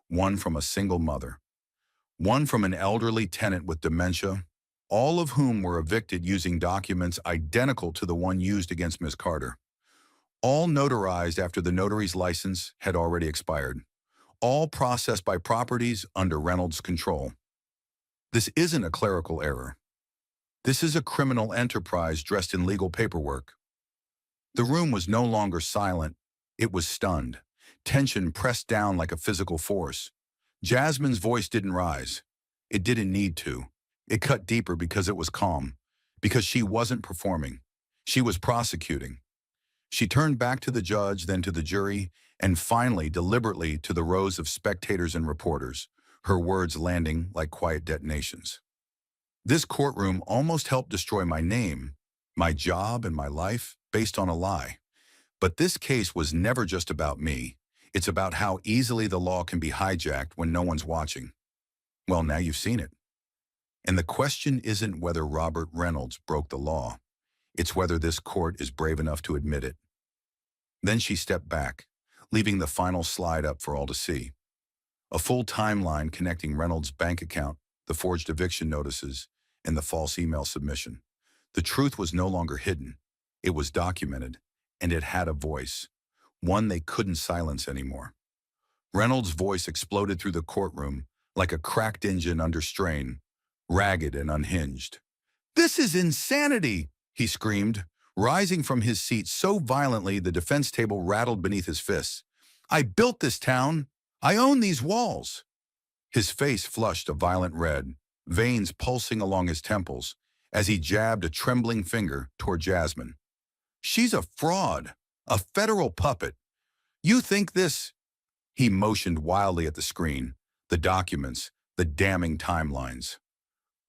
one from a single mother, one from an elderly tenant with dementia, all of whom were evicted using documents identical to the one used against Ms. Carter. All notarized after the notary's license had already expired. All processed by properties under Reynolds' control. This isn't a clerical error. This is a criminal enterprise dressed in legal paperwork. The room was no longer silent. It was stunned. Tension pressed down like a physical force. Jasmine's voice didn't rise. It didn't need to. It cut deeper because it was calm, because she wasn't performing. She was prosecuting. She turned back to the judge, then to the jury, and finally, deliberately, to the rows of spectators and reporters, her words landing like quiet detonations. This courtroom almost helped destroy my name, my job, and my life based on a lie. But this case was never just about me. It's about how easily the law can be hijacked when no one's watching. Well, now you've seen it. And the question isn't whether Robert Reynolds broke the law. It's whether this court is brave enough to admit it. Then she stepped back, leaving the final slide up for all to see. A full timeline connecting Reynolds' bank account, the forged eviction notices, and the false email submission. The truth was no longer hidden. It was documented, and it had a voice, one they couldn't silence anymore. Reynolds' voice exploded through the courtroom like a cracked engine under strain, ragged and unhinged. "This is insanity!" he screamed, rising from his seat so violently the defense table rattled beneath his fists. "I built this town. I own these walls." His face flushed a violent red, veins pulsing along his temples, as he jabbed a trembling finger toward Jasmine. "She's a fraud, a federal puppet. You think this?" He motioned wildly at the screen, the documents, the damning timelines.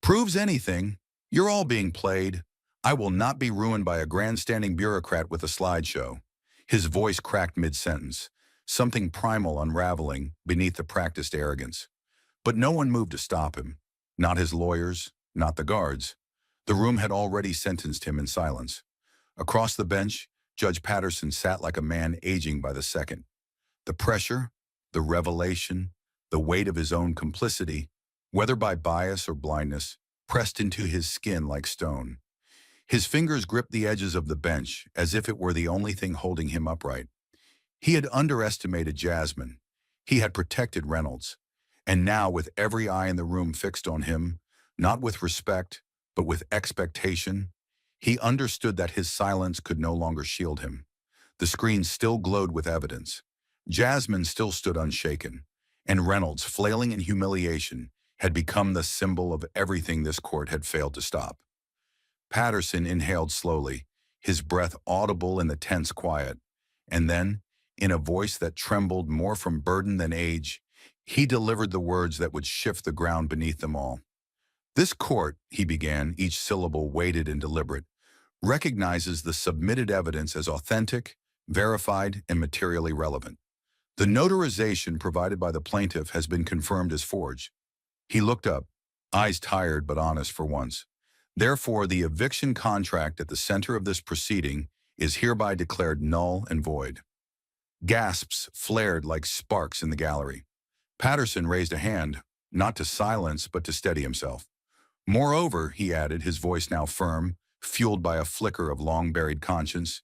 "Proves anything. You're all being played. I will not be ruined by a grandstanding bureaucrat with a slideshow." His voice cracked mid-sentence, something primal unraveling beneath the practiced arrogance. But no one moved to stop him. Not his lawyers, not the guards. The room had already sentenced him in silence. Across the bench, Judge Patterson sat like a man aging by the second. The pressure, the revelation, the weight of his own complicity, whether by bias or blindness, pressed into his skin like stone. His fingers gripped the edges of the bench as if it were the only thing holding him upright. He had underestimated Jasmine. He had protected Reynolds. And now, with every eye in the room fixed on him, not with respect, but with expectation, he understood that his silence could no longer shield him. The screen still glowed with evidence. Jasmine still stood unshaken, and Reynolds, flailing in humiliation, had become the symbol of everything this court had failed to stop. Patterson inhaled slowly, his breath audible in the tense quiet, and then, in a voice that trembled more from burden than age, he delivered the words that would shift the ground beneath them all. This court, he began, each syllable weighted and deliberate, recognizes the submitted evidence as authentic, verified, and materially relevant. The notarization provided by the plaintiff has been confirmed as forged. He looked up, eyes tired but honest for once. Therefore, the eviction contract at the center of this proceeding is hereby declared null and void. Gasps flared like sparks in the gallery. Patterson raised a hand, not to silence but to steady himself. Moreover, he added, his voice now firm, fueled by a flicker of long-buried conscience,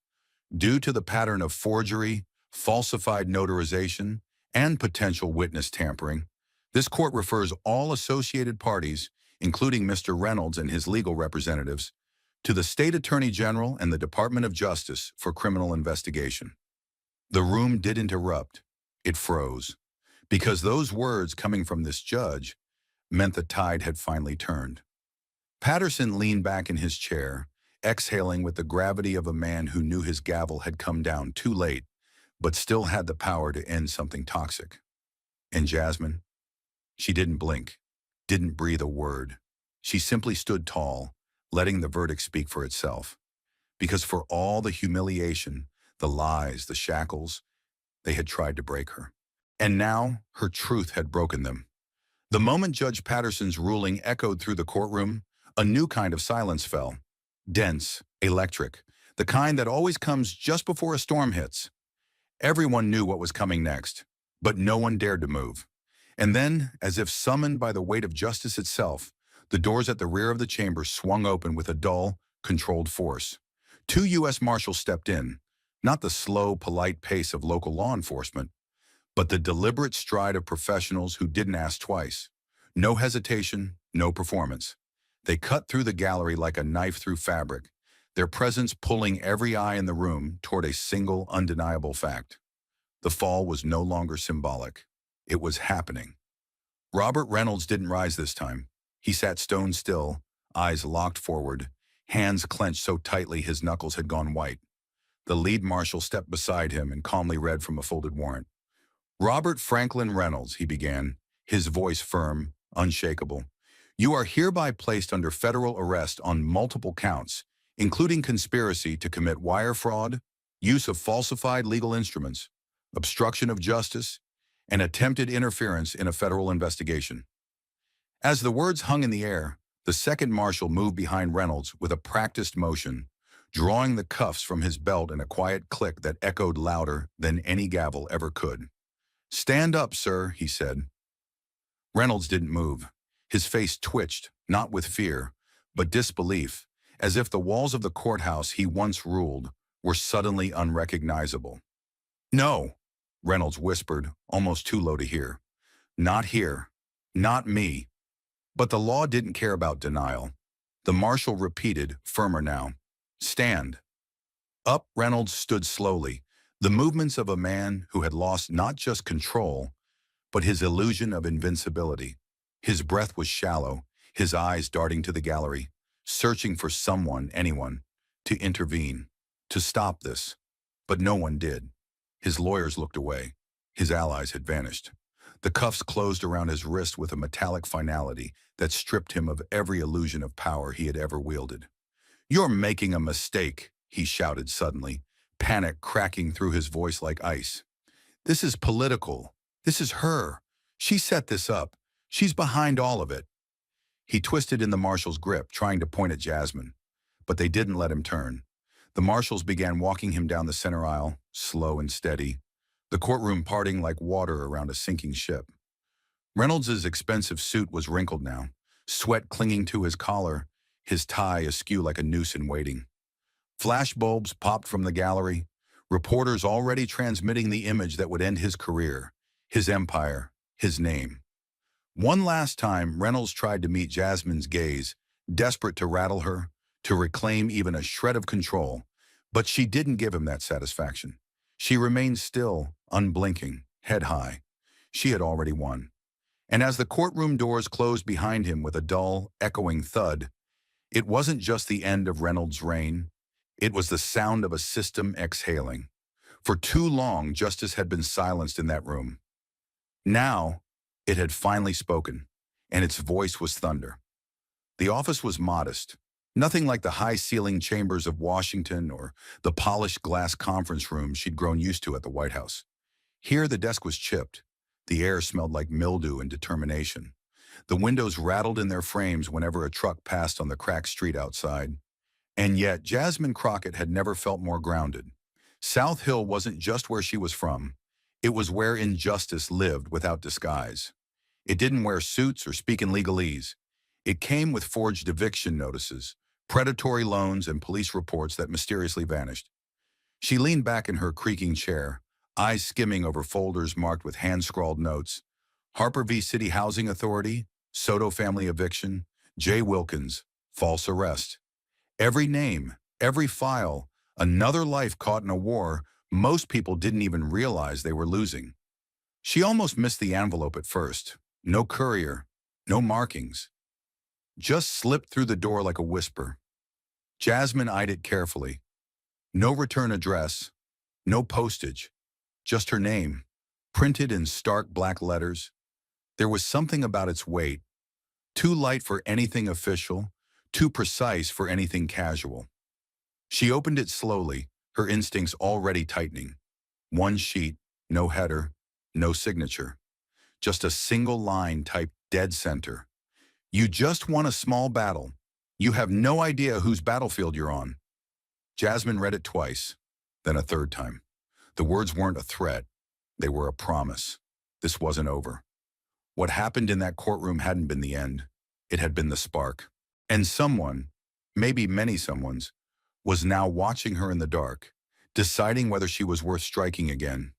due to the pattern of forgery, falsified notarization, and potential witness tampering, this court refers all associated parties, including Mr. Reynolds and his legal representatives, to the State Attorney General and the Department of Justice for criminal investigation. The room didn't erupt. It froze, because those words coming from this judge meant the tide had finally turned. Patterson leaned back in his chair, exhaling with the gravity of a man who knew his gavel had come down too late, but still had the power to end something toxic. And Jasmine? She didn't blink, didn't breathe a word. She simply stood tall, letting the verdict speak for itself. Because for all the humiliation, the lies, the shackles, they had tried to break her. And now, her truth had broken them. The moment Judge Patterson's ruling echoed through the courtroom, a new kind of silence fell. Dense, electric, the kind that always comes just before a storm hits. Everyone knew what was coming next, but no one dared to move. And then, as if summoned by the weight of justice itself, the doors at the rear of the chamber swung open with a dull, controlled force. 2 U.S. Marshals stepped in, not the slow, polite pace of local law enforcement, but the deliberate stride of professionals who didn't ask twice. No hesitation, no performance. They cut through the gallery like a knife through fabric, their presence pulling every eye in the room toward a single, undeniable fact. The fall was no longer symbolic. It was happening. Robert Reynolds didn't rise this time. He sat stone still, eyes locked forward, hands clenched so tightly his knuckles had gone white. The lead marshal stepped beside him and calmly read from a folded warrant. Robert Franklin Reynolds, he began, his voice firm, unshakable. You are hereby placed under federal arrest on multiple counts, including conspiracy to commit wire fraud, use of falsified legal instruments, obstruction of justice, and attempted interference in a federal investigation. As the words hung in the air, the second marshal moved behind Reynolds with a practiced motion, drawing the cuffs from his belt in a quiet click that echoed louder than any gavel ever could. Stand up, sir, he said. Reynolds didn't move. His face twitched, not with fear, but disbelief, as if the walls of the courthouse he once ruled were suddenly unrecognizable. No, Reynolds whispered, almost too low to hear. Not here. Not me. But the law didn't care about denial. The marshal repeated, firmer now. Stand. Up, Reynolds stood slowly, the movements of a man who had lost not just control, but his illusion of invincibility. His breath was shallow, his eyes darting to the gallery, searching for someone, anyone, to intervene, to stop this. But no one did. His lawyers looked away. His allies had vanished. The cuffs closed around his wrist with a metallic finality that stripped him of every illusion of power he had ever wielded. You're making a mistake, he shouted suddenly, panic cracking through his voice like ice. This is political. This is her. She set this up. She's behind all of it. He twisted in the marshal's grip, trying to point at Jasmine, but they didn't let him turn. The marshals began walking him down the center aisle, slow and steady, the courtroom parting like water around a sinking ship. Reynolds's expensive suit was wrinkled now, sweat clinging to his collar, his tie askew like a noose in waiting. Flash bulbs popped from the gallery, reporters already transmitting the image that would end his career, his empire, his name. One last time, Reynolds tried to meet Jasmine's gaze, desperate to rattle her, to reclaim even a shred of control, but she didn't give him that satisfaction. She remained still, unblinking, head high. She had already won. And as the courtroom doors closed behind him with a dull, echoing thud, it wasn't just the end of Reynolds' reign. It was the sound of a system exhaling. For too long, justice had been silenced in that room. Now, it had finally spoken, and its voice was thunder. The office was modest, nothing like the high-ceiling chambers of Washington or the polished glass conference rooms she'd grown used to at the White House. Here, the desk was chipped. The air smelled like mildew and determination. The windows rattled in their frames whenever a truck passed on the cracked street outside. And yet, Jasmine Crockett had never felt more grounded. South Hill wasn't just where she was from. It was where injustice lived without disguise. It didn't wear suits or speak in legalese. It came with forged eviction notices, predatory loans, and police reports that mysteriously vanished. She leaned back in her creaking chair, eyes skimming over folders marked with hand-scrawled notes. Harper v. City Housing Authority, Soto family eviction, J. Wilkins, false arrest. Every name, every file, another life caught in a war most people didn't even realize they were losing. She almost missed the envelope at first. No courier, no markings. Just slipped through the door like a whisper. Jasmine eyed it carefully. No return address, no postage, just her name, printed in stark black letters. There was something about its weight, too light for anything official, too precise for anything casual. She opened it slowly, her instincts already tightening. One sheet, no header, no signature. Just a single line typed dead center. You just won a small battle. You have no idea whose battlefield you're on. Jasmine read it twice, then a third time. The words weren't a threat. They were a promise. This wasn't over. What happened in that courtroom hadn't been the end. It had been the spark. And someone, maybe many someones, was now watching her in the dark, deciding whether she was worth striking again.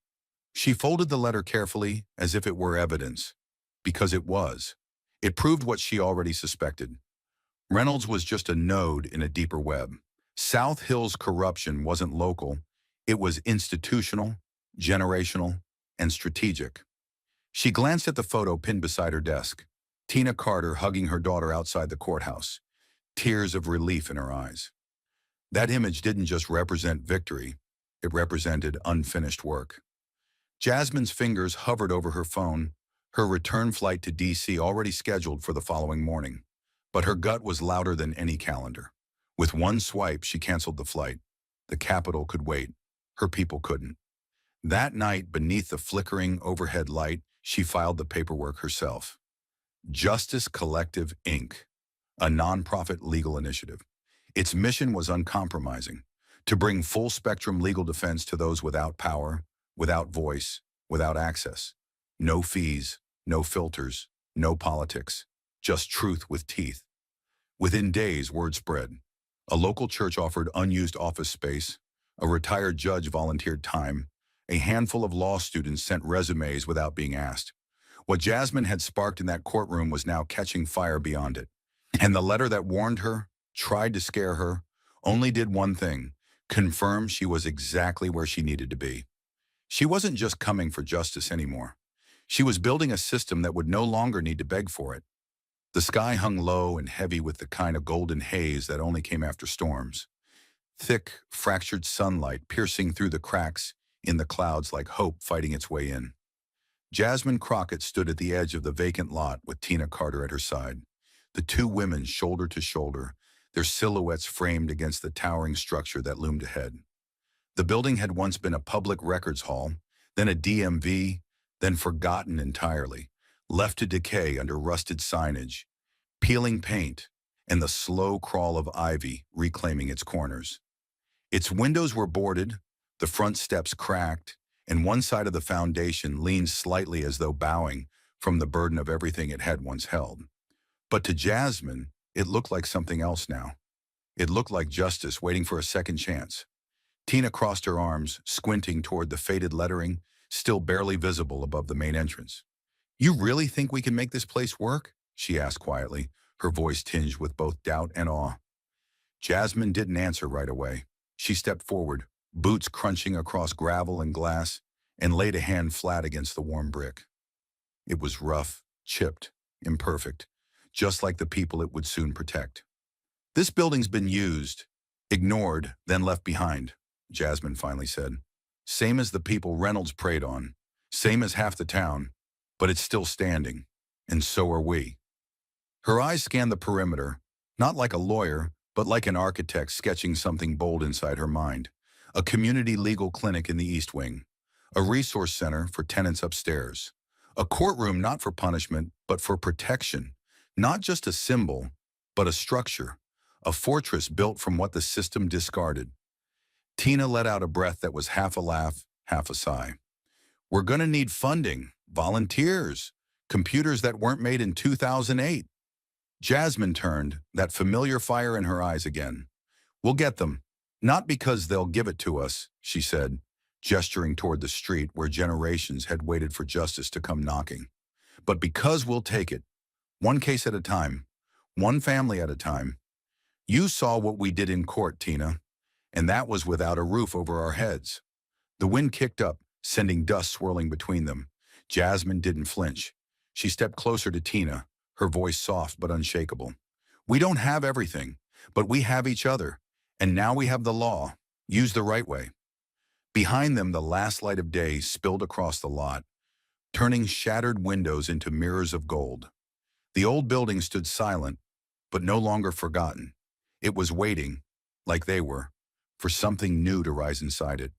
She folded the letter carefully, as if it were evidence. Because it was. It proved what she already suspected. Reynolds was just a node in a deeper web. South Hill's corruption wasn't local. It was institutional, generational, and strategic. She glanced at the photo pinned beside her desk. Tina Carter hugging her daughter outside the courthouse, tears of relief in her eyes. That image didn't just represent victory, it represented unfinished work. Jasmine's fingers hovered over her phone, her return flight to D.C. already scheduled for the following morning. But her gut was louder than any calendar. With one swipe, she canceled the flight. The Capitol could wait. Her people couldn't. That night, beneath the flickering overhead light, she filed the paperwork herself. Justice Collective, Inc., a nonprofit legal initiative. Its mission was uncompromising, to bring full-spectrum legal defense to those without power, without voice, without access. No fees, no filters, no politics, just truth with teeth. Within days, word spread. A local church offered unused office space, a retired judge volunteered time, a handful of law students sent resumes without being asked. What Jasmine had sparked in that courtroom was now catching fire beyond it. And the letter that warned her, tried to scare her, only did one thing: confirm she was exactly where she needed to be. She wasn't just coming for justice anymore. She was building a system that would no longer need to beg for it. The sky hung low and heavy with the kind of golden haze that only came after storms. Thick, fractured sunlight piercing through the cracks in the clouds like hope fighting its way in. Jasmine Crockett stood at the edge of the vacant lot with Tina Carter at her side. The two women shoulder to shoulder, their silhouettes framed against the towering structure that loomed ahead. The building had once been a public records hall, then a DMV, then forgotten entirely, left to decay under rusted signage, peeling paint, and the slow crawl of ivy reclaiming its corners. Its windows were boarded, the front steps cracked, and one side of the foundation leaned slightly as though bowing from the burden of everything it had once held. But to Jasmine, it looked like something else now. It looked like justice waiting for a second chance. Tina crossed her arms, squinting toward the faded lettering, still barely visible above the main entrance. "You really think we can make this place work?" she asked quietly, her voice tinged with both doubt and awe. Jasmine didn't answer right away. She stepped forward, boots crunching across gravel and glass, and laid a hand flat against the warm brick. It was rough, chipped, imperfect, just like the people it would soon protect. "This building's been used, ignored, then left behind," Jasmine finally said. "Same as the people Reynolds preyed on, same as half the town, but it's still standing, and so are we." Her eyes scanned the perimeter, not like a lawyer, but like an architect sketching something bold inside her mind. A community legal clinic in the East Wing, a resource center for tenants upstairs, a courtroom not for punishment, but for protection, not just a symbol, but a structure, a fortress built from what the system discarded. Tina let out a breath that was half a laugh, half a sigh. "We're going to need funding, volunteers, computers that weren't made in 2008. Jasmine turned, that familiar fire in her eyes again. "We'll get them. Not because they'll give it to us," she said, gesturing toward the street where generations had waited for justice to come knocking, "but because we'll take it, one case at a time, one family at a time. You saw what we did in court, Tina, and that was without a roof over our heads." The wind kicked up, sending dust swirling between them. Jasmine didn't flinch. She stepped closer to Tina, her voice soft but unshakable. "We don't have everything, but we have each other, and now we have the law, used the right way." Behind them, the last light of day spilled across the lot, turning shattered windows into mirrors of gold. The old building stood silent, but no longer forgotten. It was waiting, like they were, for something new to rise inside it.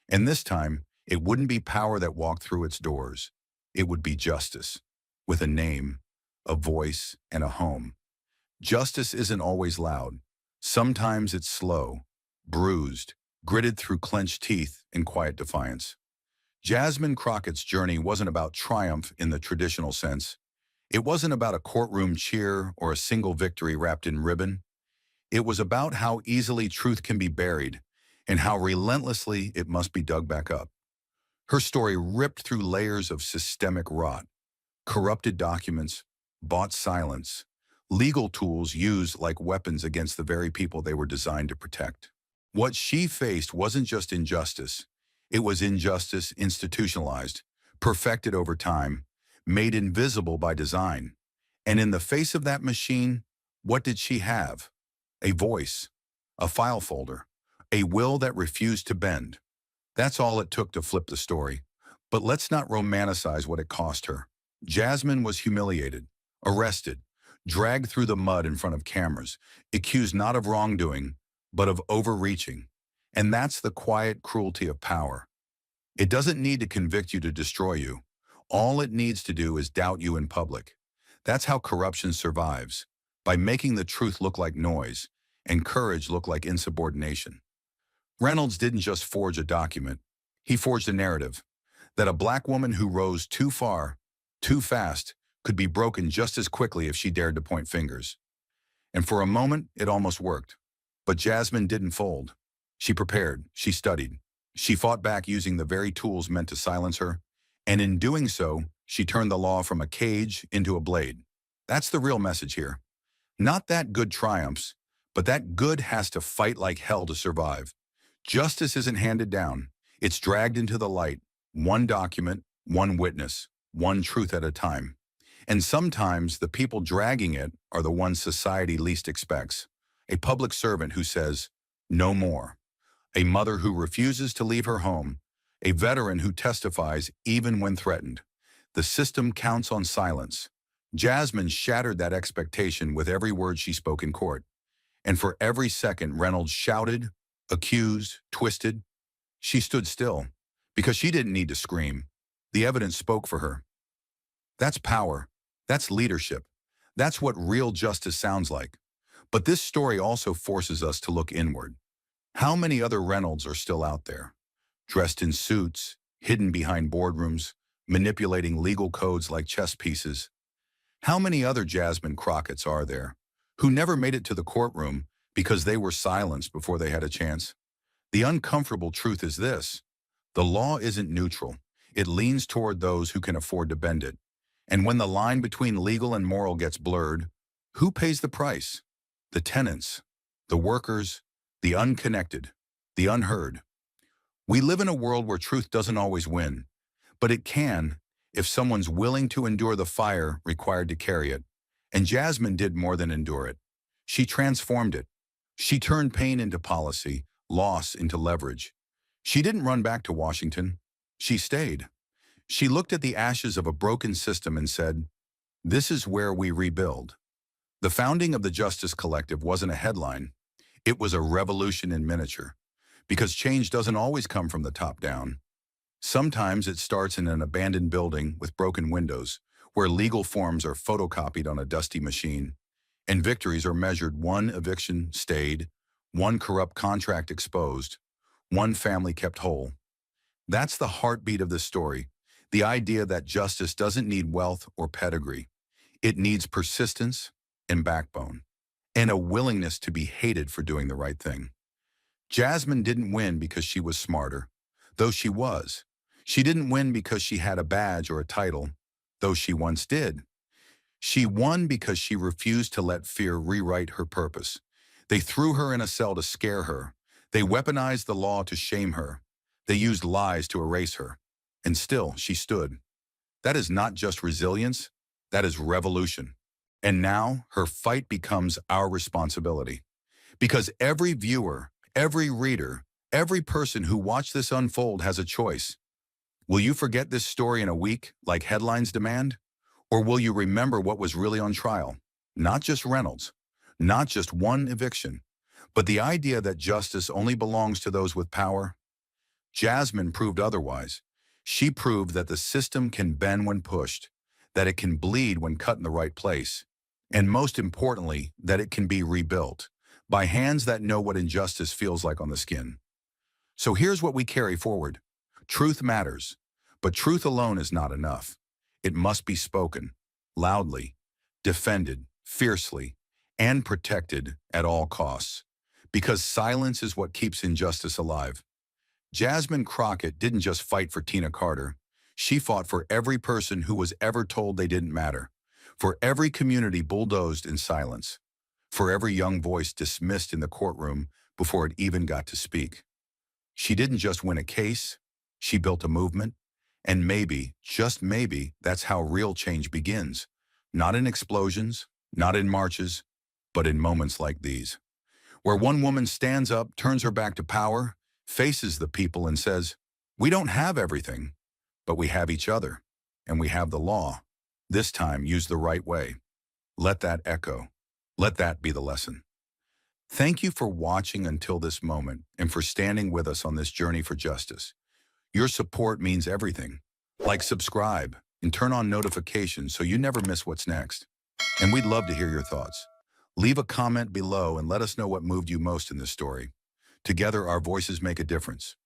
And this time, it wouldn't be power that walked through its doors. It would be justice, with a name, a voice, and a home. Justice isn't always loud. Sometimes it's slow, bruised, gritted through clenched teeth in quiet defiance. Jasmine Crockett's journey wasn't about triumph in the traditional sense. It wasn't about a courtroom cheer or a single victory wrapped in ribbon. It was about how easily truth can be buried and how relentlessly it must be dug back up. Her story ripped through layers of systemic rot, corrupted documents, bought silence, legal tools used like weapons against the very people they were designed to protect. What she faced wasn't just injustice. It was injustice institutionalized, perfected over time, made invisible by design. And in the face of that machine, what did she have? A voice, a file folder, a will that refused to bend. That's all it took to flip the story. But let's not romanticize what it cost her. Jasmine was humiliated, arrested, dragged through the mud in front of cameras, accused not of wrongdoing, but of overreaching. And that's the quiet cruelty of power. It doesn't need to convict you to destroy you. All it needs to do is doubt you in public. That's how corruption survives, by making the truth look like noise and courage look like insubordination. Reynolds didn't just forge a document. He forged a narrative that a black woman who rose too far, too fast, could be broken just as quickly if she dared to point fingers. And for a moment, it almost worked. But Jasmine didn't fold. She prepared, she studied. She fought back using the very tools meant to silence her. And in doing so, she turned the law from a cage into a blade. That's the real message here. Not that good triumphs, but that good has to fight like hell to survive. Justice isn't handed down. It's dragged into the light, one document, one witness, one truth at a time. And sometimes the people dragging it are the ones society least expects. A public servant who says, "No more." A mother who refuses to leave her home. A veteran who testifies even when threatened. The system counts on silence. Jasmine shattered that expectation with every word she spoke in court. And for every second Reynolds shouted, accused, twisted, she stood still, because she didn't need to scream. The evidence spoke for her. That's power. That's leadership. That's what real justice sounds like. But this story also forces us to look inward. How many other Reynolds are still out there, dressed in suits, hidden behind boardrooms, manipulating legal codes like chess pieces? How many other Jasmine Crockett's are there, who never made it to the courtroom because they were silenced before they had a chance? The uncomfortable truth is this: the law isn't neutral. It leans toward those who can afford to bend it. And when the line between legal and moral gets blurred, who pays the price? The tenants, the workers, the unconnected, the unheard. We live in a world where truth doesn't always win, but it can if someone's willing to endure the fire required to carry it. And Jasmine did more than endure it. She transformed it. She turned pain into policy, loss into leverage. She didn't run back to Washington. She stayed. She looked at the ashes of a broken system and said, "This is where we rebuild." The founding of the Justice Collective wasn't a headline. It was a revolution in miniature. Because change doesn't always come from the top down. Sometimes it starts in an abandoned building with broken windows, where legal forms are photocopied on a dusty machine, and victories are measured one eviction stayed, one corrupt contract exposed, one family kept whole. That's the heartbeat of this story, the idea that justice doesn't need wealth or pedigree. It needs persistence and backbone, and a willingness to be hated for doing the right thing. Jasmine didn't win because she was smarter, though she was. She didn't win because she had a badge or a title, though she once did. She won because she refused to let fear rewrite her purpose. They threw her in a cell to scare her. They weaponized the law to shame her. They used lies to erase her. And still, she stood. That is not just resilience, that is revolution. And now, her fight becomes our responsibility. Because every viewer, every reader, every person who watched this unfold has a choice. Will you forget this story in a week, like headlines demand? Or will you remember what was really on trial? Not just Reynolds, not just one eviction, but the idea that justice only belongs to those with power. Jasmine proved otherwise. She proved that the system can bend when pushed, that it can bleed when cut in the right place, and most importantly, that it can be rebuilt by hands that know what injustice feels like on the skin. So here's what we carry forward. Truth matters, but truth alone is not enough. It must be spoken, loudly, defended, fiercely, and protected at all costs. Because silence is what keeps injustice alive. Jasmine Crockett didn't just fight for Tina Carter. She fought for every person who was ever told they didn't matter, for every community bulldozed in silence, for every young voice dismissed in the courtroom before it even got to speak. She didn't just win a case, she built a movement, and maybe, just maybe, that's how real change begins. Not in explosions, not in marches, but in moments like these, where one woman stands up, turns her back to power, faces the people and says, "We don't have everything, but we have each other, and we have the law. This time, use the right way." Let that echo. Let that be the lesson. Thank you for watching until this moment and for standing with us on this journey for justice. Your support means everything. Like, subscribe, and turn on notifications so you never miss what's next. And we'd love to hear your thoughts. Leave a comment below and let us know what moved you most in this story. Together, our voices make a difference.